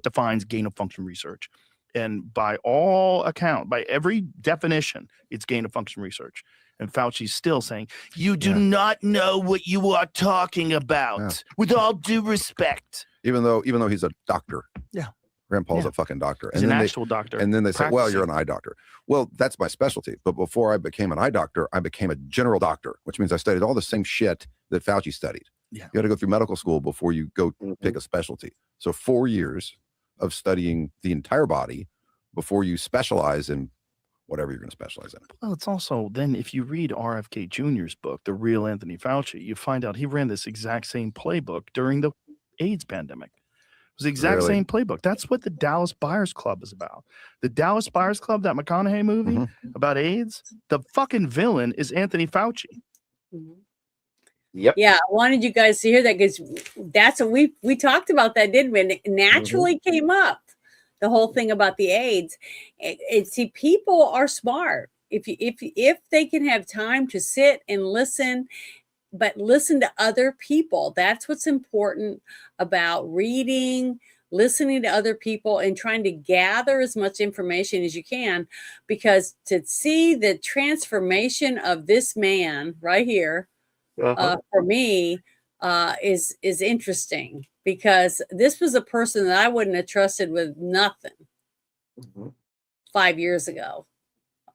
defines gain of function research. And by all account, by every definition, it's gain of function research. And Fauci's still saying, you do not know what you are talking about, with all due respect. Even though he's a doctor. Yeah. Rand Paul's a fucking doctor. He's an actual doctor. And then they say, well, you're an eye doctor. Well, that's my specialty. But before I became an eye doctor, I became a general doctor, which means I studied all the same shit that Fauci studied. Yeah. You got to go through medical school before you go pick a specialty. So 4 years of studying the entire body before you specialize in whatever you're going to specialize in. Well, it's also then if you read RFK Jr.'s book, The Real Anthony Fauci, you find out he ran this exact same playbook during the AIDS pandemic. It was the exact same playbook. That's what the Dallas Buyers Club is about. The Dallas Buyers Club, that McConaughey movie about AIDS, the fucking villain is Anthony Fauci. Yep. Yeah, I wanted you guys to hear that because that's what we talked about that, didn't we? And it naturally came up, the whole thing about the AIDS. See, people are smart. If they can have time to sit and listen, but listen to other people. That's what's important about reading, listening to other people, and trying to gather as much information as you can, because to see the transformation of this man right here, for me, is interesting, because this was a person that I wouldn't have trusted with nothing 5 years ago.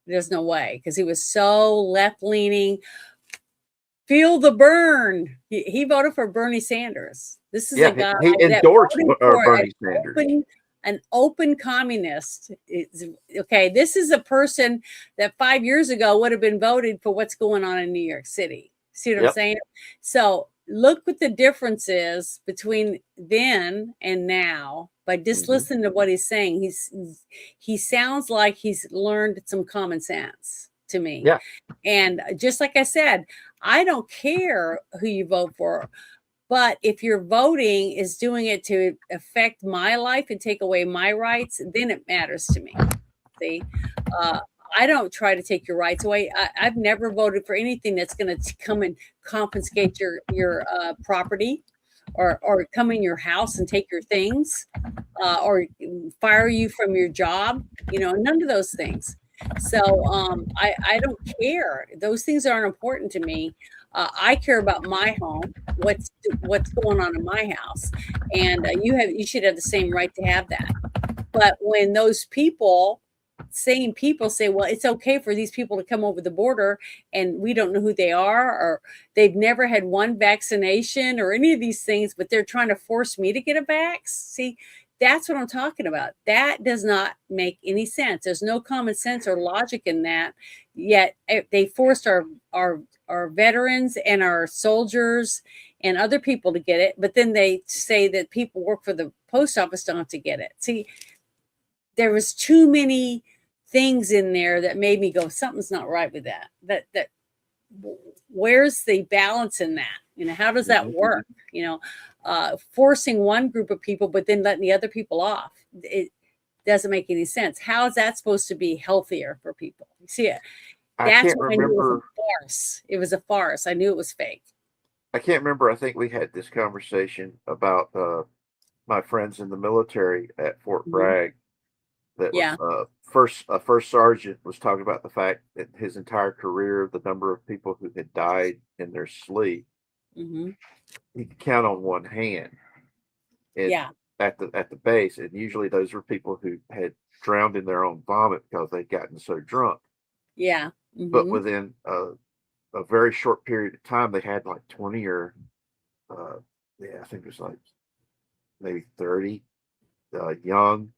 There's no way, because he was so left-leaning. Feel the burn. He voted for Bernie Sanders. This is a guy he endorsed Bernie Sanders. An open communist. This is a person that 5 years ago would have been voted for what's going on in New York City. See what I'm saying? So look what the difference is between then and now by just listening to what he's saying. He sounds like he's learned some common sense to me. Yeah. And just like I said, I don't care who you vote for, but if your voting is doing it to affect my life and take away my rights, then it matters to me. See, I don't try to take your rights away. I've never voted for anything that's going to come and confiscate your property, or come in your house and take your things, or fire you from your job. None of those things. So I don't care. Those things aren't important to me. I care about my home, what's going on in my house, and you should have the same right to have that. But when those same people say, well, it's okay for these people to come over the border and we don't know who they are, or they've never had one vaccination or any of these things, but they're trying to force me to get a vax. See, that's what I'm talking about. That does not make any sense. There's no common sense or logic in that. Yet they forced our veterans and our soldiers and other people to get it. But then they say that people work for the post office don't have to get it. See, there was too many things in there that made me go, something's not right with that. That where's the balance in that? You know, how does that work? You know, forcing one group of people, but then letting the other people off. It doesn't make any sense. How is that supposed to be healthier for people? You see it. That's when I knew it was a farce. It was a farce. I knew it was fake. I can't remember. I think we had this conversation about my friends in the military at Fort Bragg. That was first sergeant was talking about the fact that his entire career, the number of people who had died in their sleep, he could count on one hand. At the base, and usually those were people who had drowned in their own vomit because they'd gotten so drunk. But within a very short period of time, they had like 20 or I think it was like maybe 30 young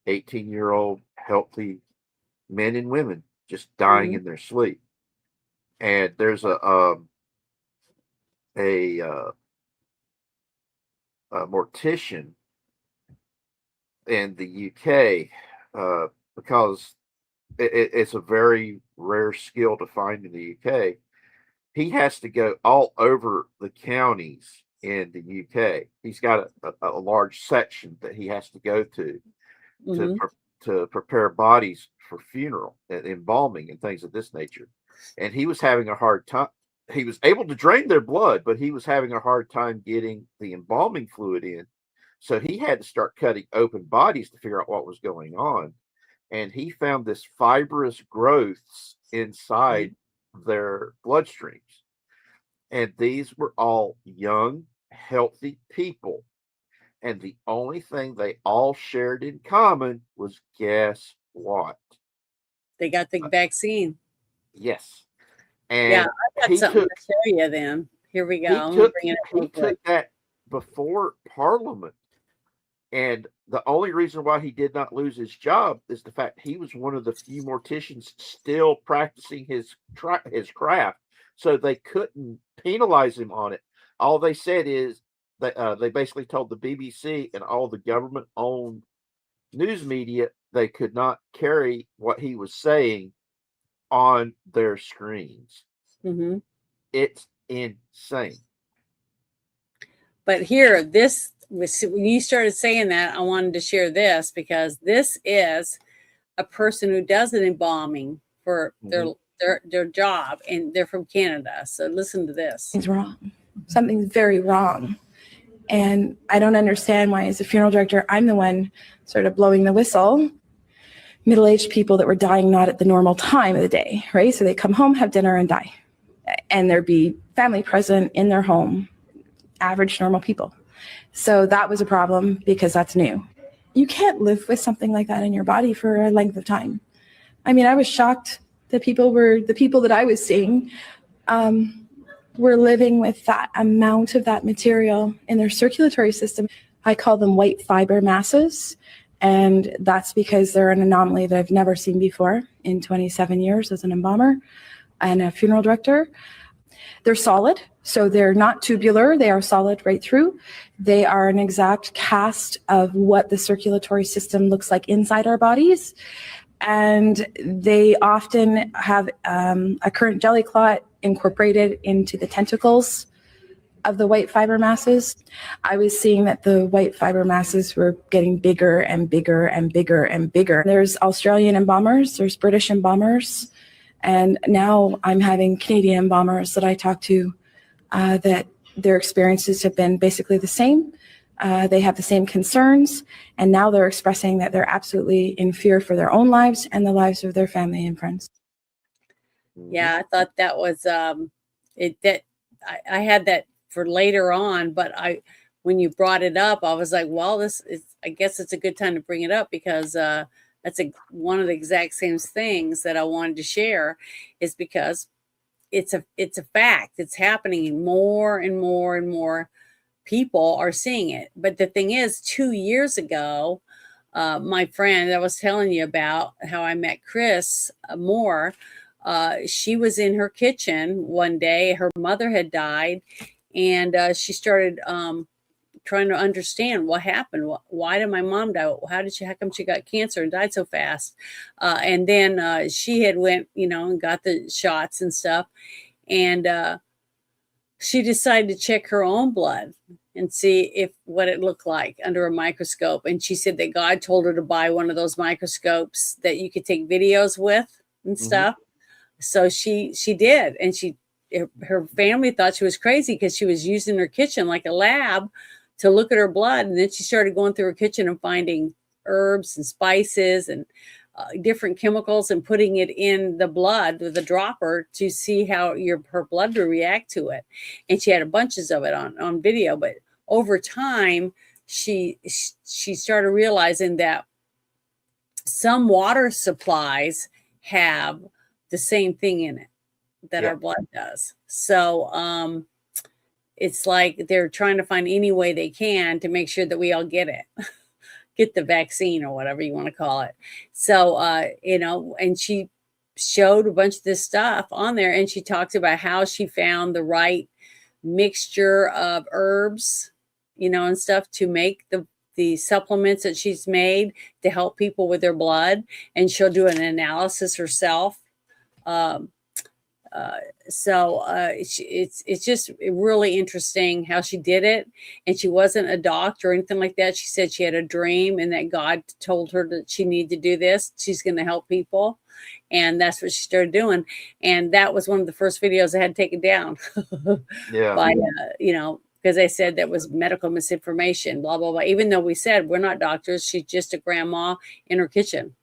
18-year-old healthy men and women just dying in their sleep. And there's a mortician in the UK, because it's a very rare skill to find in the UK. He has to go all over the counties in the UK. He's got a large section that he has to go to prepare bodies for funeral and embalming and things of this nature. And he was having a hard time. He was able to drain their blood, but he was having a hard time getting the embalming fluid in. So he had to start cutting open bodies to figure out what was going on. And he found this fibrous growths inside their bloodstreams. And these were all young, healthy people. And the only thing they all shared in common was, guess what? They got the vaccine. Yes. And I got something to show you then. Here we go. He took that before Parliament. And the only reason why he did not lose his job is the fact he was one of the few morticians still practicing his craft. So they couldn't penalize him on it. All they said is, they basically told the BBC and all the government-owned news media they could not carry what he was saying on their screens. It's insane. But here, when you started saying that, I wanted to share this because this is a person who does an embalming for their job, and they're from Canada. So listen to this. It's wrong. Something's very wrong. And I don't understand why, as a funeral director, I'm the one sort of blowing the whistle. Middle-aged people that were dying not at the normal time of the day, right? So they come home, have dinner, and die. And there'd be family present in their home, average, normal people. So that was a problem because that's new. You can't live with something like that in your body for a length of time. I mean, I was shocked that the people that I was seeing were living with that amount of that material in their circulatory system. I call them white fiber masses. And that's because they're an anomaly that I've never seen before in 27 years as an embalmer and a funeral director. They're solid, so they're not tubular. They are solid right through. They are an exact cast of what the circulatory system looks like inside our bodies. And they often have a current jelly clot incorporated into the tentacles of the white fiber masses. I was seeing that the white fiber masses were getting bigger and bigger and bigger and bigger. There's Australian embalmers, there's British embalmers, and now I'm having Canadian embalmers that I talk to that their experiences have been basically the same. They have the same concerns, and now they're expressing that they're absolutely in fear for their own lives and the lives of their family and friends. Yeah, I thought that was I had that for later on, but when you brought it up, I was like, well, I guess it's a good time to bring it up because that's one of the exact same things that I wanted to share, is because it's a fact. It's happening. More and more and more people are seeing it. But the thing is, 2 years ago, my friend I was telling you about, how I met Chris Moore, she was in her kitchen one day. Her mother had died, and she started trying to understand what happened. Why did my mom die? How come she got cancer and died so fast? And then she had went, and got the shots and stuff. And she decided to check her own blood and see what it looked like under a microscope. And she said that God told her to buy one of those microscopes that you could take videos with and stuff. So she did. And her family thought she was crazy because she was using her kitchen like a lab to look at her blood. And then she started going through her kitchen and finding herbs and spices and different chemicals and putting it in the blood with a dropper to see how her blood would react to it. And she had bunches of it on video. But over time, she started realizing that some water supplies have the same thing in it that our blood does. So it's like they're trying to find any way they can to make sure that we all get it. Get the vaccine or whatever you want to call it. So, and she showed a bunch of this stuff on there, and she talked about how she found the right mixture of herbs, and stuff to make the supplements that she's made to help people with their blood. And she'll do an analysis herself. It's just really interesting how she did it. And she wasn't a doctor or anything like that. She said she had a dream and that God told her that she needed to do this. She's going to help people. And that's what she started doing. And that was one of the first videos I had taken down by, because they said that was medical misinformation, blah, blah, blah. Even though we said we're not doctors, she's just a grandma in her kitchen,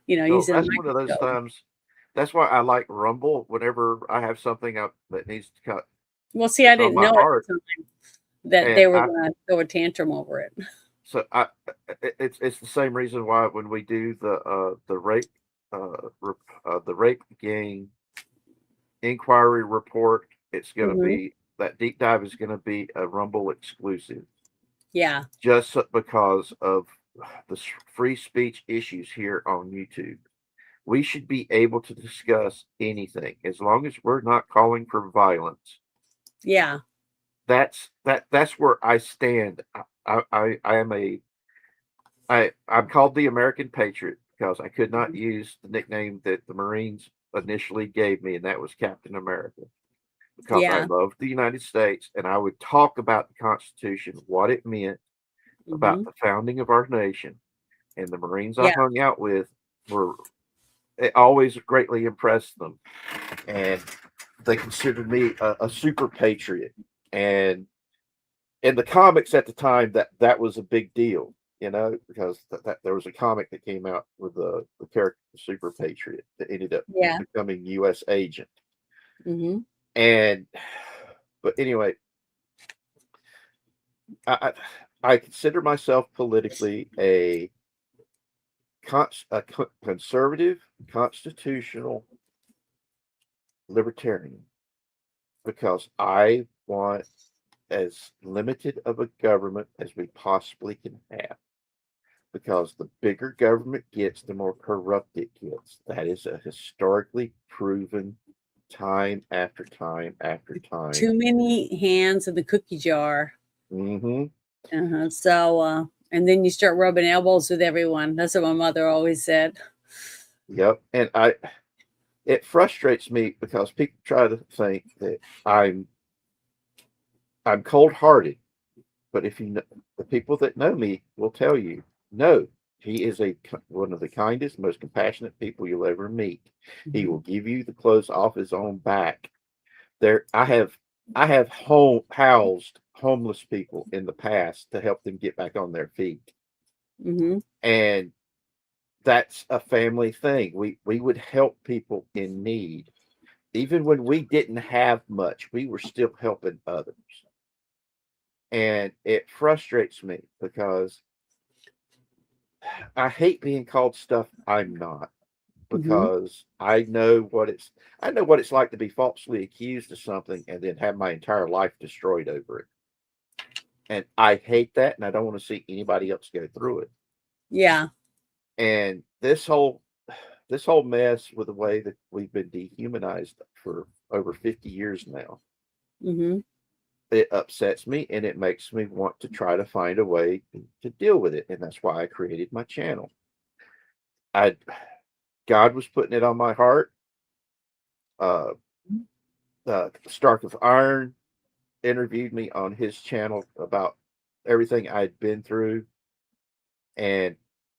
using a That's one of those microscope. times. That's why I like Rumble. Whenever I have something that needs to cut, Well, see, I didn't know at the time that they were going to throw a tantrum over it. So it's the same reason why when we do the rape gang inquiry report, it's going to be that deep dive is going to be a Rumble exclusive. Yeah. Just because of the free speech issues here on YouTube. We should be able to discuss anything as long as we're not calling for violence. Yeah. That's where I stand. I'm called the American Patriot because I could not use the nickname that the Marines initially gave me, and that was Captain America. Because I loved the United States, and I would talk about the Constitution, what it meant, about the founding of our nation. And the Marines I hung out with it always greatly impressed them. And they considered me a super patriot. And in the comics at the time, that was a big deal, because there was a comic that came out with the character the super patriot that ended up becoming U.S. agent. But anyway, I consider myself politically a conservative, constitutional libertarian, because I want as limited of a government as we possibly can have. Because the bigger government gets, the more corrupt it gets. That is a historically proven time after time after time. Too many hands in the cookie jar. So, and then you start rubbing elbows with everyone. That's what my mother always said. Yep. And it frustrates me because people try to think that I'm cold-hearted, but if the people that know me will tell you, no, he is one of the kindest, most compassionate people you'll ever meet. He will give you the clothes off his own back. I have housed homeless people in the past to help them get back on their feet. And that's a family thing. We would help people in need. even when we didn't have much, we were still helping others. And it frustrates me because I hate being called stuff I'm not, because I know what it's like to be falsely accused of something and then have my entire life destroyed over it. And I hate that, and I don't want to see anybody else go through it. Yeah. And this whole mess with the way that we've been dehumanized for over 50 years now, it upsets me, and it makes me want to try to find a way to deal with it. And that's why I created my channel. God was putting it on my heart. Stark of Iron interviewed me on his channel about everything I'd been through, and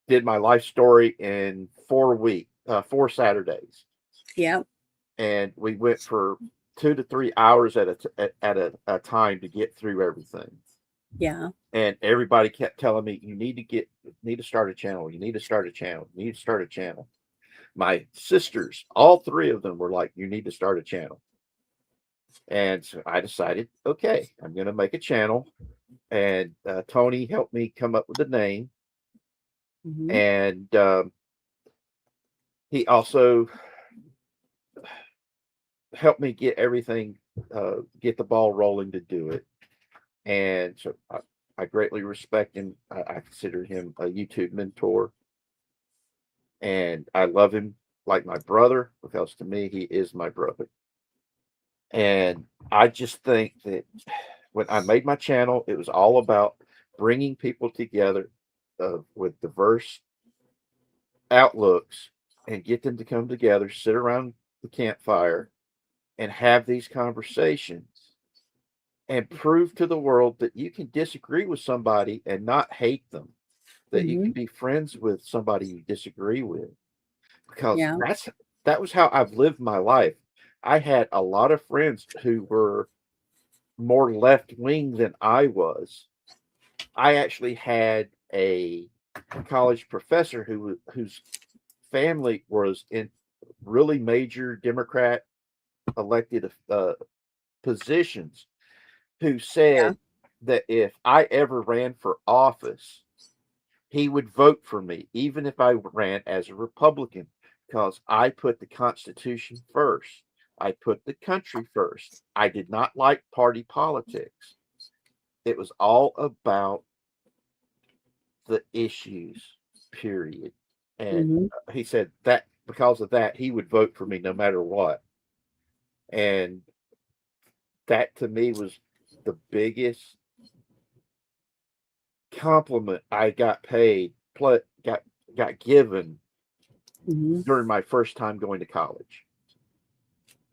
did my life story in 4 Saturdays. Yep. And we went for 2 to 3 hours at a time to get through everything. Yeah. And everybody kept telling me, you need to start a channel. You need to start a channel. You need to start a channel. My sisters, all 3 of them were like, you need to start a channel. And so I decided, okay, I'm going to make a channel. And Tony helped me come up with the name. And he also helped me get everything, get the ball rolling to do it. And so I greatly respect him. I consider him a YouTube mentor. And I love him like my brother, because to me, he is my brother. And I just think that when I made my channel, it was all about bringing people together with diverse outlooks, and get them to come together, sit around the campfire, and have these conversations, and prove to the world that you can disagree with somebody and not hate them, that you can be friends with somebody you disagree with, because that was how I've lived my life. I had a lot of friends who were more left wing than I was. I actually had a college professor whose family was in really major Democrat elected positions, who said that if I ever ran for office, he would vote for me, even if I ran as a Republican, because I put the Constitution first. I put the country first. I did not like party politics. It was all about the issues, period. And he said that because of that, he would vote for me no matter what. And that to me was the biggest compliment I got paid, got given during my first time going to college,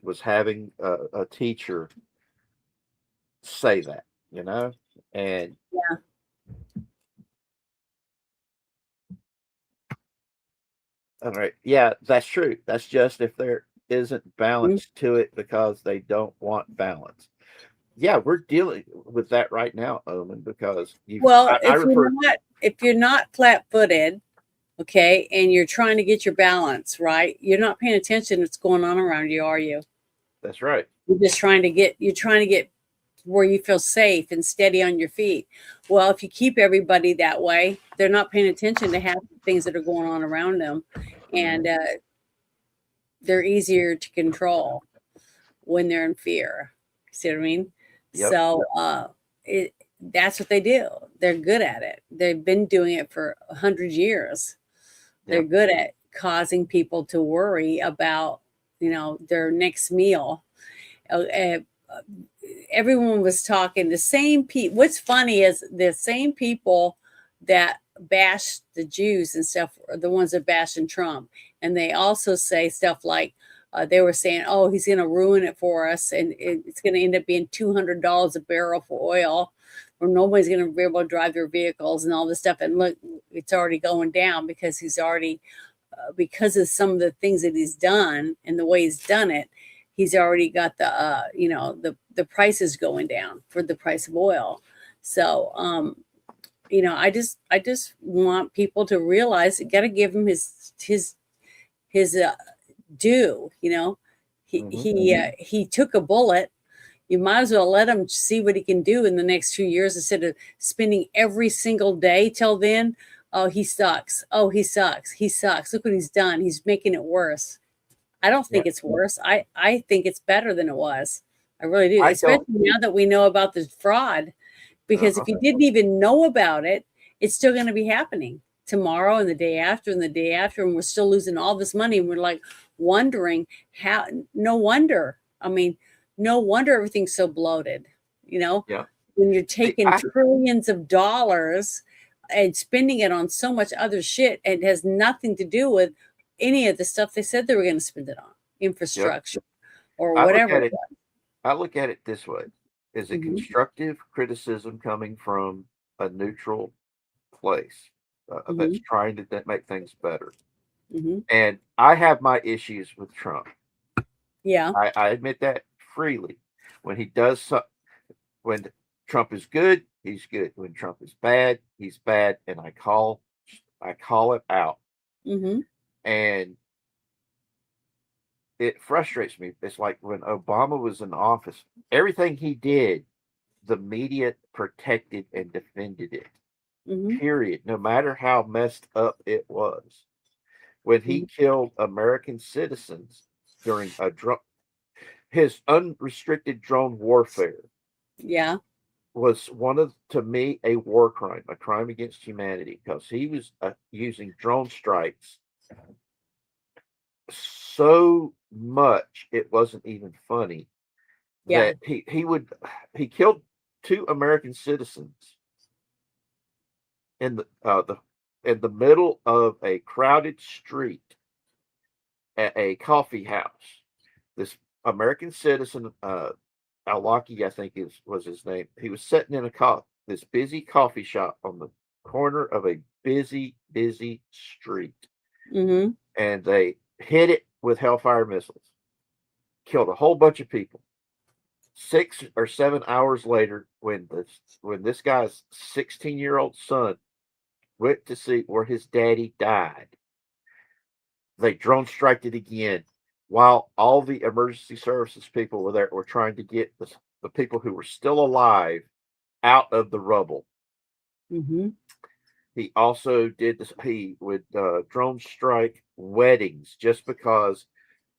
was having a teacher say that, and all right, yeah, that's true. That's just if there isn't balance to it, because they don't want balance. Yeah, we're dealing with that right now, Omen, because if you're not flat-footed, okay, and you're trying to get your balance right, you're not paying attention to what's going on around you, are you? That's right. You're just trying to get where you feel safe and steady on your feet. Well, if you keep everybody that way, they're not paying attention to half the things that are going on around them, and they're easier to control when they're in fear. See what I mean? Yep. So that's what they do. They're good at it. They've been doing it for 100 years. They're good at causing people to worry about, their next meal. Everyone was talking the same people. What's funny is the same people that bash the Jews and stuff are the ones that bashing Trump. And they also say stuff like, they were saying, oh, he's going to ruin it for us, and it's going to end up being $200 a barrel for oil, or nobody's going to be able to drive their vehicles and all this stuff. And look, it's already going down because he's already, because of some of the things that he's done and the way he's done it, he's already got the, the prices going down for the price of oil. So, I just want people to realize you got to give him his due. He took a bullet. You might as well let him see what he can do in the next 2 years instead of spending every single day till then. Oh, he sucks. Oh, he sucks. He sucks. Look what he's done. He's making it worse. I don't think it's worse. I think it's better than it was. I really do, especially now that we know about the fraud. Because if you didn't even know about it, it's still going to be happening tomorrow and the day after and the day after, and we're still losing all this money. And we're like wondering how. No wonder. I mean, no wonder everything's so bloated. You know, when you're taking trillions of dollars and spending it on so much other shit, it has nothing to do with any of the stuff they said they were going to spend it on, infrastructure or whatever. I look at it this way. Is it constructive criticism coming from a neutral place that's trying to make things better? And I have my issues with Trump. Yeah. I admit that freely. When he does when Trump is good, he's good. When Trump is bad, he's bad. And I call it out. And it frustrates me. It's like when Obama was in office, everything he did, the media protected and defended it. Period. No matter how messed up it was. When he killed American citizens during his unrestricted drone warfare. Was one of, to me, a war crime, a crime against humanity, because he was using drone strikes so much it wasn't even funny. That he killed 2 American citizens in the middle of a crowded street at a coffee house. This American citizen, Alaki, I think was his name. He was sitting in this busy coffee shop on the corner of a busy street, and they hit it with Hellfire missiles, killed a whole bunch of people. 6 or 7 hours later, when this guy's 16-year-old son went to see where his daddy died, they drone striked it again. While all the emergency services people were trying to get the people who were still alive out of the rubble. He also did this. He would drone strike weddings just because,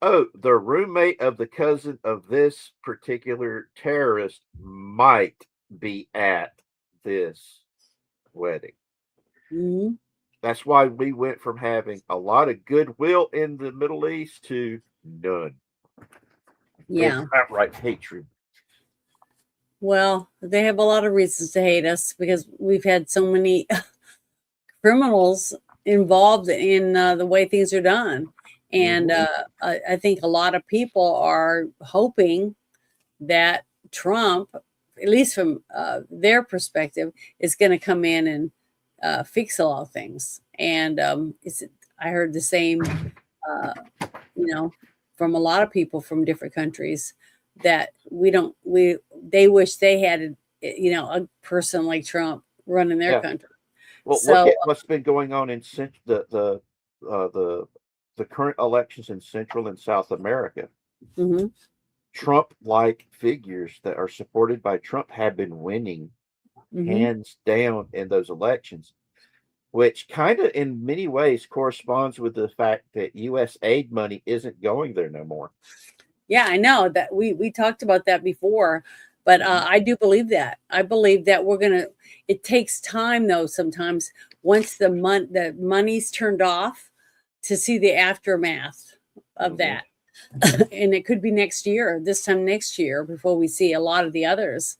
the roommate of the cousin of this particular terrorist might be at this wedding. That's why we went from having a lot of goodwill in the Middle East to none. Yeah. It's outright hatred. Well, they have a lot of reasons to hate us because we've had so many criminals involved in the way things are done. And I think a lot of people are hoping that Trump, at least from their perspective, is going to come in and fix a lot of things. And I heard the same, from a lot of people from different countries that they wish they had, a person like Trump running their country. Well, look at what's been going on in the current elections in Central and South America. Trump-like figures that are supported by Trump have been winning hands down in those elections, which kind of in many ways corresponds with the fact that U.S. aid money isn't going there no more. Yeah, I know that we talked about that before, but I do believe that. I believe that it takes time though, sometimes once the money's turned off to see the aftermath of that. And it could be this time next year, before we see a lot of the others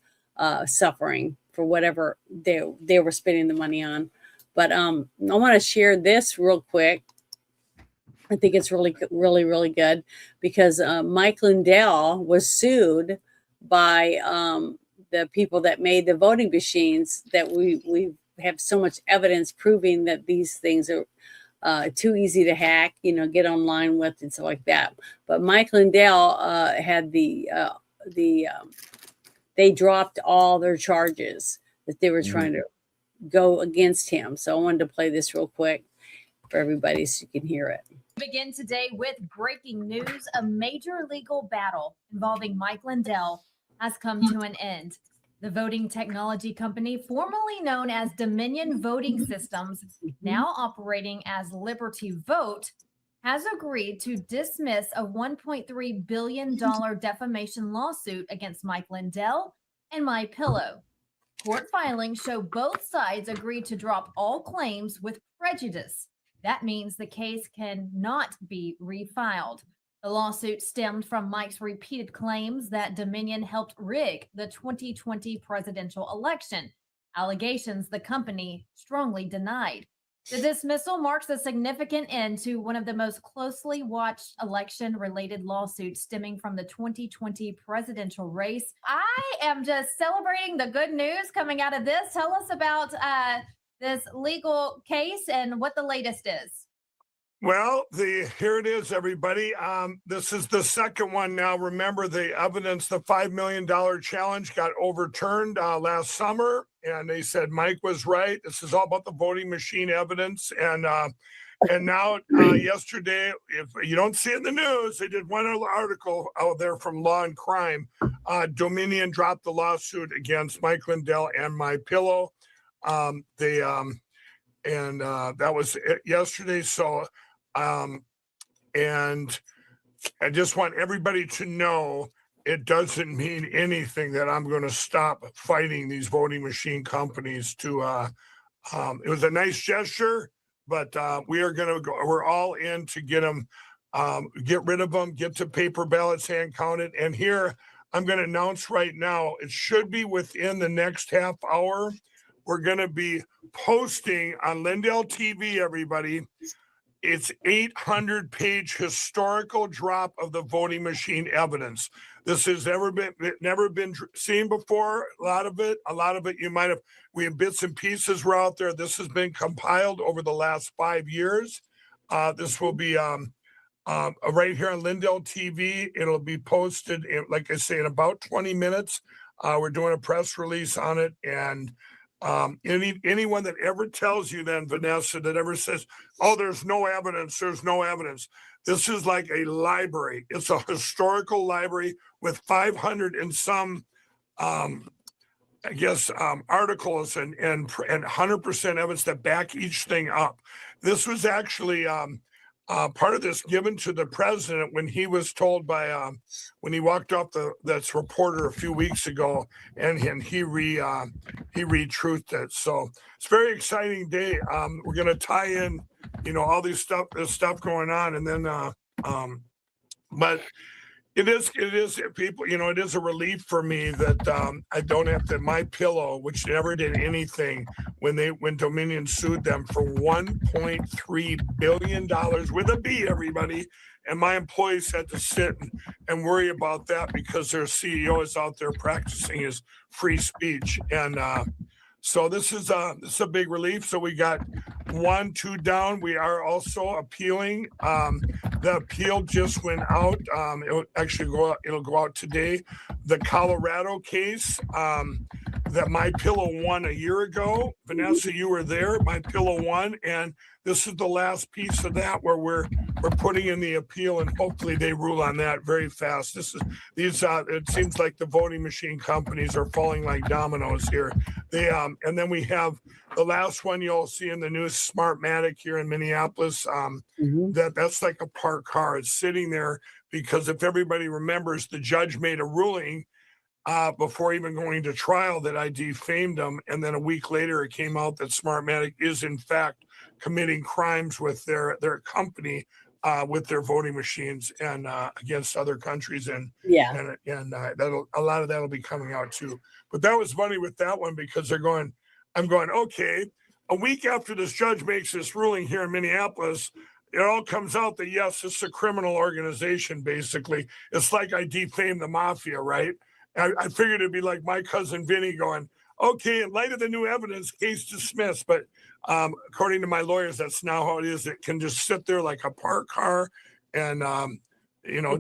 suffering for whatever they were spending the money on. But I want to share this real quick. I think it's really, really, really good because Mike Lindell was sued by the people that made the voting machines that we have so much evidence proving that these things are too easy to hack, get online with and stuff like that. But Mike Lindell had they dropped all their charges that they were trying to go against him. So I wanted to play this real quick. for everybody so you can hear it. Begin today with breaking news. A major legal battle involving Mike Lindell has come to an end. The voting technology company, formerly known as Dominion Voting Systems, now operating as Liberty Vote, has agreed to dismiss a $1.3 billion defamation lawsuit against Mike Lindell and MyPillow. Court filings show both sides agreed to drop all claims with prejudice. That means the case cannot be refiled. The lawsuit stemmed from Mike's repeated claims that Dominion helped rig the 2020 presidential election, allegations the company strongly denied. The dismissal marks a significant end to one of the most closely watched election-related lawsuits stemming from the 2020 presidential race. I am just celebrating the good news coming out of this. Tell us about this legal case and what the latest is. Well, here it is, everybody. This is the second one now. Remember, the evidence, the $5 million challenge got overturned last summer, and they said Mike was right. This is all about the voting machine evidence. And now yesterday, if you don't see it in the news, they did one article out there from Law and Crime. Dominion dropped the lawsuit against Mike Lindell and MyPillow. That was yesterday. So, and I just want everybody to know it doesn't mean anything that I'm going to stop fighting these voting machine companies to, it was a nice gesture, but we are going to go, we're all in to get them, get rid of them, get to paper ballots hand counted. And here I'm going to announce right now, it should be within the next half hour. We're going to be posting on Lindell TV, everybody. It's 800-page historical drop of the voting machine evidence. This has never been seen before. A lot of it you might have, we have bits and pieces were out there. This has been compiled over the last 5 years. This will be right here on Lindell TV. It'll be posted, like I say, in about 20 minutes. We're doing a press release on it, and anyone that ever tells you then, Vanessa, that ever says, oh, there's no evidence, this is like a library. It's a historical library with 500 and some articles and 100% evidence that back each thing up. This was actually part of this given to the president when he was told by when he walked off that's reporter a few weeks ago, and he re-truthed it. So it's a very exciting day. We're going to tie in, all this stuff going on, and then but it is people, it is a relief for me that I don't have to MyPillow, which never did anything when Dominion sued them for $1.3 billion with a B, everybody. And my employees had to sit and worry about that because their CEO is out there practicing his free speech. And so this is a big relief. So we got 2 down. We are also appealing. The appeal just went out. It'll go out today. The Colorado case that MyPillow won a year ago. Vanessa, you were there. MyPillow won, and this is the last piece of that where we're putting in the appeal, and hopefully they rule on that very fast. It seems like the voting machine companies are falling like dominoes here. And then we have the last one you'll see in the news, Smartmatic here in Minneapolis. That's like a parked car. It's sitting there because if everybody remembers, the judge made a ruling before even going to trial that I defamed them. And then a week later, it came out that Smartmatic is in fact committing crimes with their company, with their voting machines and against other countries. And that'll, a lot of that will be coming out too. But that was funny with that one because I'm going, okay, a week after this judge makes this ruling here in Minneapolis, it all comes out that, yes, it's a criminal organization, basically. It's like I defamed the mafia, right? I figured it'd be like my cousin Vinny going, okay, in light of the new evidence, case dismissed. But according to my lawyers, that's now how it is. It can just sit there like a parked car, and,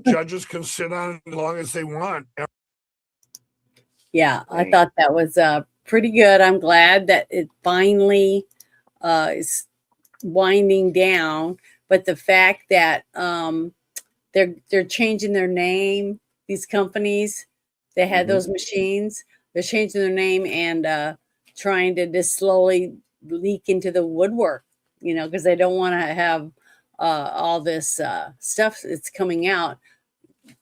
judges can sit on it as long as they want. Yeah, I thought that was pretty good. I'm glad that it finally is winding down, but the fact that they're changing their name, these companies that had those machines, they're changing their name and trying to just slowly leak into the woodwork, because they don't want to have all this stuff that's coming out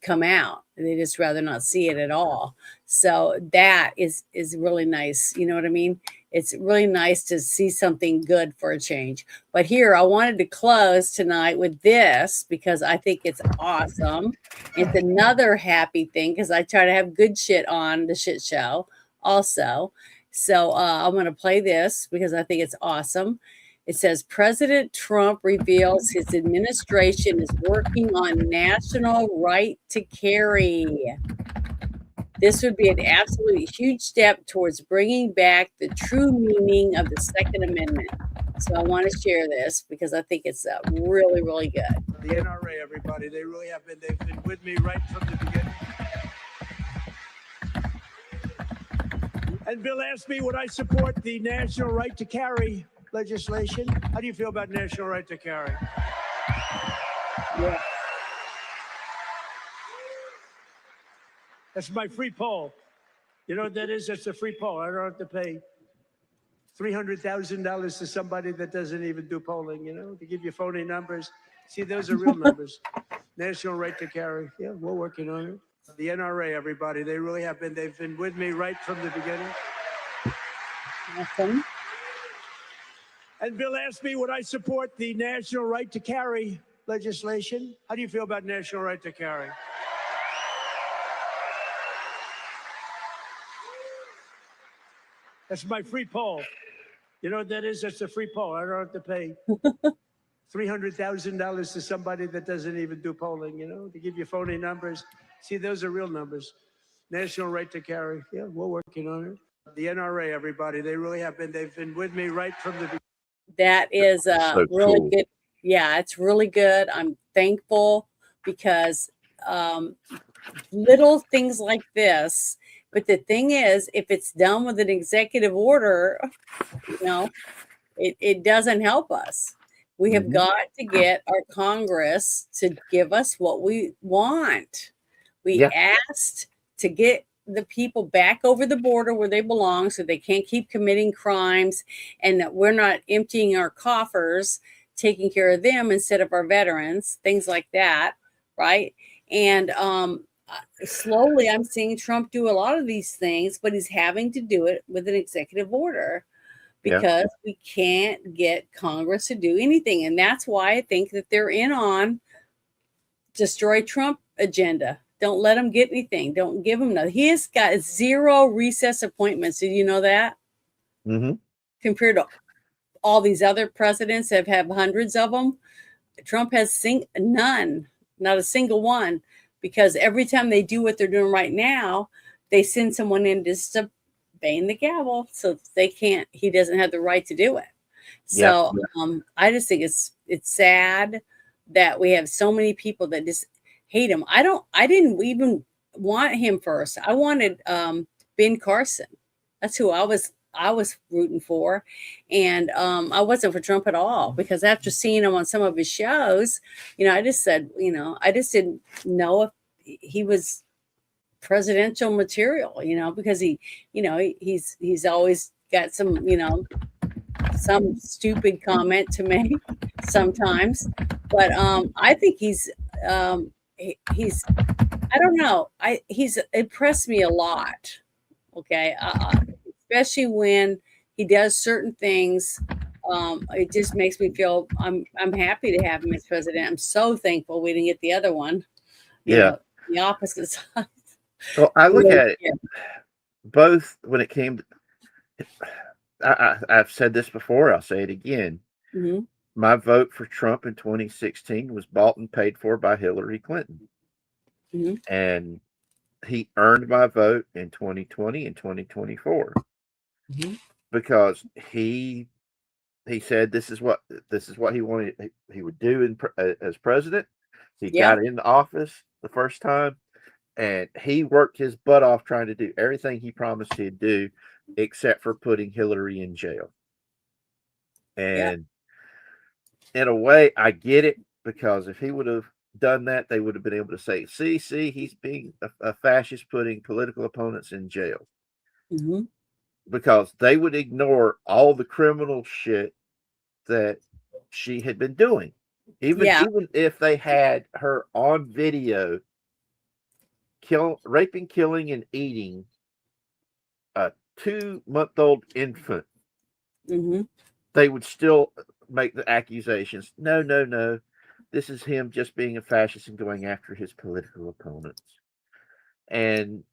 come out. They just rather not see it at all. So that is really nice. You know what I mean? It's really nice to see something good for a change. But here, I wanted to close tonight with this because I think it's awesome. It's another happy thing because I try to have good shit on the shit show also. So I'm going to play this because I think it's awesome. It says President Trump reveals his administration is working on national right to carry. This would be an absolutely huge step towards bringing back the true meaning of the Second Amendment. So I want to share this because I think it's really, really good. The NRA, everybody, they really have been. They've been with me right from the beginning. And Bill asked me, would I support the national right to carry legislation? How do you feel about national right to carry? Yeah. That's my free poll. You know what that is? That's a free poll. I don't have to pay $300,000 to somebody that doesn't even do polling, to give you phony numbers. See, those are real numbers. National right to carry. Yeah, we're working on it. The NRA, everybody, they really have been. They've been with me right from the beginning. Awesome. And Bill asked me, would I support the national right to carry legislation? How do you feel about national right to carry? That's my free poll. You know what that is? That's a free poll. I don't have to pay $300,000 to somebody that doesn't even do polling, to give you phony numbers. See, those are real numbers. National right to carry. Yeah, we're working on it. The NRA, everybody, they really have been. They've been with me right from the beginning. That is So really cool. good. Yeah, it's really good. I'm thankful because little things like this. But the thing is, if it's done with an executive order, it doesn't help us. We have got to get our Congress to give us what we want. We asked to get the people back over the border where they belong so they can't keep committing crimes and that we're not emptying our coffers, taking care of them instead of our veterans, things like that, right? And slowly I'm seeing Trump do a lot of these things, but he's having to do it with an executive order because we can't get Congress to do anything. And that's why I think that they're in on destroy Trump agenda. Don't let him get anything. Don't give him nothing. He has got 0 recess appointments. Did you know that? Compared to all these other presidents that have hundreds of them, Trump has none, not a single one, because every time they do what they're doing right now, they send someone in just to bang the gavel, so he doesn't have the right to do it. So I just think it's sad that we have so many people that just hate him. I didn't even want him first. I wanted Ben Carson. That's who I was rooting for. And I wasn't for Trump at all because after seeing him on some of his shows, I just said, I just didn't know if he was presidential material, because he's always got some, some stupid comment to make sometimes. But I think he's I don't know. He's impressed me a lot. Okay. Especially when he does certain things. It just makes me feel I'm happy to have him as president. I'm so thankful we didn't get the other one. The opposite side. Well, I look at it both when it came to, I've said this before, I'll say it again. My vote for Trump in 2016 was bought and paid for by Hillary Clinton. And he earned my vote in 2020 and 2024 because he said this is what he wanted he would do as president. He got into office the first time and he worked his butt off trying to do everything he promised he'd do except for putting Hillary in jail. And in a way, I get it, because if he would have done that, they would have been able to say, see, he's being a fascist, putting political opponents in jail. Mm-hmm. Because they would ignore all the criminal shit that she had been doing. Even if they had her on video raping, killing, and eating a 2-month-old infant, Mm-hmm. they would still make the accusations. No. This is him just being a fascist and going after his political opponents. And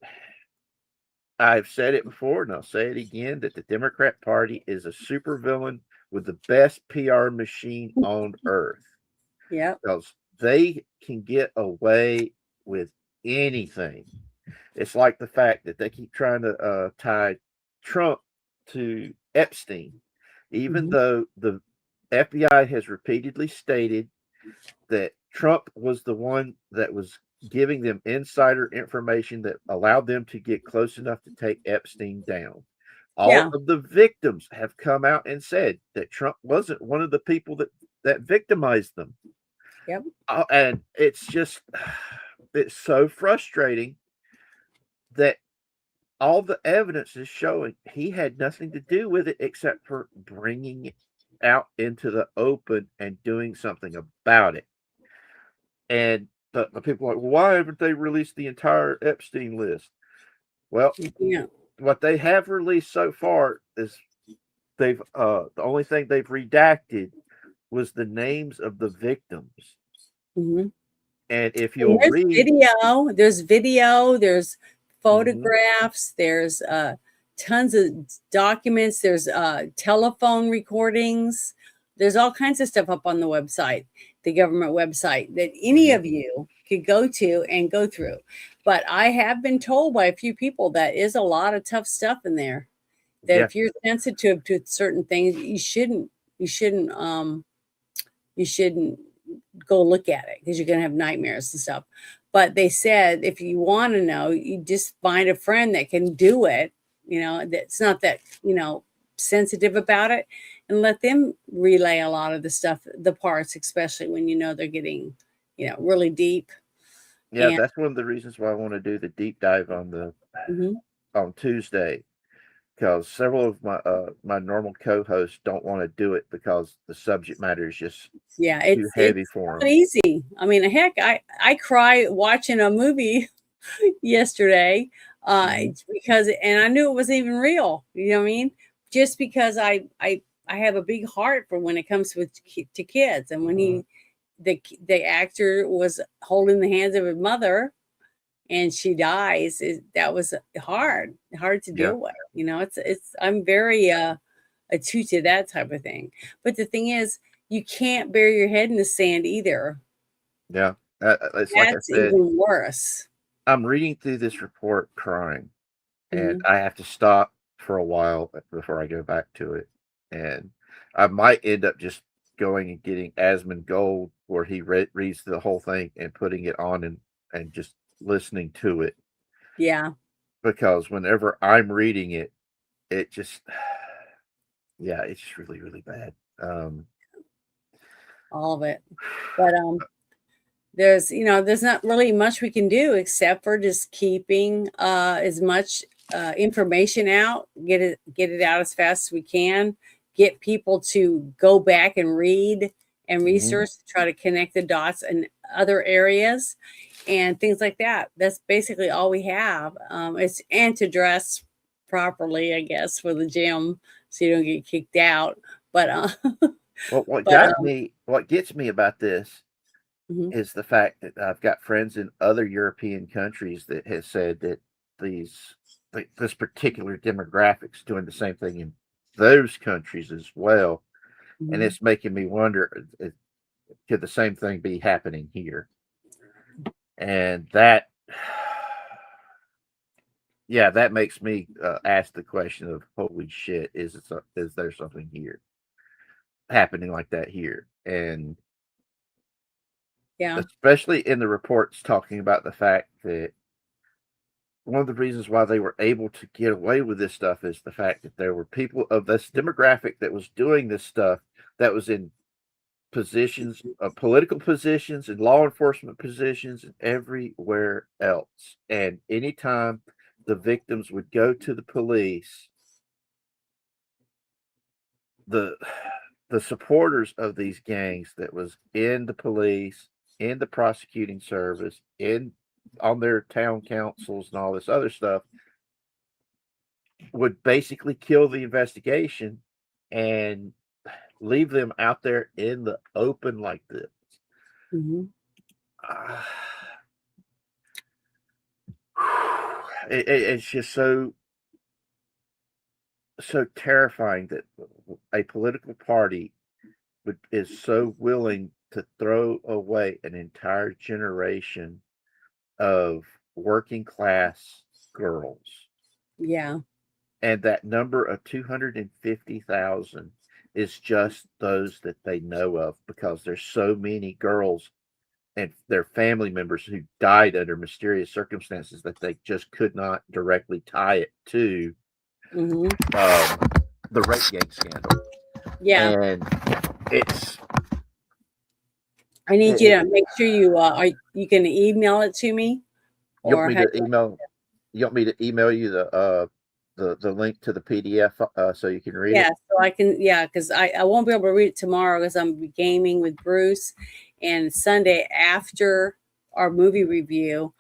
I've said it before, and I'll say it again, that the Democrat Party is a supervillain with the best PR machine on earth. Yeah. Because they can get away with anything. It's like the fact that they keep trying to tie Trump to Epstein, even though the FBI has repeatedly stated that Trump was the one that was giving them insider information that allowed them to get close enough to take Epstein down. All of the victims have come out and said that Trump wasn't one of the people that victimized them. Yep. And it's so frustrating that all the evidence is showing he had nothing to do with it except for bringing it out into the open and doing something about it. And the people are like, well, why haven't they released the entire Epstein list? Well, what they have released so far is the only thing they've redacted was the names of the victims. Mm-hmm. And if you'll read there's video, there's photographs, there's tons of documents, there's telephone recordings, there's all kinds of stuff up on the website, the government website, that any of you could go to and go through. But I have been told by a few people that is a lot of tough stuff in there. That if you're sensitive to certain things, you shouldn't go look at it, because you're going to have nightmares and stuff. But they said, if you want to know, you just find a friend that can do it, that's not that, sensitive about it, and let them relay a lot of the stuff, the parts, especially when they're getting, really deep. Yeah, that's one of the reasons why I want to do the deep dive on on Tuesday, because several of my normal co-hosts don't want to do it because the subject matter is just too heavy for them. It's not easy. I mean, heck, I cry watching a movie yesterday because, and I knew it wasn't even real. You know what I mean? Just because I have a big heart for when it comes to kids, and when the actor was holding the hands of his mother and she dies, that was hard to deal with. I'm very attuned to that type of thing. But the thing is, you can't bury your head in the sand either. Yeah, it's like I said, even worse. I'm reading through this report crying, and I have to stop for a while before I go back to it. And I might end up just going and getting Asmongold, where he reads the whole thing and putting it on and just listening to it. Yeah. Because whenever I'm reading it, it just, it's just really, really bad. All of it. But there's not really much we can do except for just keeping as much information out, get it out as fast as we can, get people to go back and read and research, try to connect the dots in other areas and things like that. That's basically all we have. And to dress properly, I guess, for the gym so you don't get kicked out. But what gets me about this is the fact that I've got friends in other European countries that have said that this particular demographic's doing the same thing in those countries as well. And it's making me wonder, could the same thing be happening here? And that makes me ask the question of, holy shit, is there something here happening like that here? And especially in the reports talking about the fact that one of the reasons why they were able to get away with this stuff is the fact that there were people of this demographic that was doing this stuff that was in positions, political positions, and law enforcement positions, and everywhere else. And anytime the victims would go to the police, the supporters of these gangs that was in the police, in the prosecuting service, on their town councils and all this other stuff would basically kill the investigation and leave them out there in the open like this. Mm-hmm. It's just so terrifying that a political party is so willing to throw away an entire generation of working class girls. Yeah. And that number of 250,000 is just those that they know of, because there's so many girls and their family members who died under mysterious circumstances that they just could not directly tie it to the rape gang scandal. Yeah. And it's... I need you to make sure you you can email it to me. You want me to email you the link to the PDF so you can read it? Yeah, so I can, because I won't be able to read it tomorrow because I'm gaming with Bruce. And Sunday after our movie review,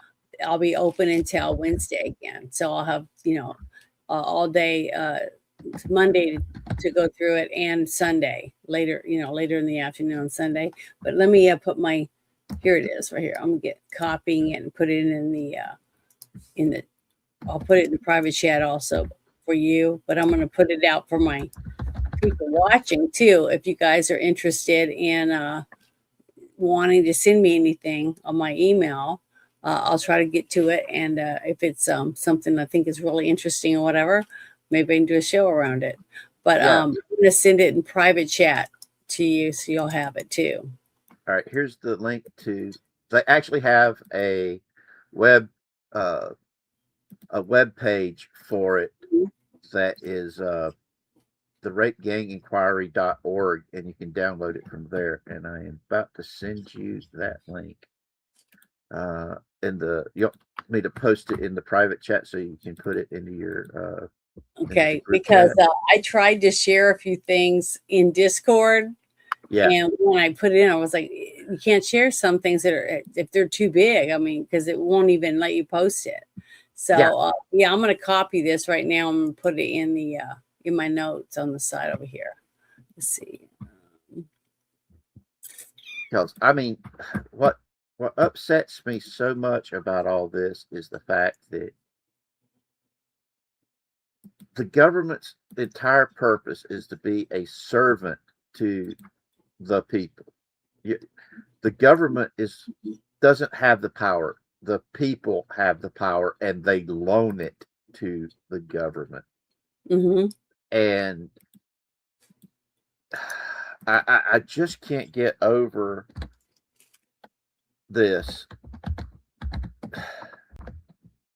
I'll be open until Wednesday again. So I'll have, all day Monday to go through it, and Sunday later in the afternoon on Sunday. But let me put here it is right here. I'm gonna get copying it and put it in the I'll put it in the private chat also for you, but I'm going to put it out for my people watching too. If you guys are interested in wanting to send me anything on my email, I'll try to get to it. And if it's something I think is really interesting or whatever, maybe I can do a show around it. But I'm going to send it in private chat to you so you'll have it too. All right, here's the link to. They actually have a web page for it that is the rapeganginquiry.org, and you can download it from there. And I am about to send you that link. You want me to post it in the private chat so you can put it into your okay, because I tried to share a few things in Discord. Yeah. And when I put it in, I was like, you can't share some things that are, if they're too big, I mean, because it won't even let you post it. So I'm going to copy this right now. I'm going to put it in the in my notes on the side over here. Let's see. Because I mean, what upsets me so much about all this is the fact that the government's entire purpose is to be a servant to the people. The government doesn't have the power. The people have the power, and they loan it to the government. And I just can't get over this.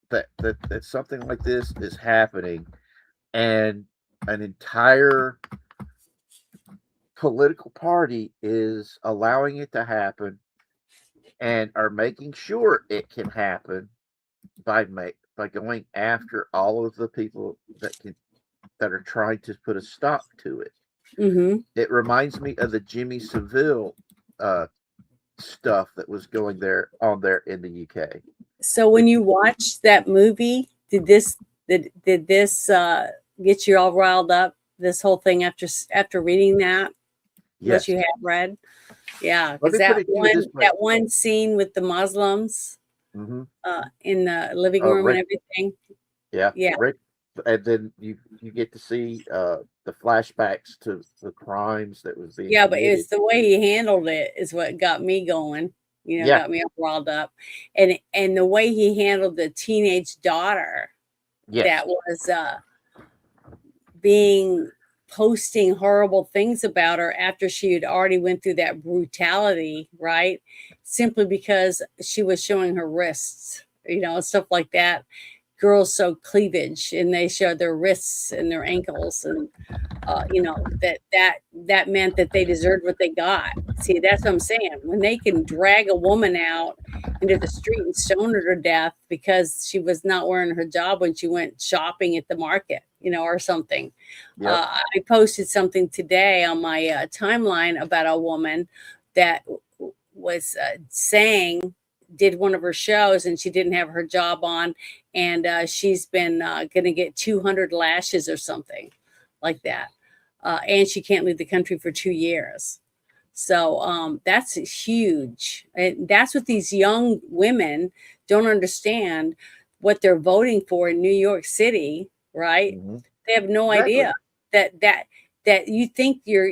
That something like this is happening, and an entire political party is allowing it to happen and are making sure it can happen by going after all of the people that are trying to put a stop to it. It reminds me of the Jimmy Savile stuff that was going on there in the UK. So when you watched that movie, did this get you all riled up? This whole thing after reading that, yes. What you have read, because that one scene with the Muslims in the living room and everything. Yeah. Rick, and then you get to see the flashbacks to the crimes that was being but committed. it's the way he handled it is what got me going. Got me all riled up, and the way he handled the teenage daughter that was posting horrible things about her after she had already went through that brutality, right? Simply because she was showing her wrists, stuff like that. Girls show cleavage and they show their wrists and their ankles, and that meant that they deserved what they got. See, that's what I'm saying. When they can drag a woman out into the street and stone her to death because she was not wearing her job when she went shopping at the market, or something. Yep. I posted something today on my timeline about a woman that was did one of her shows and she didn't have her job on, and she's been going to get 200 lashes or something like that. And she can't leave the country for 2 years. So that's huge. And that's what these young women don't understand, what they're voting for in New York City, right? They have no idea that you think you're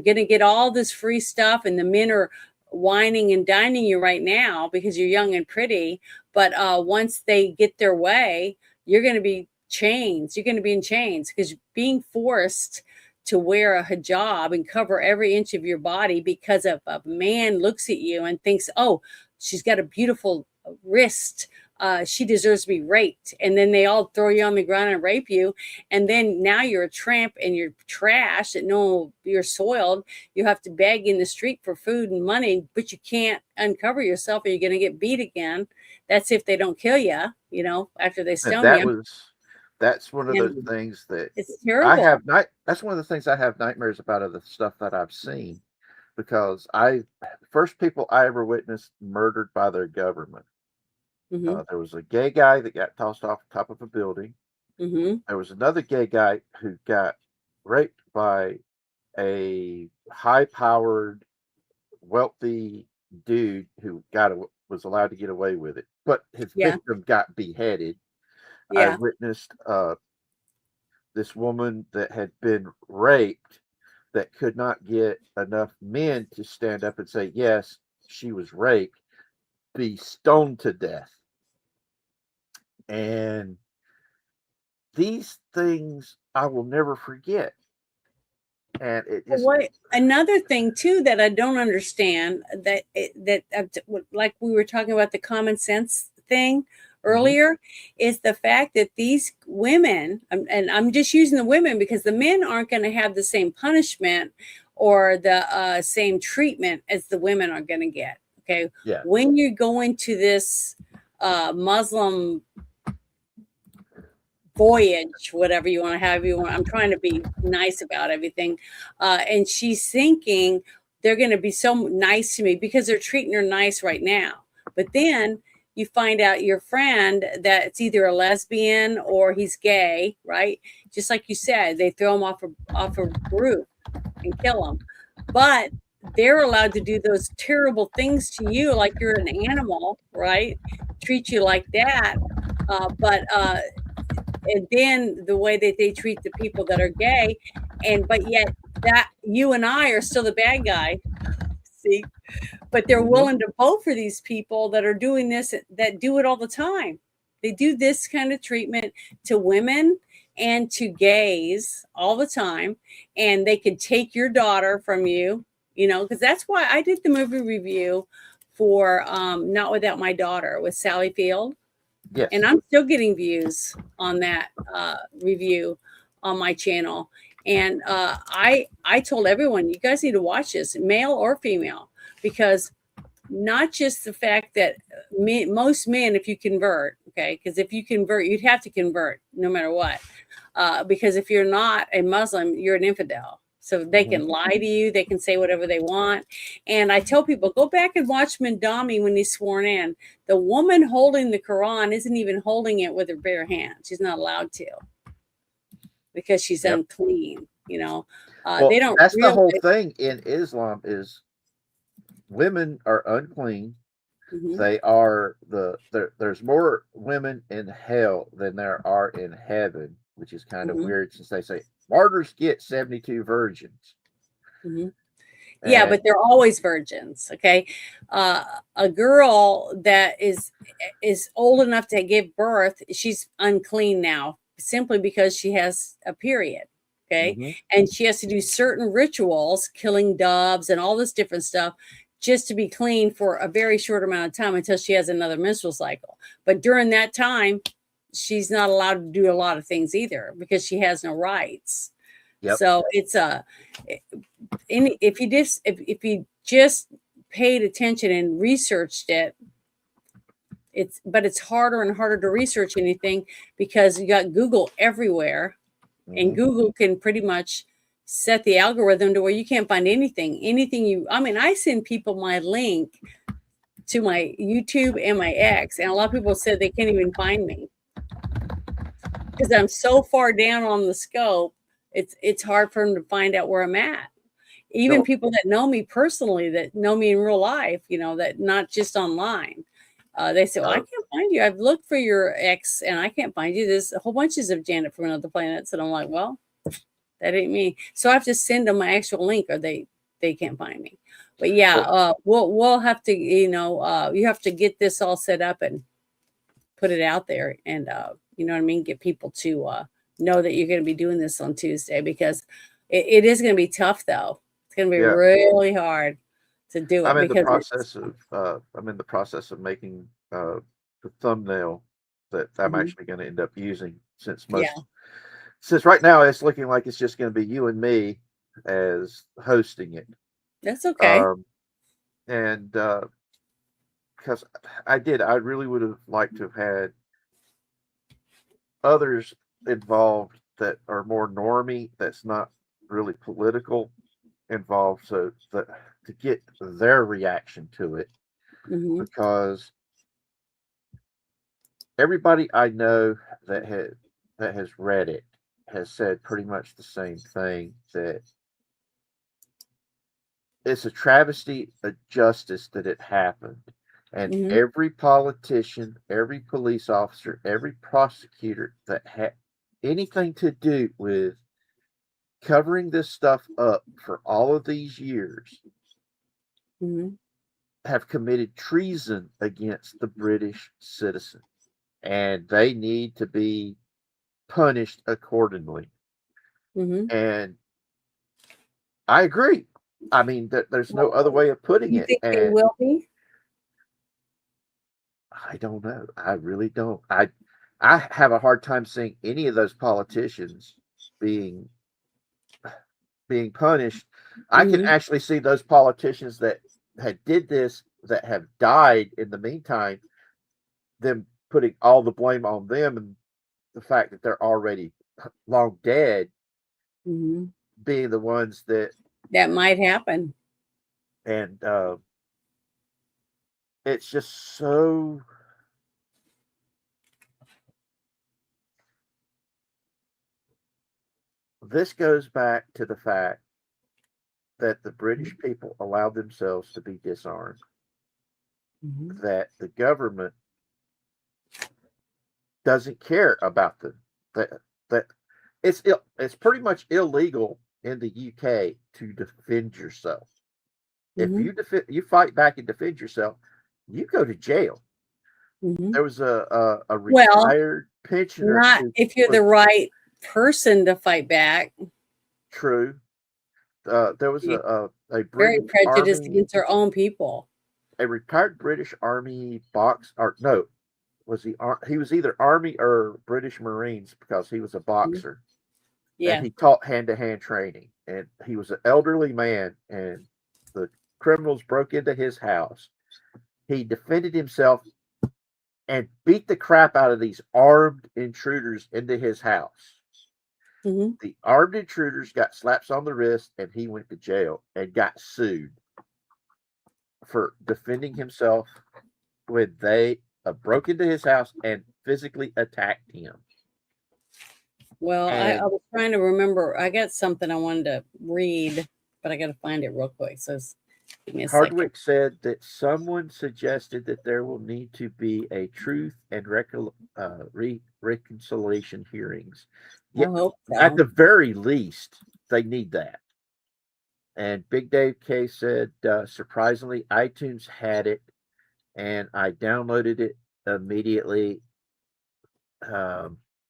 going to get all this free stuff, and the men are whining and dining you right now because you're young and pretty. But once they get their way, you're going to be chains. You're going to be in chains, because being forced to wear a hijab and cover every inch of your body because of a man looks at you and thinks, oh, she's got a beautiful wrist, she deserves to be raped. And then they all throw you on the ground and rape you. And then now you're a tramp and you're trash, and you're soiled. You have to beg in the street for food and money, but you can't uncover yourself or you're going to get beat again. That's if they don't kill you, after they stone you. That's one of those things that it's terrible. That's one of the things I have nightmares about, of the stuff that I've seen, because first people I ever witnessed murdered by their government. There was a gay guy that got tossed off the top of a building. There was another gay guy who got raped by a high-powered, wealthy dude who was allowed to get away with it, but his victim got beheaded. I witnessed this woman that had been raped that could not get enough men to stand up and say, yes, she was raped, be stoned to death. And these things I will never forget. And another thing too that I don't understand, like we were talking about the common sense thing earlier, is the fact that these women, and I'm just using the women because the men aren't going to have the same punishment or the same treatment as the women are going to get. Okay. Yeah. When you go into this Muslim voyage, whatever you want to have, I'm trying to be nice about everything. And she's thinking they're going to be so nice to me because they're treating her nice right now. But then you find out your friend that's either a lesbian or he's gay, right? Just like you said, they throw him off a roof and kill him. But they're allowed to do those terrible things to you like you're an animal, right? Treat you like that. And then the way that they treat the people that are gay, but yet that you and I are still the bad guy. See? But they're willing to vote for these people that are doing this, that do it all the time. They do this kind of treatment to women and to gays all the time. And they could take your daughter from you, because that's why I did the movie review for Not Without My Daughter with Sally Field. Yes. And I'm still getting views on that review on my channel. And I told everyone, you guys need to watch this, male or female, because not just the fact that most men, if you convert, okay, because if you convert, you'd have to convert no matter what, because if you're not a Muslim, you're an infidel. So they can lie to you, they can say whatever they want. And I tell people, go back and watch Mandami when he's sworn in. The woman holding the Quran isn't even holding it with her bare hand. She's not allowed to, because she's unclean. Well, they don't. That's the whole thing in Islam, is women are unclean. They are there's more women in hell than there are in heaven, which is kind of weird, since they say martyrs get 72 virgins. Yeah, but they're always virgins. Okay. A girl that is old enough to give birth, she's unclean now, simply because she has a period. Okay. And she has to do certain rituals, killing doves and all this different stuff, just to be clean for a very short amount of time until she has another menstrual cycle. But during that time, she's not allowed to do a lot of things either, because she has no rights. So it's if you just paid attention and researched it, it's harder and harder to research anything because you got Google everywhere, and Google can pretty much set the algorithm to where you can't find anything. I mean, I send people my link to my YouTube and my X, and a lot of people said they can't even find me because I'm so far down on the scope. It's hard for them to find out where I'm at. Even people that know me personally, that know me in real life, that not just online. They say, well, I can't find you. I've looked for your ex and I can't find you. There's a whole bunches of Janet from Another Planets. And I'm like, well, that ain't me. So I have to send them my actual link or they can't find me. But yeah, we'll have to, you have to get this all set up and put it out there. And, you know what I mean? Get people to know that you're going to be doing this on Tuesday, because it is going to be tough, though. It's going to be really hard to do it. I'm in the process of making the thumbnail that I'm actually going to end up using, since right now it's looking like it's just going to be you and me as hosting it. That's okay. And because I really would have liked to have had others involved that are more normie, that's not really political involved, so that to get their reaction to it, because everybody I know that has read it has said pretty much the same thing, that it's a travesty of justice that it happened. And every politician, every police officer, every prosecutor that had anything to do with covering this stuff up for all of these years have committed treason against the British citizen, and they need to be punished accordingly. And I agree. I mean, there's no other way of putting it. You think they will be? I don't know. I really don't. I have a hard time seeing any of those politicians being punished. I can actually see those politicians that had did this, that have died in the meantime, them putting all the blame on them, and the fact that they're already long dead being the ones that might happen. And it's just so this goes back to the fact that the British people allowed themselves to be disarmed, that the government doesn't care about them, that it's pretty much illegal in the UK to defend yourself. If you fight back and defend yourself, you go to jail. There was a retired pensioner. Not if you're the right person to fight back. True. There was a very prejudiced against their own people. A retired British Army he was either Army or British Marines, because he was a boxer. And he taught hand-to-hand training, and he was an elderly man, and the criminals broke into his house. He defended himself and beat the crap out of these armed intruders into his house. The armed intruders got slaps on the wrist, and he went to jail and got sued for defending himself when they broke into his house and physically attacked him. Well, I was trying to remember. I got something I wanted to read, but I got to find it real quick. So give me a Hardwick said that someone suggested that there will need to be a truth and reconciliation hearings. I hope so. At the very least, they need that. And Big Dave K said, surprisingly, iTunes had it, and I downloaded it immediately.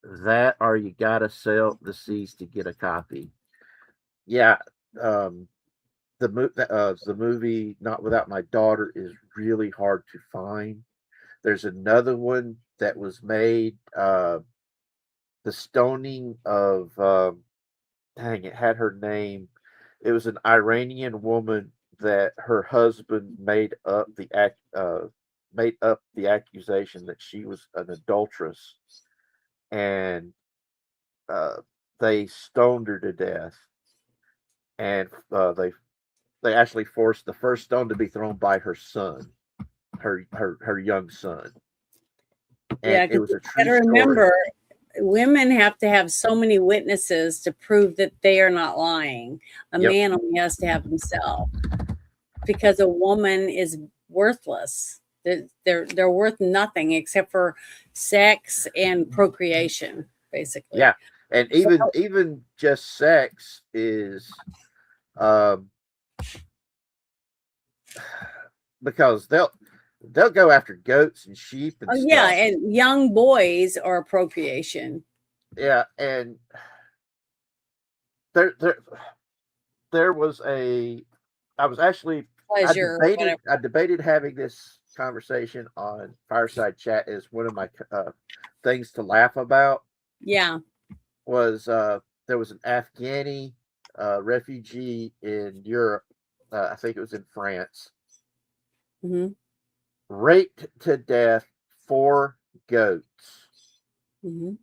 That, or you gotta sell the C's to get a copy. Yeah, the movie Not Without My Daughter is really hard to find. There's another one that was made, the stoning of it had her name. it was an Iranian woman that her husband made up the accusation that she was an adulteress, and they stoned her to death, and they actually forced the first stone to be thrown by her son, her young son, Yeah, and it because was you a true gotta story. remember, women have to have so many witnesses to prove that they are not lying. A Yep. man only has to have himself, because a woman is worthless. They're worth nothing except for sex and procreation, basically. Yeah, and So, even just sex is um because they'll go after goats and sheep and oh yeah, stuff. and young boys are procreation. Yeah, and there there was I was actually Pleasure, whatever. I debated having this conversation on Fireside Chat as one of my things to laugh about. Yeah. Was there was an Afghani refugee in Europe, I think it was in France, Mm-hmm. raped to death 4 goats. Mm-hmm.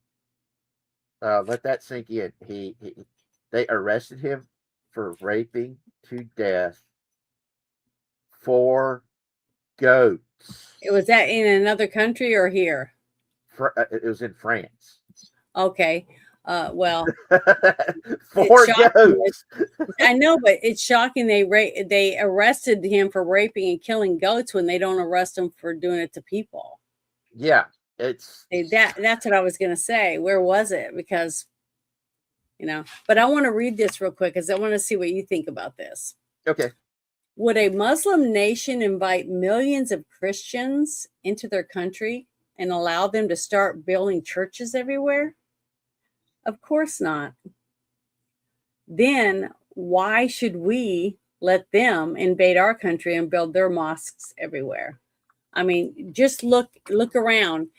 Let that sink in. They arrested him for raping to death 4 goats. Was that in another country or here? It was in France. Okay. Well, 4 goats. I know, but it's shocking they arrested him for raping and killing goats when they don't arrest him for doing it to people. Yeah, it's that's what I was gonna say. Where was it? Because but I want to read this real quick because I want to see what you think about this. Okay. Would a Muslim nation invite millions of Christians into their country and allow them to start building churches everywhere? Of course not. Then why should we let them invade our country and build their mosques everywhere? I mean, just look around.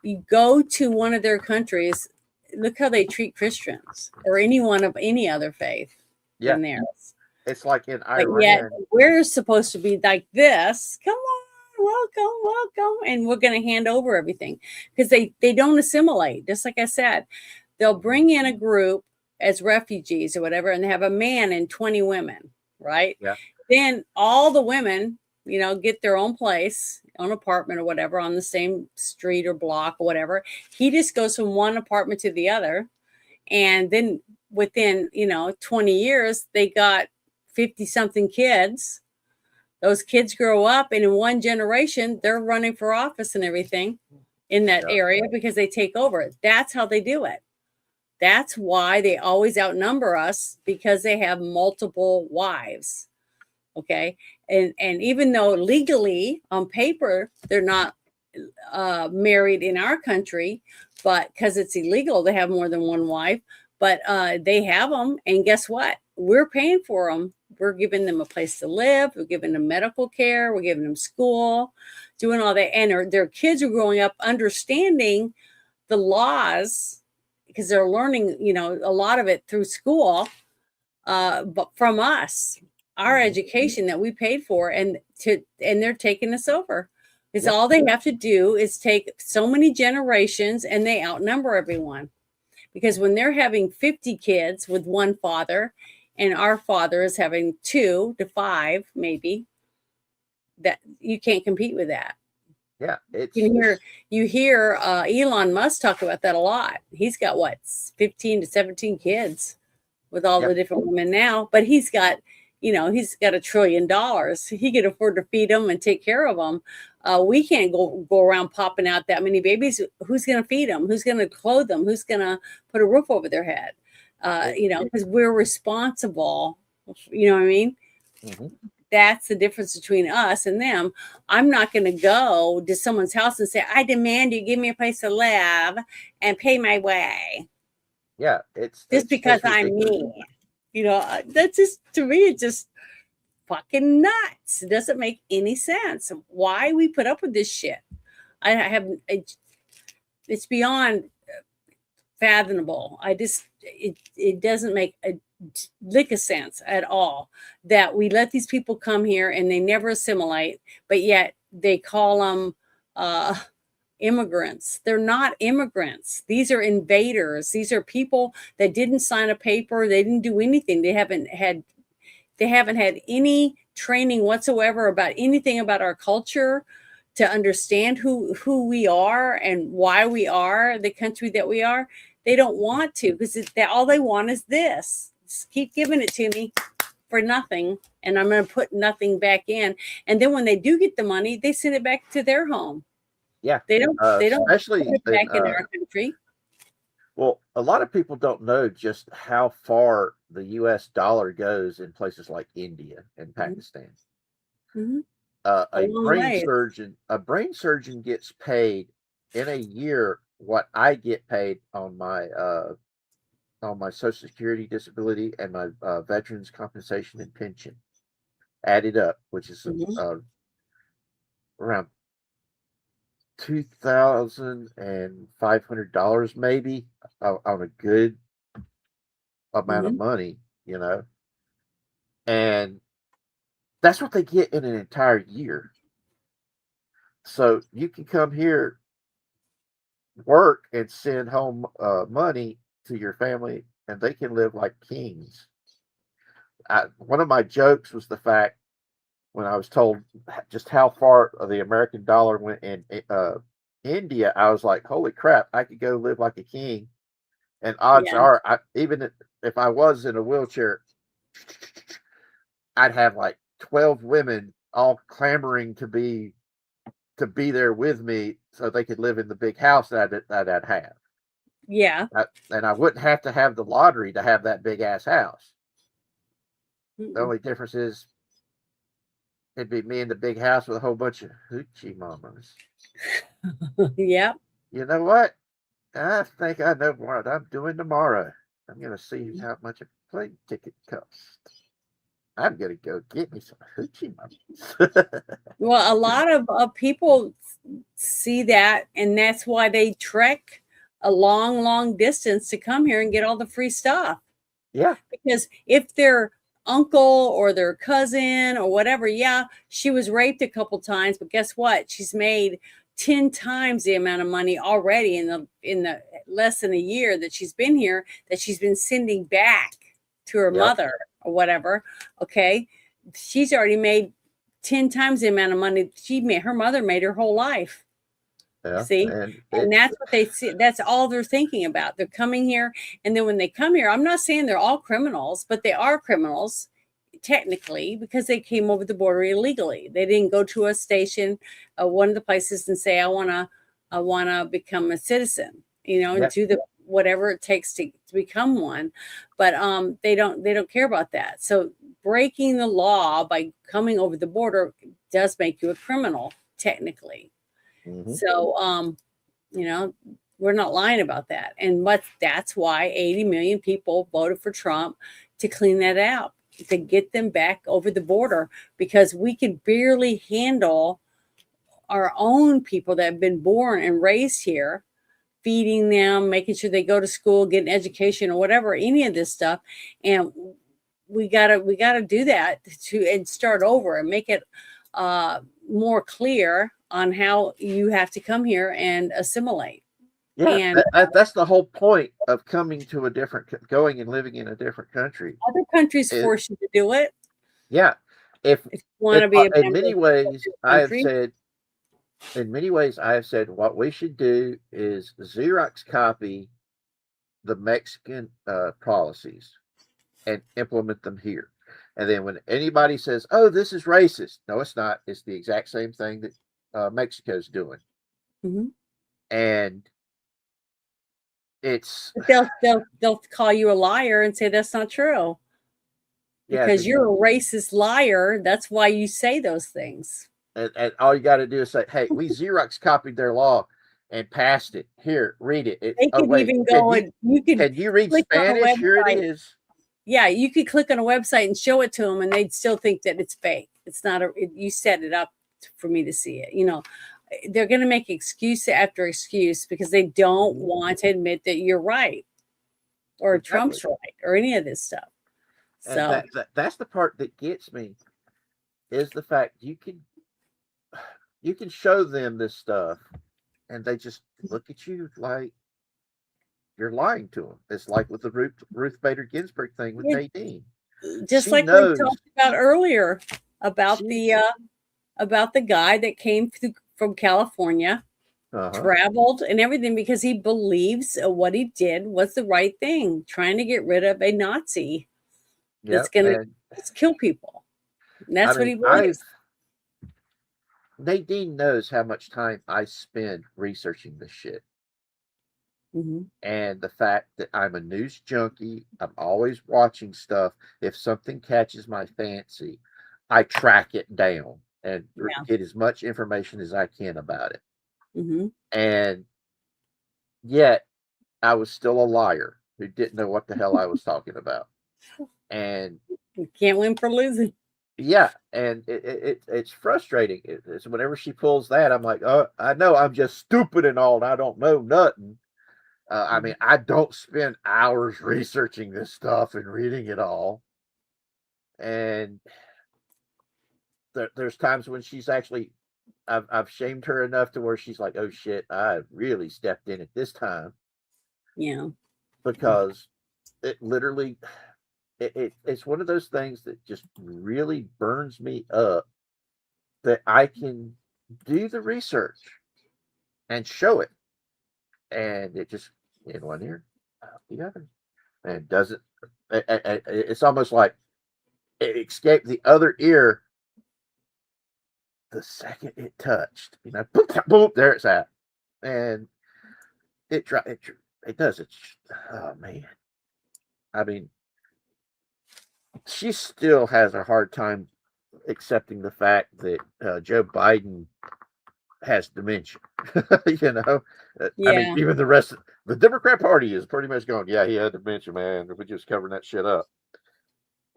You go to one of their countries, look how they treat Christians or anyone of any other faith than theirs. It's like in But Iran. yet we're supposed to be like this. Come on, welcome. And we're going to hand over everything because they don't assimilate. Just like I said, they'll bring in a group as refugees or whatever, and they have a man and 20 women, right? Yeah. Then all the women, get their own place, own apartment or whatever on the same street or block or whatever. He just goes from one apartment to the other. And then within, 20 years, they got 50 something kids. Those kids grow up, and in one generation, they're running for office and everything in that area because they take over. That's how they do it. That's why they always outnumber us, because they have multiple wives. Okay. And even though legally on paper, they're not married in our country, but because it's illegal to have more than one wife, but they have them. And guess what? We're paying for them. We're giving them a place to live. We're giving them medical care. We're giving them school, doing all that. And their kids are growing up understanding the laws because they're learning, a lot of it through school, but from us, our education that we paid for, and they're taking us over. Because all they have to do is take so many generations and they outnumber everyone. Because when they're having 50 kids with one father, and our father is having 2 to 5, maybe, that you can't compete with that. Yeah, you hear Elon Musk talk about that a lot. He's got 15 to 17 kids with all the different women now, but he's got $1 trillion. He can afford to feed them and take care of them. We can't go around popping out that many babies. Who's going to feed them? Who's going to clothe them? Who's going to put a roof over their head? Because we're responsible. You know what I mean? Mm-hmm. That's the difference between us and them. I'm not going to go to someone's house and say, I demand you give me a place to live and pay my way. Yeah, it's because I'm me. That's just, to me, it's just fucking nuts. It doesn't make any sense. Why we put up with this shit? It's beyond fathomable. It doesn't make a lick of sense at all that we let these people come here and they never assimilate, but yet they call them immigrants. They're not immigrants. These are invaders. These are people that didn't sign a paper. They didn't do anything. They haven't had any training whatsoever about anything about our culture to understand who we are and why we are the country that we are. They don't want to, because all they want is this. Just keep giving it to me for nothing, and I'm going to put nothing back in. And then when they do get the money, they send it back to their home. Yeah, They don't especially put it back in our country. Well, a lot of people don't know just how far the U.S. dollar goes in places like India and Pakistan. Mm-hmm. A brain surgeon gets paid in a year what I get paid on my Social Security, disability, and my veterans compensation and pension added up, which is around $2,500 maybe on a good amount of money, and that's what they get in an entire year. So you can come here, work, and send home money to your family, and they can live like kings. One of my jokes was the fact when I was told just how far the American dollar went in India, I was like, holy crap, I could go live like a king. And odds are, even if I was in a wheelchair, I'd have like 12 women all clamoring to be there with me so they could live in the big house that I'd have. Yeah. And I wouldn't have to have the lottery to have that big ass house. The only difference is it'd be me in the big house with a whole bunch of hoochie mamas. Yep. You know what? I think I know what I'm doing tomorrow. I'm going to see how much a plane ticket costs. I'm going to go get me some hoochie mamas. Well, a lot of people see that, and that's why they trek a long, long distance to come here and get all the free stuff. Yeah. Because if their uncle or their cousin or whatever, she was raped a couple times, but guess what? She's made 10 times the amount of money already in the less than a year that she's been here, that she's been sending back to her mother or whatever. Okay. She's already made 10 times the amount of money her mother made her whole life. Yeah, see, and that's what they see. That's all they're thinking about. They're coming here, and then when they come here, I'm not saying they're all criminals, but they are criminals technically because they came over the border illegally. They didn't go to a station, one of the places, and say, I want to become a citizen, and do the whatever it takes to become one. But they don't care about that. So breaking the law by coming over the border does make you a criminal technically. So, we're not lying about that. And that's why 80 million people voted for Trump, to clean that out, to get them back over the border, because we can barely handle our own people that have been born and raised here, feeding them, making sure they go to school, get an education or whatever, any of this stuff. And we gotta do that and start over and make it more clear on how you have to come here and assimilate. Yeah, and that's the whole point of going and living in a different country. Other countries force you to do it. Yeah, if you want to be a in many ways, I have said what we should do is Xerox copy the Mexican policies and implement them here. And then when anybody says, "Oh, this is racist," no, it's not. It's the exact same thing that Mexico's doing. And they'll call you a liar and say that's not true. Because you're a racist liar. That's why you say those things. And all you got to do is say, "Hey, we Xerox copied their law and passed it. Here, read it." They could even go and can you read Spanish? Here it is. Yeah, you could click on a website and show it to them, and they'd still think that it's fake. It's not you set it up for me to see it. They're going to make excuse after excuse because they don't want to admit that you're right or Trump's right or any of this stuff. And So that's the part that gets me, is the fact you can show them this stuff and they just look at you like you're lying to them. It's like with the Ruth Bader Ginsburg thing with Yeah. Nadine. just She like we knows. talked about earlier about the guy that came from California, traveled and everything because he believes what he did was the right thing, trying to get rid of a Nazi that's Yep. going to kill people. And that's what he believes. Nadine knows how much time I spend researching this shit. And the fact that I'm a news junkie, I'm always watching stuff. If something catches my fancy, I track it down and get as much information as I can about it. And yet I was still a liar who didn't know what the hell I was talking about. And you can't win for losing. Yeah, and it's frustrating. It's whenever she pulls that, I'm like, oh, I know I'm just stupid and all, and I don't know nothing. I mean, I don't spend hours researching this stuff and reading it all. And there's times when she's actually, I've shamed her enough to where she's like, oh shit, I really stepped in at this time. Yeah. Because it literally, it's one of those things that just really burns me up that I can do the research and show it. And it just in one ear, out the other. And it doesn't, it's almost like it escaped the other ear the second it touched. You know, boom, boom, there it's at. And it does it. Oh man. I mean, she still has a hard time accepting the fact that Joe Biden has dementia. You know, I mean, even the rest of the Democrat Party is pretty much going, yeah, he had dementia, man. We're just covering that shit up.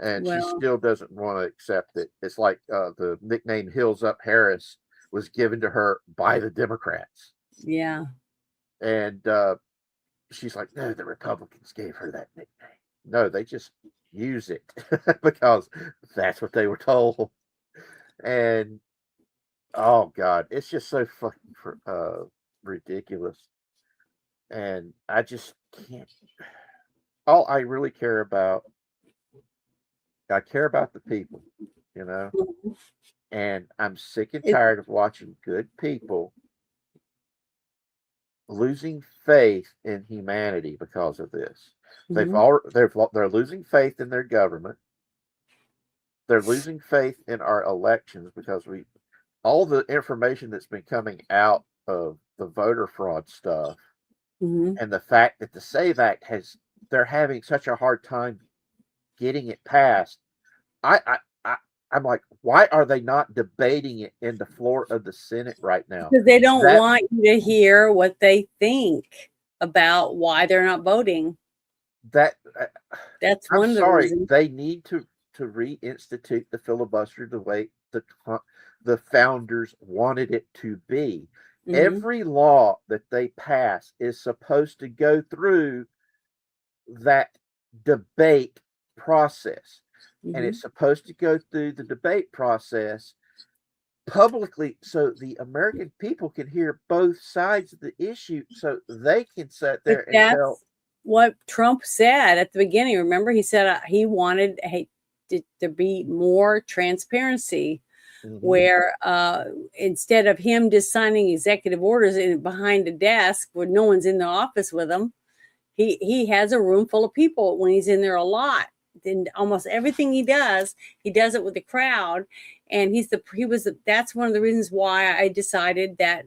And she still doesn't want to accept it. It's like the nickname Hills Up Harris was given to her by the Democrats. Yeah. And she's like, no, the Republicans gave her that nickname. No, they just use it because that's what they were told. And oh god, it's just so fucking ridiculous. And I just can't. All I really care about, I care about the people, you know. And I'm sick and tired of watching good people losing faith in humanity because of this. They're losing faith in their government. They're losing faith in our elections because all the information that's been coming out of the voter fraud stuff and the fact that the SAVE Act they're having such a hard time getting it passed. I'm like, why are they not debating it in the floor of the Senate right now? Because they don't want you to hear what they think about why they're not voting. That's one of the reasons. They need to reinstitute the filibuster the way the founders wanted it to be. Every law that they pass is supposed to go through that debate process. And it's supposed to go through the debate process publicly so the American people can hear both sides of the issue so they can sit there and tell. What Trump said at the beginning. Remember, he said he wanted to be more transparency, where instead of him just signing executive orders behind a desk where no one's in the office with him, he has a room full of people when he's in there a lot. Then almost everything he does it with the crowd. And that's one of the reasons why I decided that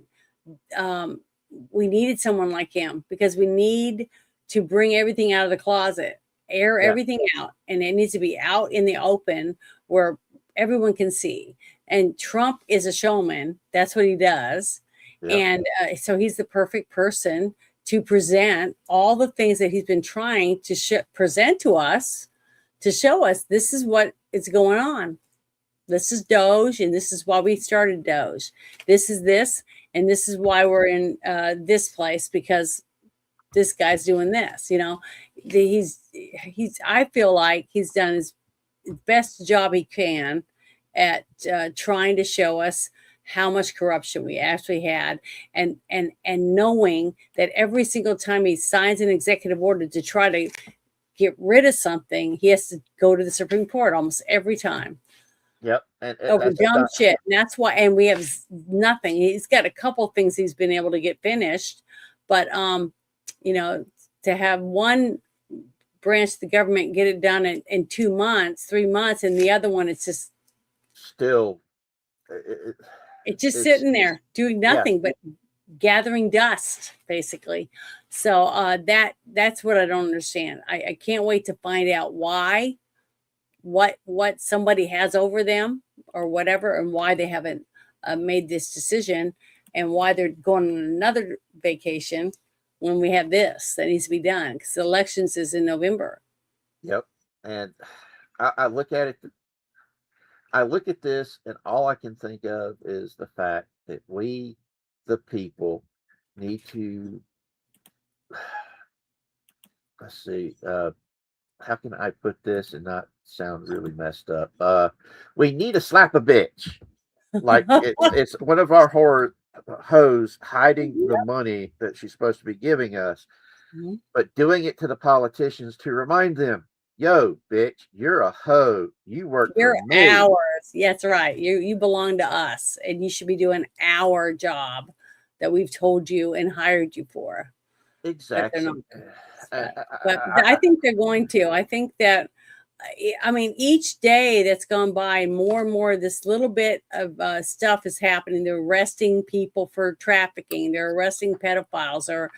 we needed someone like him, because we need to bring everything out of the closet, air everything out, and it needs to be out in the open where everyone can see. And Trump is a showman. That's what he does. And so he's the perfect person to present all the things that he's been trying to present to us, to show us this is what is going on. This is Doge, and this is why we started Doge. This is this, and this is why we're in this place, because this guy's doing this. You know, I feel like he's done his best job he can at trying to show us how much corruption we actually had, and knowing that every single time he signs an executive order to try to get rid of something, he has to go to the Supreme Court almost every time. Yep. And Over that's dumb not, shit. And that's why, and we have nothing. He's got a couple things he's been able to get finished, but you know, to have one branch of the government get it done in 2 months, 3 months, and the other one, it's just still, it's just it's, sitting there doing yeah. nothing but gathering dust, basically. So that's what I don't understand. I can't wait to find out why, what somebody has over them or whatever, and why they haven't made this decision, and why they're going on another vacation when we have this that needs to be done, because the elections is in November. Yep. And I look at it. I look at this, and all I can think of is the fact that we, the people, need to. Let's see. How can I put this and not sound really messed up? We need to slap a bitch. Like it's one of our horror hoes hiding the money that she's supposed to be giving us, but doing it to the politicians to remind them, yo, bitch, you're a hoe. You work You're for me. ours. Yeah, that's right. You belong to us, and you should be doing our job that we've told you and hired you for. Exactly. But I think they're going to. I think that, I mean, each day that's gone by, more and more this little bit of stuff is happening. They're arresting people for trafficking. They're arresting pedophiles, or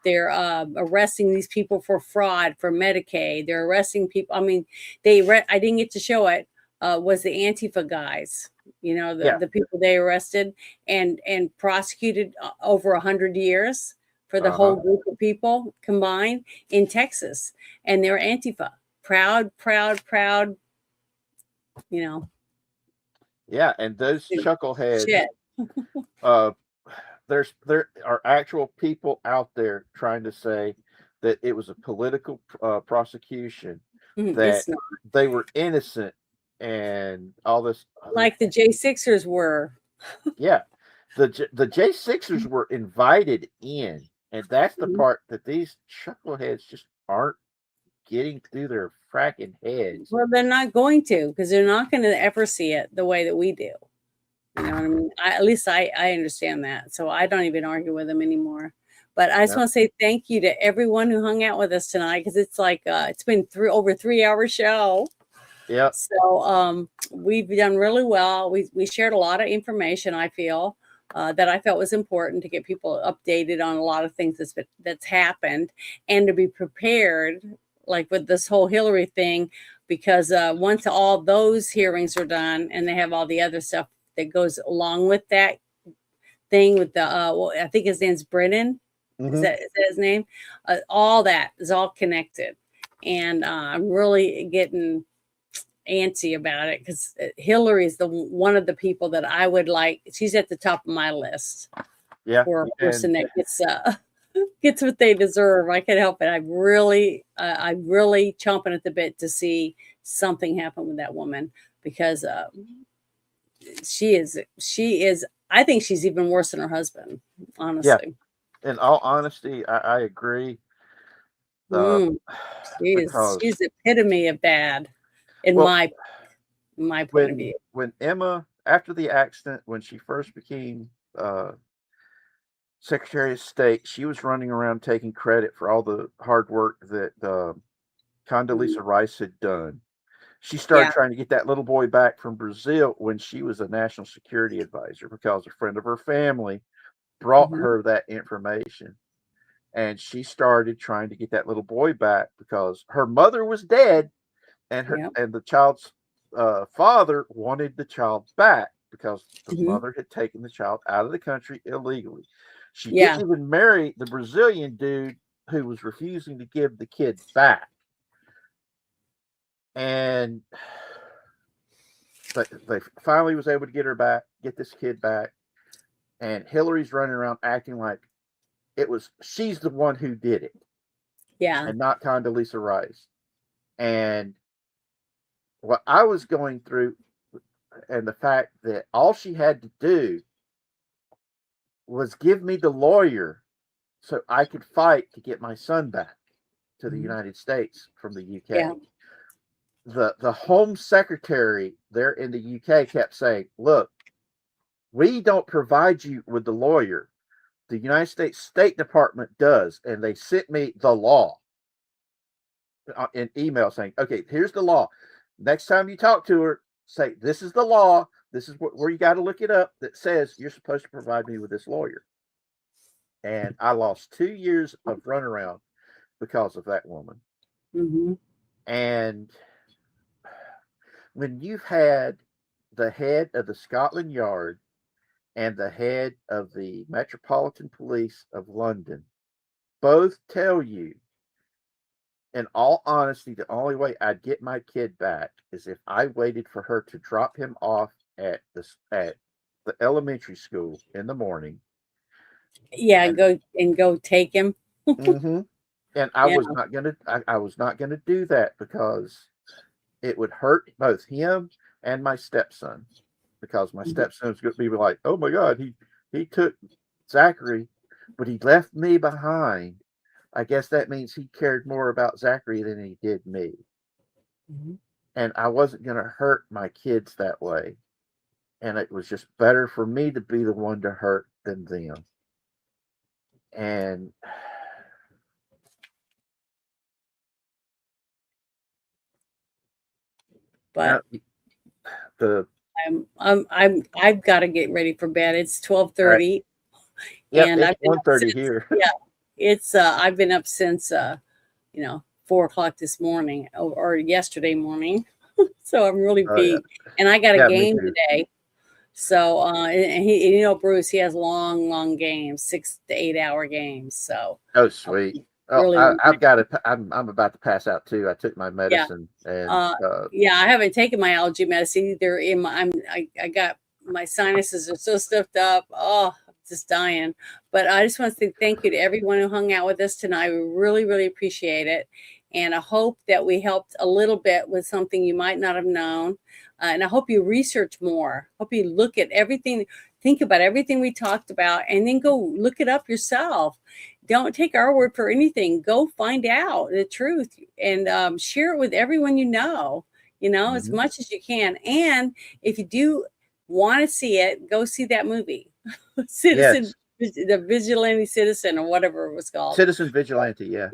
they're arresting these people for fraud, for Medicaid. They're arresting people. I mean, I didn't get to show it. Was the Antifa guys? You know, the people they arrested and prosecuted over 100 years for the whole group of people combined in Texas, and they're Antifa. Proud, you know. Yeah, and those chuckleheads, shit. there are actual people out there trying to say that it was a political prosecution, that they were innocent, and all this. Like the J6ers were. Yeah, the J6ers were invited in, and that's the part that these chuckleheads just aren't getting through their fracking heads. Well, they're not going to, because they're not going to ever see it the way that we do. You know what I mean? At least I understand that. So I don't even argue with them anymore. But I just want to say thank you to everyone who hung out with us tonight, because it's like it's been over 3 hour show. Yeah. So we've done really well. We shared a lot of information, I feel, that I felt was important to get people updated on a lot of things that's happened, and to be prepared, like with this whole Hillary thing, because once all those hearings are done and they have all the other stuff that goes along with that thing with the well, I think his name's Brennan. Is that his name? All that is all connected, and I'm really getting antsy about it, because Hillary is one of the people that I would like. She's at the top of my list. Yeah, for a person that gets what they deserve. I can't help it. I'm really chomping at the bit to see something happen with that woman, because she is. I think she's even worse than her husband. Honestly. Yeah. In all honesty, I agree. She's the epitome of bad, in my point of view. When Emma, after the accident, when she first became Secretary of State, she was running around taking credit for all the hard work that Condoleezza Rice had done. She started trying to get that little boy back from Brazil when she was a national security advisor, because a friend of her family brought her that information. And she started trying to get that little boy back because her mother was dead, and and the child's father wanted the child back because the mother had taken the child out of the country illegally. She didn't even marry the Brazilian dude who was refusing to give the kid back. And they finally was able to get her back, get this kid back. And Hillary's running around acting like she's the one who did it. Yeah. And not Condoleezza Rice. And what I was going through, and the fact that all she had to do was give me the lawyer so I could fight to get my son back to the United States from the UK. Yeah. The Home Secretary there in the UK kept saying, look, we don't provide you with the lawyer. The United States State Department does. And they sent me the law in email saying, okay, here's the law. Next time you talk to her, say, this is the law. This is where you got to look it up that says you're supposed to provide me with this lawyer. And I lost 2 years of runaround because of that woman. Mm-hmm. And when you've had the head of the Scotland Yard and the head of the Metropolitan Police of London both tell you, in all honesty, the only way I'd get my kid back is if I waited for her to drop him off at the elementary school in the morning. Yeah, go take him. Mm-hmm. And I Yeah. was not gonna. I was not gonna do that because it would hurt both him and my stepson. Because my stepson's going to be like, "Oh my God, he took Zachary, but he left me behind." I guess that means he cared more about Zachary than he did me. Mm-hmm. And I wasn't going to hurt my kids that way. And it was just better for me to be the one to hurt than them. And but the I've got to get ready for bed. It's 12:30. Right. Yep, And it's I've been 1:30 here. Yeah, it's I've been up since 4:00 this morning or yesterday morning. So I'm really beat. Yeah. And I got a Yeah, me game too. today. So and he, Bruce, he has long games, 6 to 8 hour games. So Oh, sweet. Really I've got to. I'm about to pass out too. I took my medicine, and yeah, I haven't taken my allergy medicine either. I got my sinuses are so stuffed up. Oh, I'm just dying. But I just want to say thank you to everyone who hung out with us tonight. We really appreciate it. And I hope that we helped a little bit with something you might not have known. And I hope you research more. Hope you look at everything, think about everything we talked about, and then go look it up yourself. Don't take our word for anything. Go find out the truth and share it with everyone you know, as much as you can. And if you do want to see it, go see that movie, Citizen, the Vigilante Citizen, or whatever it was called. Citizen Vigilante. Yeah.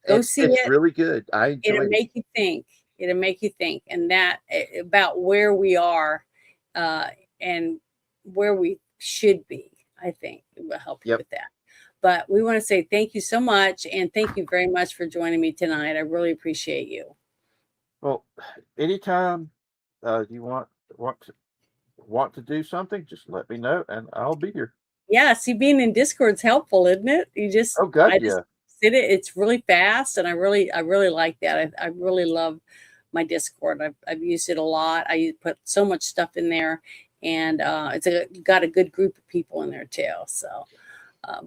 Go see it. It's really good. I enjoyed It'll it. make you think. It'll make you think, and that about where we are and where we should be. I think it will help you with that. But we want to say thank you so much, and thank you very much for joining me tonight. I really appreciate you. Well, anytime you want to do something, just let me know, and I'll be here. Yeah, see, being in Discord's helpful, isn't it? You just sit it. It's really fast, and I really like that. I really love my Discord. I've used it a lot. I put so much stuff in there, and it's got a good group of people in there too. So.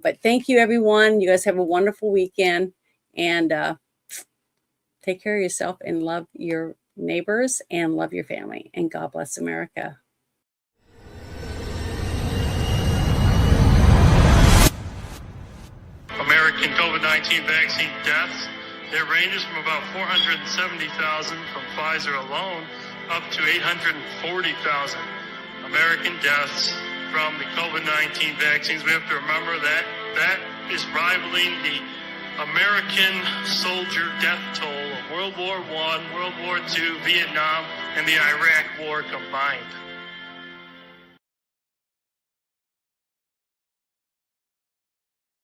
But thank you, everyone. You guys have a wonderful weekend, and take care of yourself and love your neighbors and love your family. And God bless America. American COVID-19 vaccine deaths, it ranges from about 470,000 from Pfizer alone up to 840,000 American deaths from the COVID-19 vaccines. We have to remember that that is rivaling the American soldier death toll of World War I, World War II, Vietnam, and the Iraq War combined.